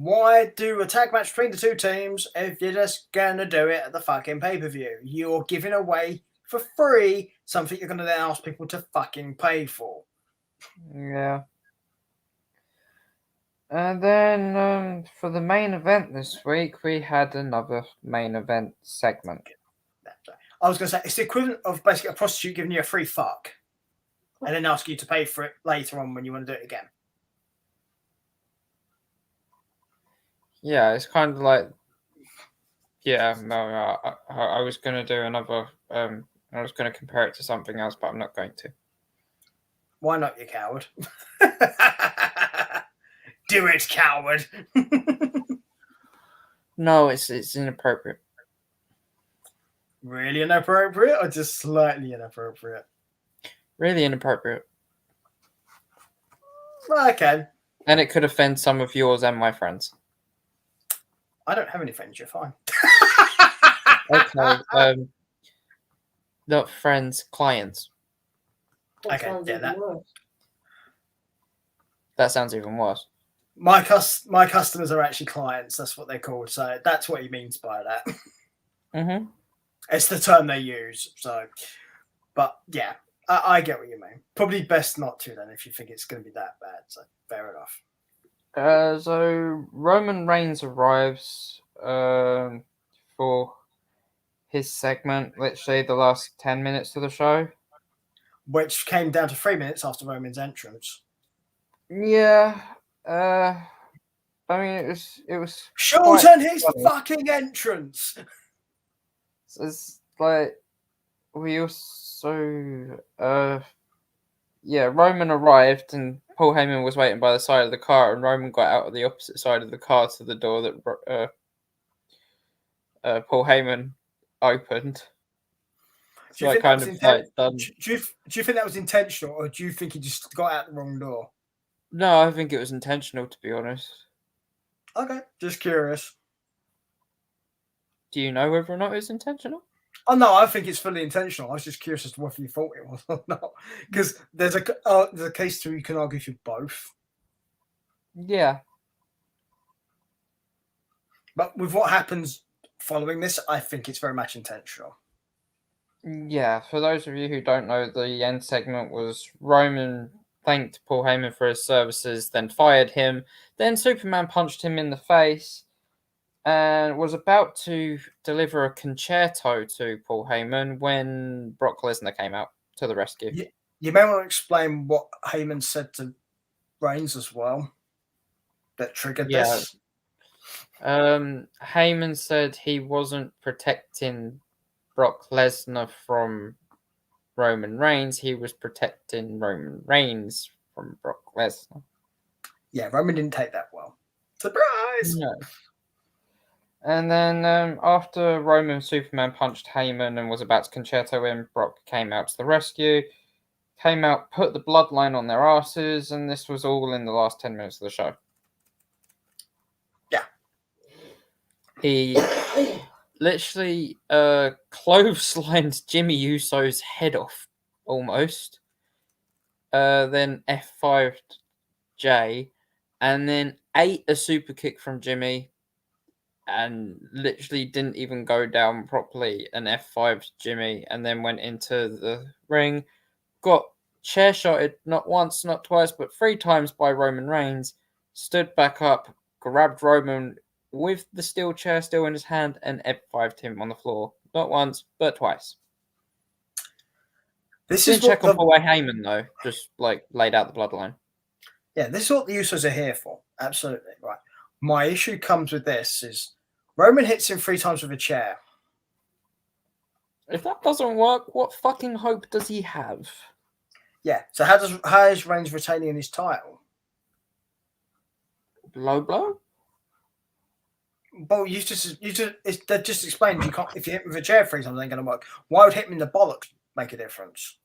Why do a tag match between the 2 teams if you're just going to do it at the fucking pay-per-view? You're giving away for free something you're going to then ask people to fucking pay for. Yeah. And then for the main event this week, we had another main event segment. I was going to say, it's the equivalent of basically a prostitute giving you a free fuck and then asking you to pay for it later on when you want to do it again. Yeah, it's kind of like, I was going to do another, I was going to compare it to something else, but I'm not going to. Why not, you coward? Do it, coward. No, it's inappropriate. Really inappropriate or just slightly inappropriate? Really inappropriate. Okay. And it could offend some of yours and my friends. I don't have any friends, you're fine. Okay. Not friends, clients. Okay, yeah, that. That sounds even worse. My customers are actually clients. That's what they're called. So that's what he means by that. Mm-hmm. It's the term they use. So, but yeah, I get what you mean. Probably best not to then if you think it's going to be that bad. So fair enough. So Roman Reigns arrives for his segment, literally the last 10 minutes of the show. Which came down to 3 minutes after Roman's entrance. Yeah. I mean, it was shorten his fucking entrance. It's like we also Roman arrived and Paul Heyman was waiting by the side of the car, and Roman got out of the opposite side of the car to the door that Paul Heyman opened. Do you think that was do you think that was intentional, or do you think he just got out the wrong door? No, I think it was intentional, to be honest. Okay, just curious. Do you know whether or not it was intentional? Oh no, I think it's fully intentional. I was just curious as to whether you thought it was or not, because there's a case where you can argue for both. Yeah, but with what happens following this, I think it's very much intentional. Yeah, for those of you who don't know, the end segment was Roman thanked Paul Heyman for his services, then fired him. Then Superman punched him in the face and was about to deliver a concerto to Paul Heyman when Brock Lesnar came out to the rescue. You may want to explain what Heyman said to Reigns as well that triggered this. Heyman said he wasn't protecting Brock Lesnar from Roman Reigns. He was protecting Roman Reigns from Brock Lesnar. Yeah, Roman didn't take that well. Surprise! No. And then after Roman Superman punched Heyman and was about to concerto him, Brock came out to the rescue, came out, put the bloodline on their asses, and this was all in the last 10 minutes of the show. Yeah. He literally clotheslined Jimmy Uso's head off, almost. Then F5'd Jay, and then ate a super kick from Jimmy, and literally didn't even go down properly, and F5'd Jimmy, and then went into the ring, got chair shotted not once, not twice, but 3 times by Roman Reigns, stood back up, grabbed Roman with the steel chair still in his hand, and F5'd him on the floor. Not once, but twice. This Didn't check on Paul Heyman, though. Just, laid out the bloodline. Yeah, this is what the Usos are here for. Absolutely, right. My issue comes with this is Roman hits him 3 times with a chair. If that doesn't work, what fucking hope does he have? Yeah, so how is Reigns retaining his title? Low blow? Well, they just explained you can't, if you hit him with a chair 3 times, it ain't going to work. Why would hitting him in the bollocks make a difference?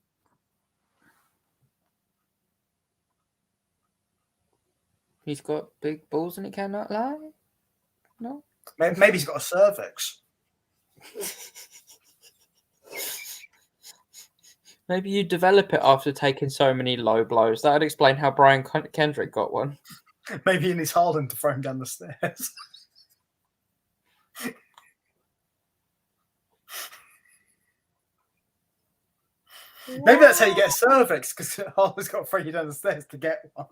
He's got big balls and he cannot lie? No? Maybe he's got a cervix. Maybe you develop it after taking so many low blows. That would explain how Brian Kendrick got one. Maybe in his Harlan to throw him down the stairs. Maybe that's how you get a cervix, because Harlan's got to throw you down the stairs to get one.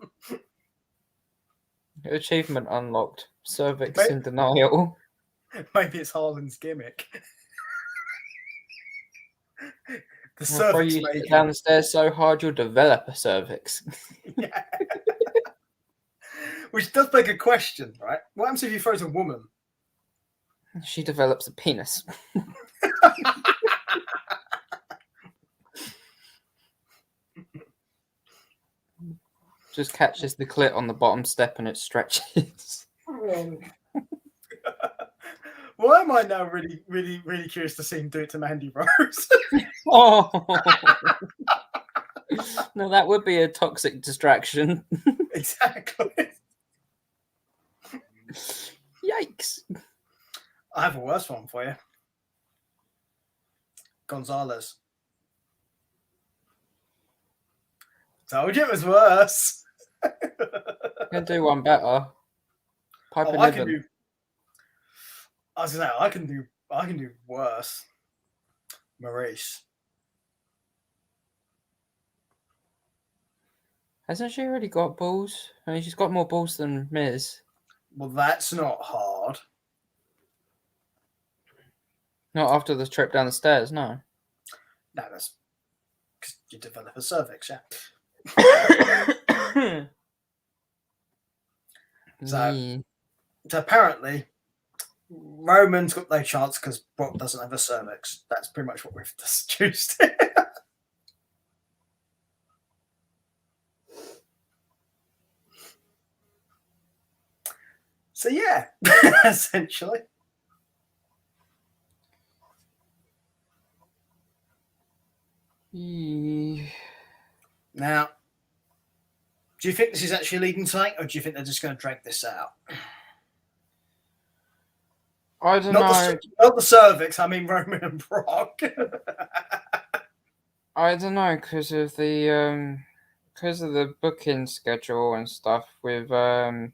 Achievement unlocked. Cervix in denial. Maybe it's Harlan's gimmick. The cervix throw you down the stairs so hard you'll develop a cervix. Yeah. Which does beg a question, right? What happens if you throw a woman? She develops a penis. Just catches the clit on the bottom step and it stretches. Why am I now really, really, really curious to see him do it to Mandy Rose? Oh. No, that would be a toxic distraction. Exactly. Yikes. I have a worse one for you. Gonzalez. Told you it was worse. Can do one better. Piper I can Niven. do. I was gonna say I can do worse. Maurice. Hasn't she already got balls? I mean, she's got more balls than Miz. Well, that's not hard. Not after the trip down the stairs, no. No, that's because you develop a cervix, yeah. So apparently, Roman's got no chance because Brock doesn't have a cervix. That's pretty much what we've deduced. So yeah, essentially. Now, do you think this is actually leading to something, or do you think they're just going to drag this out? I don't know. Not the cervix. I mean Roman and Brock. I don't know because of the booking schedule and stuff with the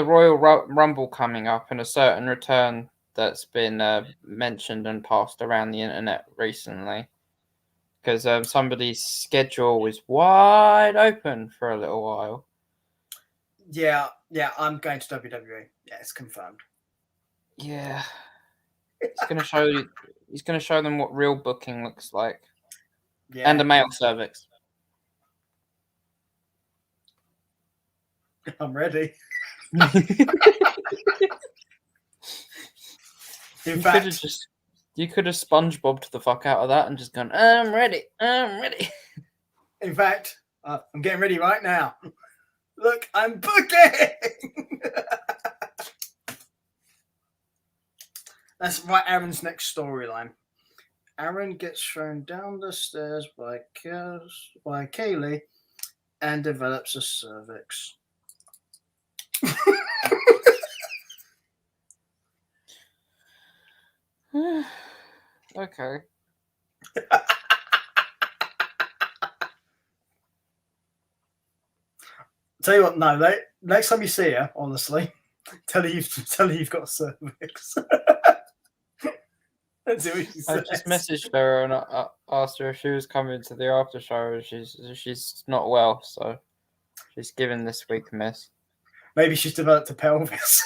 Royal Rumble coming up and a certain return that's been mentioned and passed around the internet recently. Because somebody's schedule was wide open for a little while. Yeah, I'm going to WWE. Yeah, it's confirmed. Yeah, it's going to show you. He's going to show them what real booking looks like. Yeah, and a male cervix. I'm ready. In fact, you could have SpongeBobbed the fuck out of that and just gone, I'm ready. In fact, I'm getting ready right now. Look, I'm booking. That's right. Aaron's next storyline. Aaron gets thrown down the stairs by Kaylee and develops a cervix. Okay. Tell you what, no. Next time you see her, honestly, tell her you've got a cervix. Let's see what she says. I just messaged her and I asked her if she was coming to the after show. She's not well, so she's given this week a miss. Maybe she's developed a pelvis.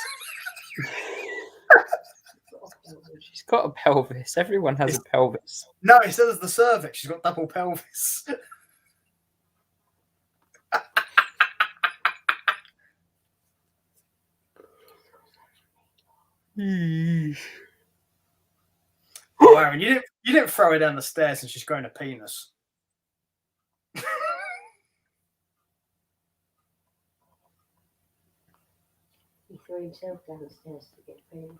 She's got a pelvis. Everyone has a pelvis. No, instead of the cervix, she's got double pelvis. Oh, Aaron, you didn't throw her down the stairs and she's growing a penis. He threw himself down the stairs to get a penis.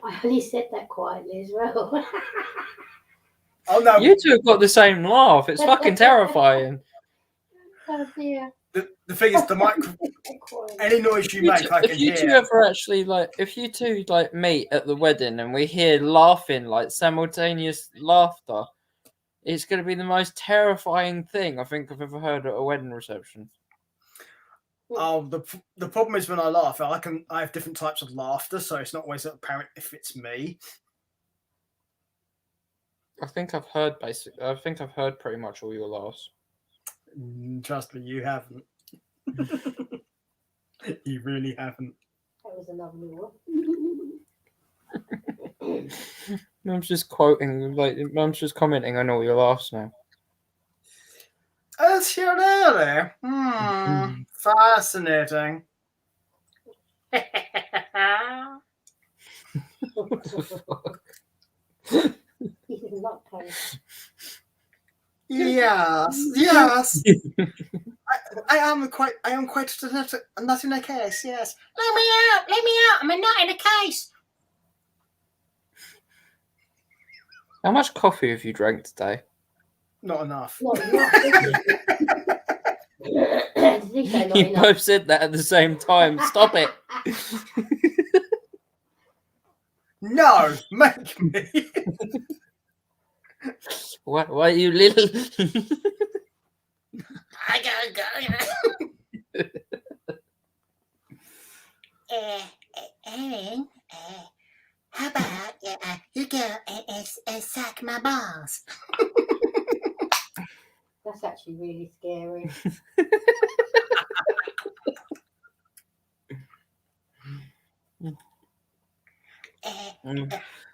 I only said that quietly as well. Oh no! You two have got the same laugh. It's fucking terrifying. Oh dear. The thing is, the microphone. Any noise you make, I can hear. If you two ever actually if you two meet at the wedding and we hear laughing, simultaneous laughter, it's going to be the most terrifying thing I think I've ever heard at a wedding reception. Oh, the problem is when I laugh, I have different types of laughter, so it's not always apparent if it's me. I think I've heard pretty much all your laughs. Trust me, you haven't. You really haven't. That was a lovely one. Mum's just quoting, Mum's just commenting on all your laughs now. Is she really? Fascinating. What the fuck? Yes. I am quite not in a case. Yes. Let me out. I'm not in a case. How much coffee have you drank today? Not enough. Not enough. You both said that at the same time. Stop it. No, make me. Why you little? I gotta go. Aaron, how about you go and suck my balls? That's actually really scary.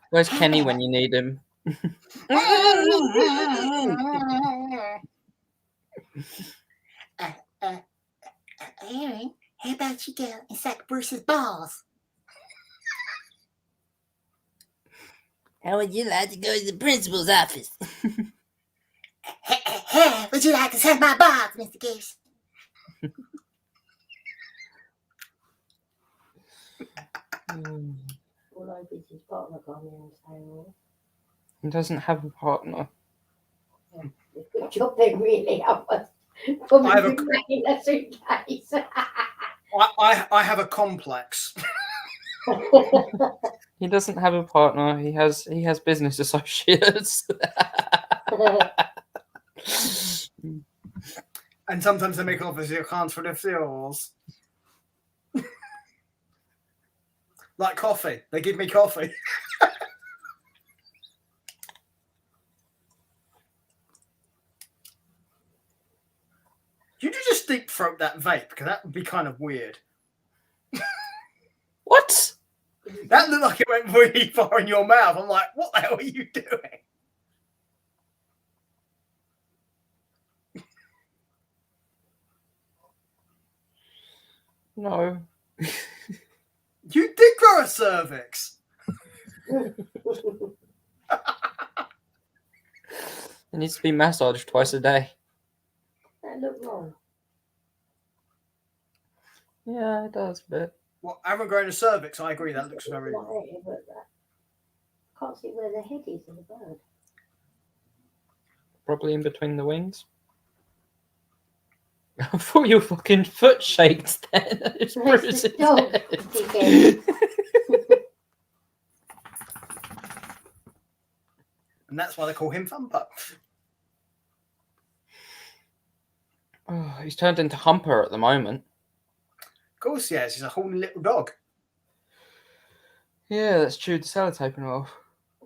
Where's Kenny when you need him? Aaron, how about you go and suck Bruce's balls? How would you like to go to the principal's office? Would you like to suck my balls, Mr. Goose? All over his partner got me on staying. He doesn't have a partner. Good job, they really have a in a suitcase. I have a complex. He doesn't have a partner. He has business associates. And sometimes they make offers you can't for the fuels. Like coffee. They give me coffee. You just deep throat that vape, because that would be kind of weird. What? That looked like it went really far in your mouth. I'm like, what the hell are you doing? No. You did grow a cervix. It needs to be massaged twice a day. That looked wrong. Yeah, it does, but... Well, I haven't grown a cervix. I agree. That looks very... But I can't see where the head is of the bird. Probably in between the wings. I thought your fucking foot shaked then. It's Bruce's head. And that's why they call him Thumper. Oh, he's turned into Humper at the moment. Of course he has. He's a horny little dog. Yeah, that's chewed the sellotaping off.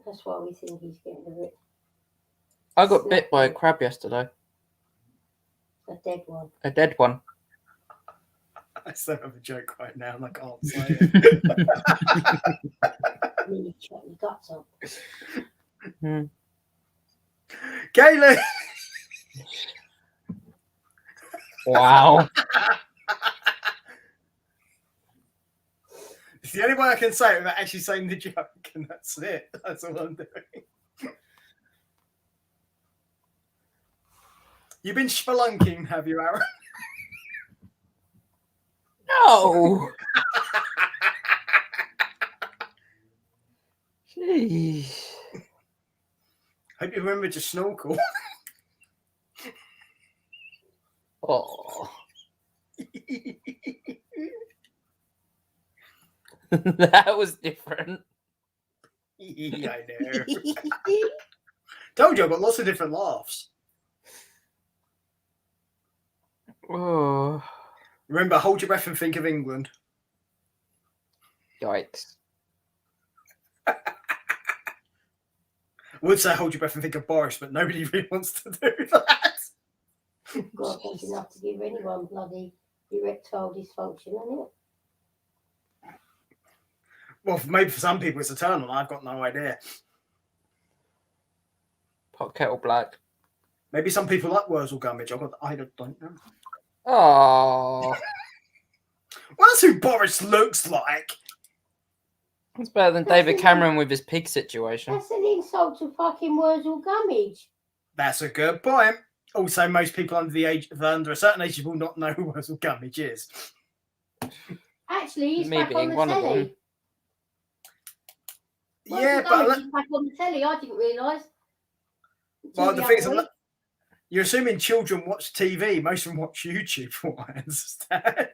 That's why we think he's getting a bit... I got bit by a crab yesterday. A dead one. A dead one. I still have a joke right now and I can't say it. Nearly shut your guts up. Kaylee! Wow. It's the only way I can say it without actually saying the joke, and that's it. That's all I'm doing. You've been spelunking, have you, Aaron? No. Jeez. Hope you remember to snorkel. Oh. That was different. Yeah, I know. Told you, I've got lots of different laughs. Oh. Remember, hold your breath and think of England. Yikes. I would say hold your breath and think of Boris, but nobody really wants to do that. God, that's enough to give anyone bloody erectile dysfunction, isn't it? Well, maybe for some people it's eternal. I've got no idea. Pot kettle black. Maybe some people like Wurzel Gummidge. I don't know. Oh. Well, that's who Boris looks like. It's better than David Cameron with his pig situation. That's an insult to fucking Wurzel Gummidge. That's a good point. Also, most people under a certain age will not know who Wurzel Gummidge is. Actually, he's Me back on being the one of them. telly. Yeah, Wurzel but Gummidge is back on the telly. I didn't realise. well, the thing is, you're assuming children watch TV. Most of them watch YouTube, from what I understand.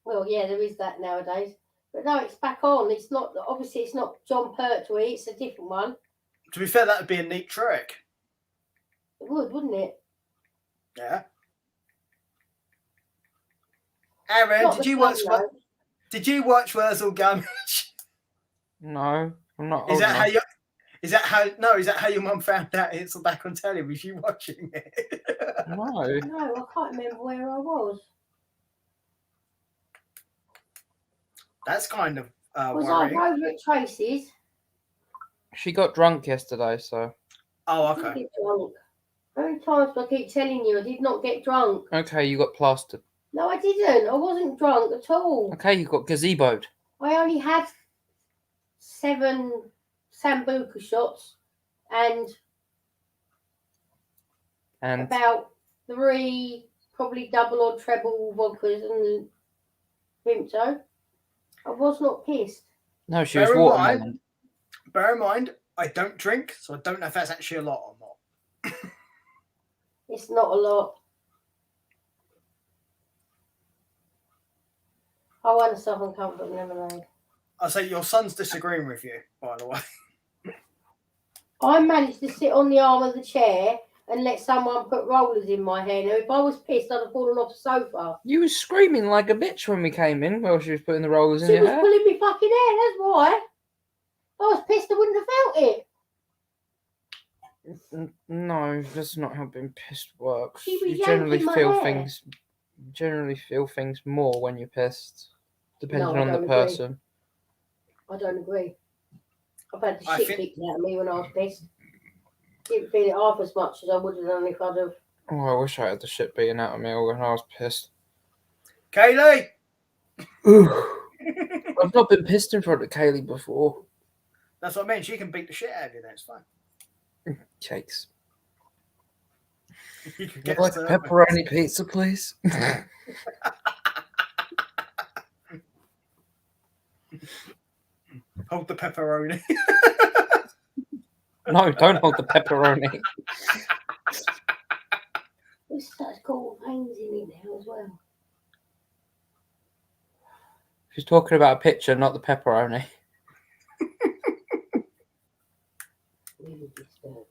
Well, yeah, there is that nowadays. But no, it's back on. It's not, obviously, it's not John Pertwee. It's a different one. To be fair, that would be a neat trick. It would, wouldn't it? Yeah. Aaron, did you watch Wurzel Gummidge? No, I'm not. Is that how your mum found out it's back on telly? Was you watching it? No, I can't remember where I was. That's kind of Was worrying. I over at Tracy's? she got drunk yesterday, so. Oh, I didn't okay. get drunk. How many times do I keep telling you I did not get drunk? Okay, you got plastered. No, I didn't. I wasn't drunk at all. Okay, you got gazeboed. I only had 7 Sambuca shots and about 3 probably double or treble vodkas and Vimto. I was not pissed. No, she was watermelon. Bear in mind, I don't drink, so I don't know if that's actually a lot or not. It's not a lot. I want a Southern Comfort lemonade. I say your son's disagreeing with you, by the way. I managed to sit on the arm of the chair and let someone put rollers in my hair. Now, if I was pissed, I'd have fallen off the sofa. You was screaming like a bitch when we came in while she was putting the rollers in She your was hair. pulling me fucking hair, that's why. If I was pissed, I wouldn't have felt it. No, that's not how being pissed works. She was You generally yanking my feel hair. things. Generally feel things more when you're pissed, depending No, I on the don't person. I don't agree. I've had the I shit think- kicked out of me when I was pissed. Didn't feel it half as much as I would have done if I'd have. Oh, I wish I had the shit beaten out of me when I was pissed. Kaylee! I've not been pissed in front of Kaylee before. That's what I mean. She can beat the shit out of you then. It's fine. Cakes. You can I'd get like a pepperoni pizza, please. Hold the pepperoni. No, don't hold the pepperoni. There's such cool veins in it now as well. She's talking about a picture, not the pepperoni. Really disturbing.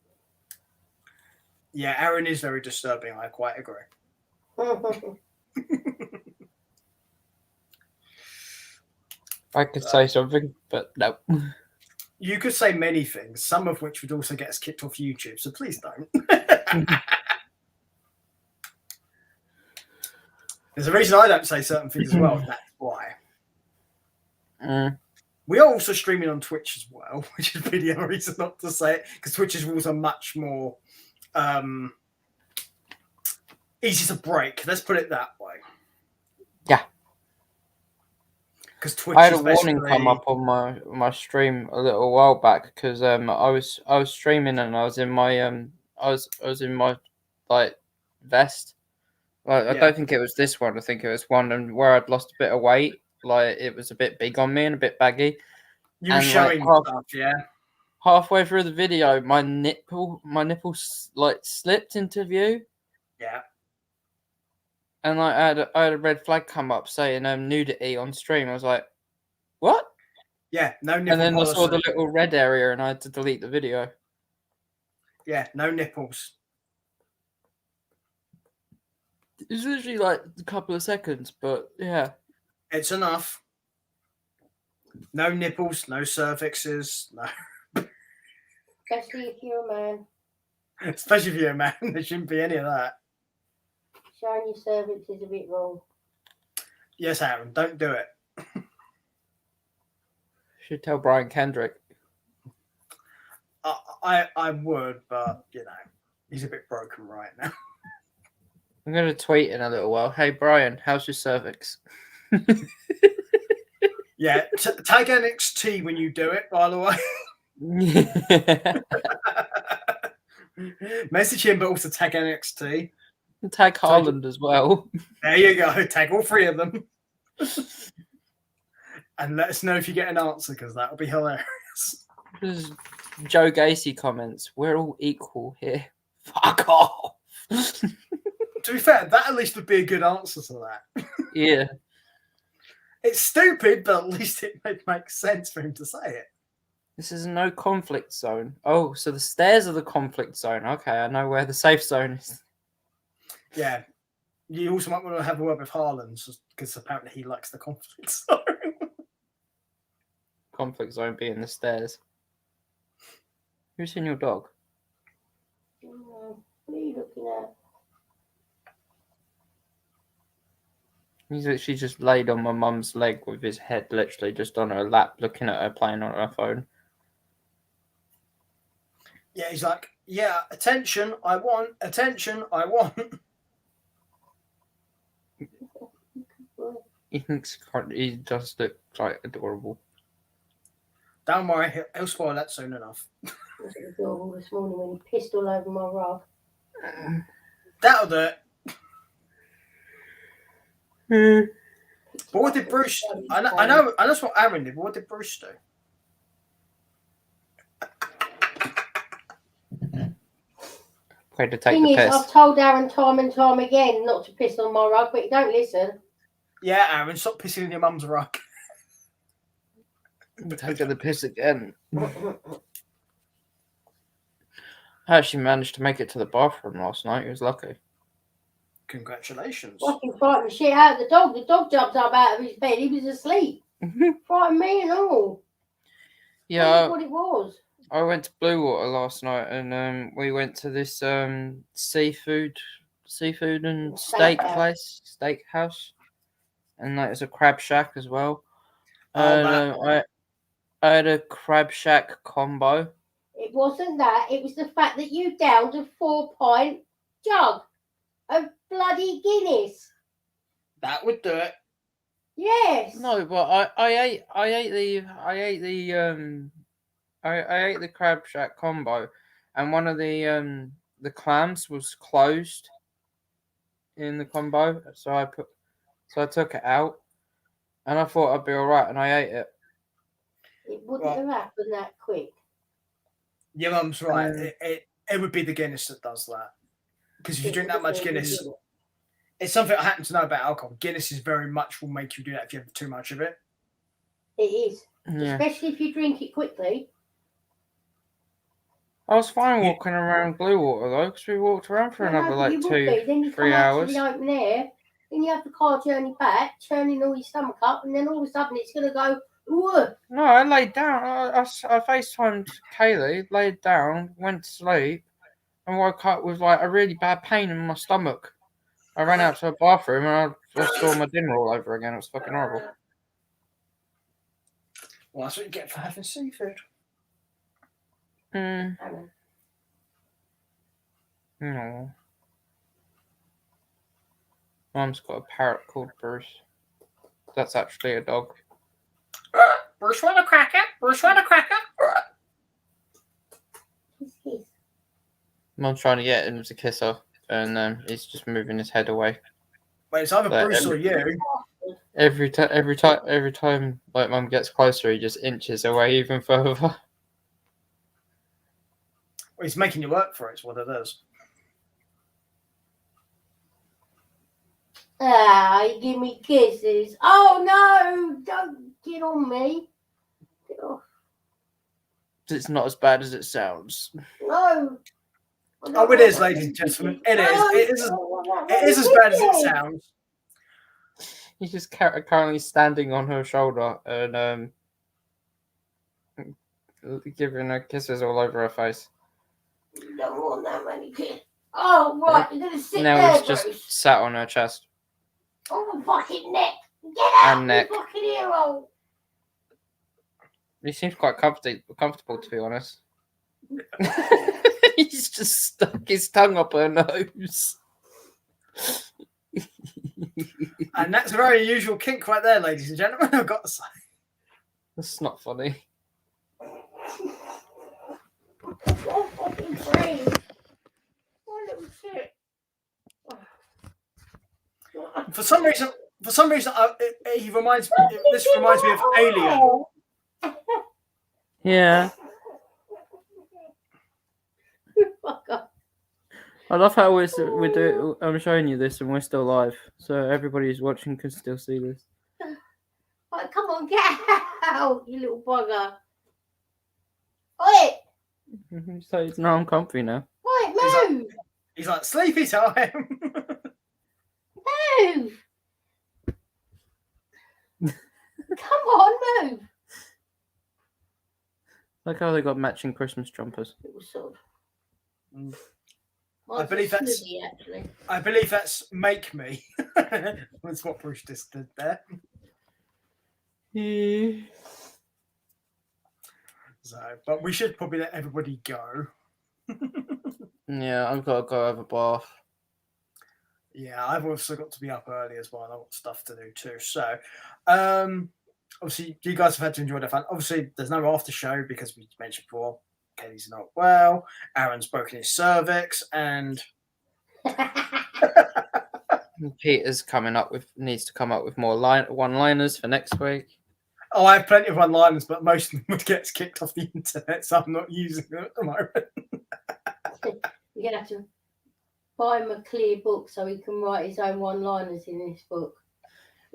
Yeah, Aaron is very disturbing. I quite agree. I could say something, but no. You could say many things, some of which would also get us kicked off YouTube, so please don't. There's a reason I don't say certain things as well. That's why. We are also streaming on Twitch as well, which is really a reason not to say it, because Twitch's rules are much more easy to break. Let's put it that way. Yeah. Because Twitch, I had a warning come up on my stream a little while back because I was streaming and I was in my I was in my like vest. Like I don't think it was this one. I think it was one and where I'd lost a bit of weight. Like it was a bit big on me and a bit baggy. You were showing stuff, yeah. Halfway through the video, my nipple like slipped into view. Yeah. And I had a red flag come up saying nudity on stream. I was like, what? Yeah, no nipple. And then policy. I saw the little red area and I had to delete the video. Yeah, no nipples. It's literally like a couple of seconds, but yeah. It's enough. No nipples, no cervixes, no. Especially if you're a man. Especially if you're a man, there shouldn't be any of that. Showing your cervix is a bit wrong. Yes, Aaron, don't do it. Should tell Brian Kendrick. I would, but you know, he's a bit broken right now. I'm going to tweet in a little while. Hey, Brian, how's your cervix? Yeah, tag NXT when you do it, by the way. Message him, but also tag NXT. Tag Haaland as well. There you go. Tag all 3 of them. And let us know if you get an answer, because that would be hilarious. Joe Gacy comments, we're all equal here. Fuck off. To be fair, that at least would be a good answer to that. Yeah. It's stupid, but at least it makes sense for him to say it. This is a no conflict zone. Oh, so the stairs are the conflict zone. Okay, I know where the safe zone is. Yeah. You also might want to have a word with Harlan, because apparently he likes the conflict zone. Conflict zone being the stairs. Who's in your dog? What are you looking at? He's literally just laid on my mum's leg with his head literally just on her lap, looking at her playing on her phone. Yeah, he's like, yeah, attention, I want. Attention, I want. He does look like adorable. Don't worry, he'll spoil that soon enough. I was at the door this morning when he pissed all over my rug. That'll do it. But what did Bruce? I know that's what Aaron did. But what did Bruce do? Played to take the piss. I've told Aaron time and time again not to piss on my rug, but he don't listen. Yeah, Aaron, stop pissing in your mum's rug. Taking the piss again. I actually managed to make it to the bathroom last night. He was lucky. Congratulations. Fucking frightened the shit out of the dog. The dog jumped up out of his bed. He was asleep. Frightened me and all. Yeah. What it was. I went to Blue Water last night, and we went to this seafood and steak house, and like it's a crab shack as well. I had a crab shack combo. It wasn't that. It was the fact that you downed a 4-pint jug of bloody Guinness. That would do it. Yes. No, but I ate the crab shack combo, and one of the clams was closed in the combo, so I took it out, and I thought I'd be all right, and I ate it. It wouldn't have happened that quick. Your mum's right. It would be the Guinness that does that, because if you drink that much Guinness, it's something I happen to know about alcohol. Guinness is very much will make you do that if you have too much of it. It is, Yeah. especially if you drink it quickly. I was fine walking around Blue Water though, because we walked around for another like 2-3 hours. The open air, then you have the car journey back, turning all your stomach up, and then all of a sudden it's going to go. Ooh. No, I laid down. I FaceTimed Kaylee, laid down, went to sleep, and woke up with like a really bad pain in my stomach. I ran out to the bathroom and I saw my dinner all over again. It was fucking horrible. Well, that's what you get for having seafood. No. Mum's got a parrot called Bruce. That's actually a dog. Bruce want a cracker? Bruce want a cracker? Mum's trying to get him to kiss her, and he's just moving his head away. Wait, it's either Bruce or you. Every time, like Mum gets closer, he just inches away even further. Well, he's making you work for it. Is what it is. You give me kisses. Oh no! Don't get on me. Get off. It's not as bad as it sounds. No. Oh, it is, ladies and gentlemen. It is. It is as bad as it sounds. He's just currently standing on her shoulder and giving her kisses all over her face. You don't want that many kisses. Oh, right. You're going to sit now there, he's just Bruce. sat on her chest. Oh, my fucking neck. Get out, and neck. you fucking hero. He seems quite comfortable, to be honest. He's just stuck his tongue up her nose. And that's a very unusual kink right there, ladies and gentlemen, I've got to say. That's not funny. Oh, fucking brain. Oh, little shit. For some reason, he reminds me. This reminds me of Alien. Yeah. I love how we do. I'm showing you this, and we're still live, so everybody who's watching can still see this. Oh, come on, get out, you little bugger. Oi! So it's no, I'm comfy now. Oi, move! He's like, sleepy time. Move! Come on, move! Like how they got matching Christmas jumpers. It was sort of. I believe that's snoozy, actually. I believe that's make me. That's what Bruce just did there. Yeah. So, but we should probably let everybody go. Yeah, I've got to go have a bath. Yeah, I've also got to be up early as well. And I've got stuff to do too. So, obviously, you guys have had to enjoy the fun. Obviously, there's no after show because we mentioned before, Kelly's not well. Aaron's broken his cervix, and Peter's needs to come up with more one-liners for next week. Oh, I have plenty of one-liners, but most of them would get kicked off the internet, so I'm not using them at the moment. You're going to have to buy him a clear book so he can write his own one-liners in this book.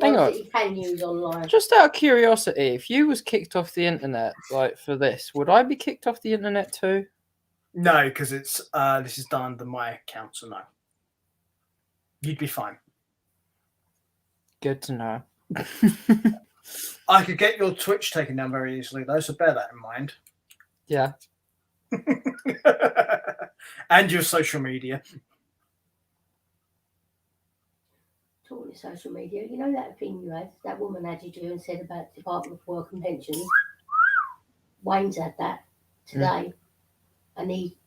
Hang on. That he can use online. Just out of curiosity, if you was kicked off the internet, like for this, would I be kicked off the internet too? No, because it's this is done under my account, so no. You'd be fine. Good to know. I could get your Twitch taken down very easily, though, so bear that in mind. Yeah. And your social media. Talking to social media, you know that thing you had, that woman had you do and said about Department of Work and Pensions? Wayne's had that today, and he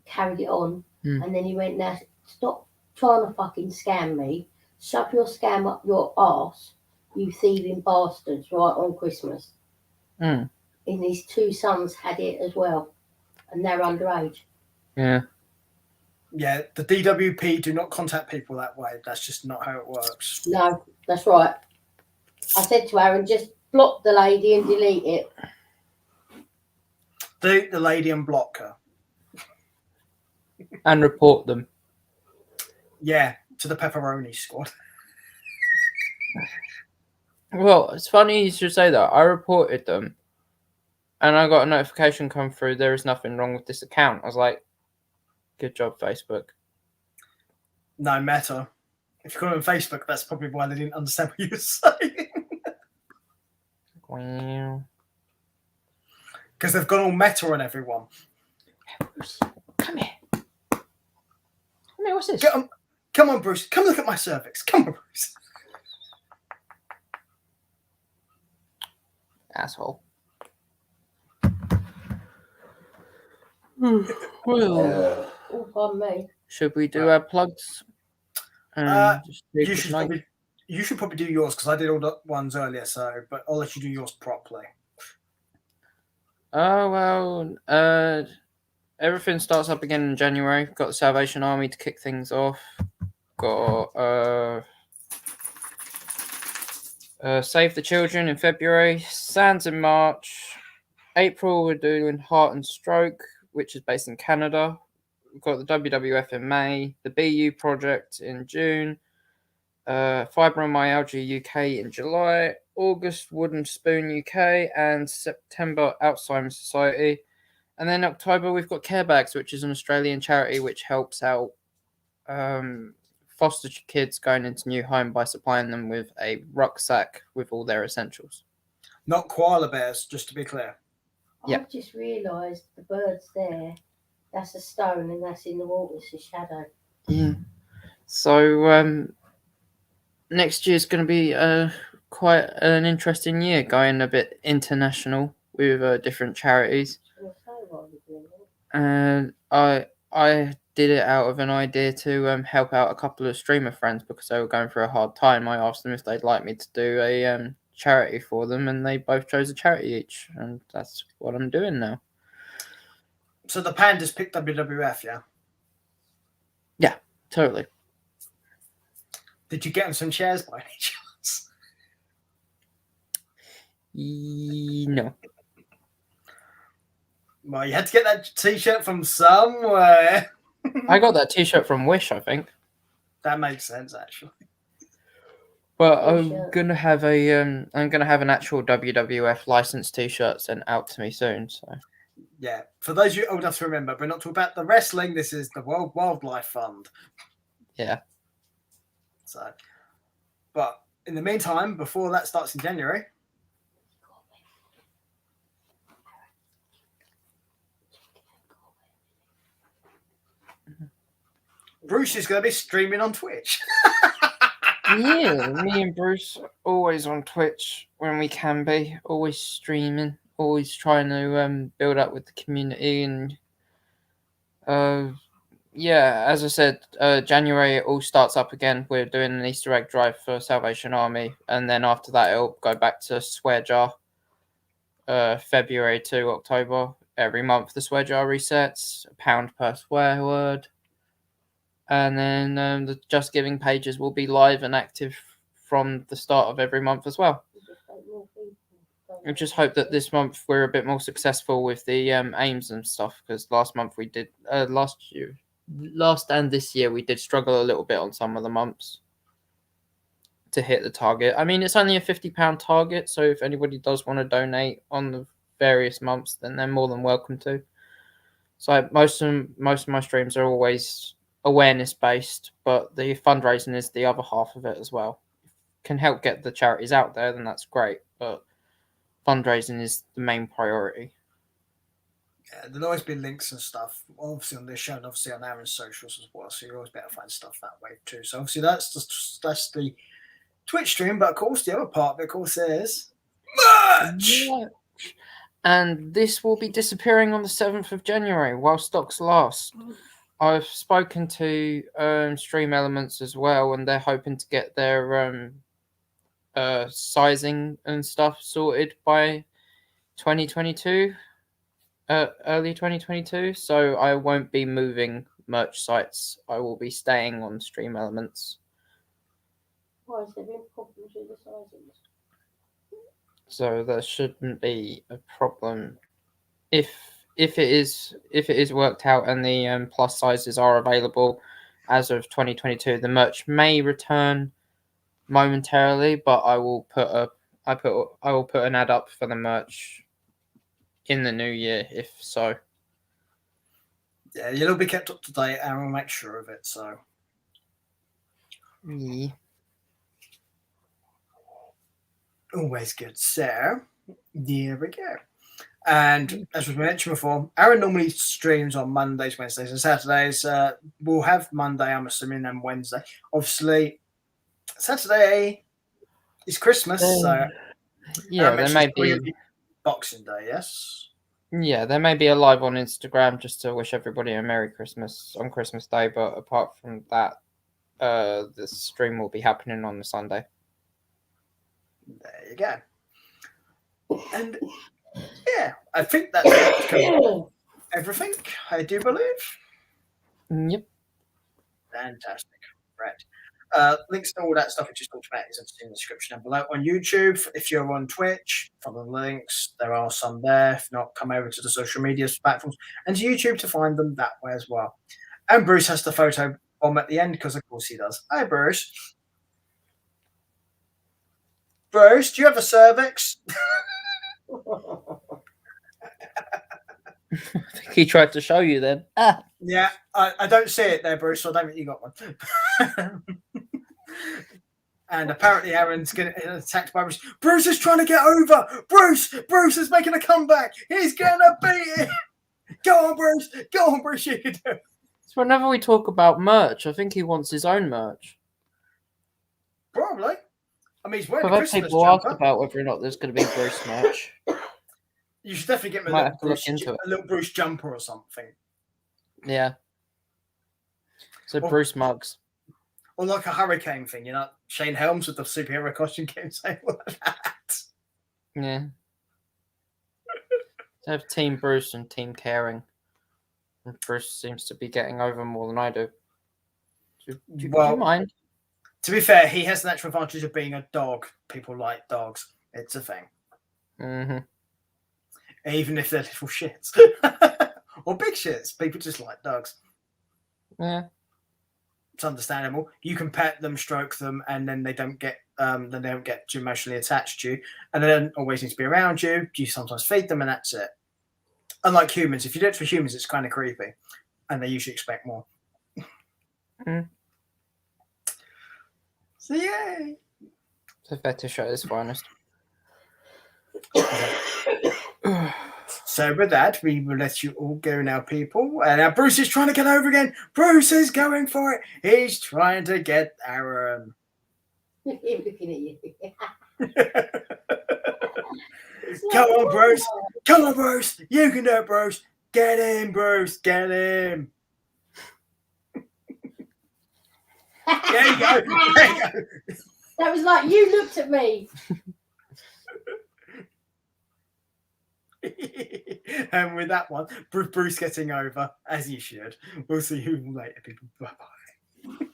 carried it on, and then he went, now stop trying to fucking scam me, shove your scam up your arse, you thieving bastards, right on Christmas. And his two sons had it as well, and they're underage. Yeah. Yeah, the DWP do not contact people that way. That's just not how it works. No, that's right. I said to Aaron, just block the lady and delete it. Delete the lady and block her. And report them. Yeah, to the pepperoni squad. Well, it's funny you should say that. I reported them, and I got a notification come through, there is nothing wrong with this account. I was like, good job, Facebook. No matter. If you call them Facebook, that's probably why they didn't understand what you were saying. Wow. Because they've gone all meta on everyone. Come here. Come here, what's this? Come on, Bruce. Come look at my cervix. Come on, Bruce. Asshole. Well, pardon me. should we do our plugs? You should probably do yours because I did all the ones earlier. So, but I'll let you do yours properly. Oh well, everything starts up again in January. Got the Salvation Army to kick things off. Got Save the Children in February. Sands in March. April we're doing Heart and Stroke, which is based in Canada. We've got the WWF in May. The BU Project in June. Fibromyalgia UK in July. August Wooden Spoon UK, and September Alzheimer's Society. And then October we've got Care Bags, which is an Australian charity which helps out foster kids going into new home by supplying them with a rucksack with all their essentials. Not koala bears, just to be clear. Yeah. I've just realised the bird's there. That's a stone, and that's in the water. It's a shadow. Yeah. So next year's going to be quite an interesting year, going a bit international with different charities. And I did it out of an idea to help out a couple of streamer friends because they were going through a hard time. I asked them if they'd like me to do a charity for them, and they both chose a charity each, and that's what I'm doing now. So the pandas picked WWF, yeah? Yeah, totally. Did you get them some chairs by any chance? No. Well, you had to get that T-shirt from somewhere. I got that T-shirt from Wish, I think. That makes sense, actually. But I'm gonna have an actual WWF licensed T-shirt sent out to me soon. So Yeah, for those of you old enough to remember, but not talk about the wrestling, this is the World Wildlife Fund. Yeah. So, but in the meantime, before that starts in January, Bruce is going to be streaming on Twitch. Yeah, me and Bruce always on Twitch when we can be, always streaming, always trying to build up with the community. And yeah, as I said, January it all starts up again. We're doing an Easter egg drive for Salvation Army, and then after that it'll go back to Swear Jar. February to October, every month the Swear Jar resets, £1 per swear word. And then the Just Giving pages will be live and active from the start of every month as well. I just hope that this month we're a bit more successful with the aims and stuff, because last month we did, last and this year we did struggle a little bit on some of the months to hit the target. I mean, it's only a £50 target, so if anybody does want to donate on the various months, then they're more than welcome to. So most of my streams are always awareness based, but the fundraising is the other half of it as well. Can help get the charities out there, then that's great, but fundraising is the main priority. Yeah, there'll always be links and stuff, obviously on this show and obviously on Aaron's socials as well, so you'll always be able to find stuff that way too. So obviously that's the Twitch stream, but of course the other part of it, of course, is merch! And this will be disappearing on the 7th of January while stocks last. I've spoken to Stream Elements as well, and they're hoping to get their sizing and stuff sorted by 2022, early 2022. So I won't be moving merch sites. I will be staying on Stream Elements. Why is there been problems with the sizes? So there shouldn't be a problem if it is worked out and the plus sizes are available as of 2022. The merch may return momentarily, but I will put an ad up for the merch in the new year if so. Yeah, you'll be kept up to date, and we'll make sure of it. So Yeah. Always good. So there we go. And as we mentioned before, Aaron normally streams on Mondays, Wednesdays, and Saturdays. We'll have Monday, I'm assuming, and Wednesday. Obviously, Saturday is Christmas, so yeah, there may be Boxing Day. Yes. Yeah, there may be a live on Instagram just to wish everybody a Merry Christmas on Christmas Day. But apart from that, the stream will be happening on the Sunday. There you go. And yeah, I think that's everything, I do believe. Yep. Fantastic. Right. Links to all that stuff we just talked about is in the description down below. On YouTube, if you're on Twitch, follow the links. There are some there. If not, come over to the social media platforms and to YouTube to find them that way as well. And Bruce has the photo bomb at the end because, of course, he does. Hi, Bruce. Bruce, do you have a cervix? I think he tried to show you then. Yeah, I don't see it there, Bruce, so I don't think you got one. And apparently Aaron's getting attacked by Bruce. Bruce is trying to get over. Bruce is making a comeback. He's going to beat it. Go on, Bruce. Go on, Bruce. You can do it. So whenever we talk about merch, I think he wants his own merch. Probably. I mean, he's wearing I've a had Christmas people jumper. ask about whether or not there's going to be Bruce merch. You should definitely get him a little Bruce jumper or something. Yeah. So Bruce mugs. Or like a hurricane thing, you know, Shane Helms with the superhero costume came saying all of that. Yeah. To have Team Bruce and Team Caring. And Bruce seems to be getting over more than I do. Do you mind? To be fair, he has the natural advantage of being a dog. People like dogs. It's a thing. Mm-hmm. Even if they're little shits. Or big shits. People just like dogs. Yeah. It's understandable. You can pet them, stroke them, and then they don't get too emotionally attached to you, and they don't always need to be around you. You sometimes feed them, and that's it. Unlike humans, if you do it for humans, it's kind of creepy, and they usually expect more. So yeah, it's a fetish at its finest. So with that, we will let you all go now, people. And now Bruce is trying to get over again. Bruce is going for it. He's trying to get Aaron. Him looking at you. Come on, Bruce. Come on, Bruce. You can do it, Bruce. Get him, Bruce. Get him. There you go. There you go. That was like you looked at me. And with that one, Bruce getting over, as you should. We'll see you later, people. Bye-bye.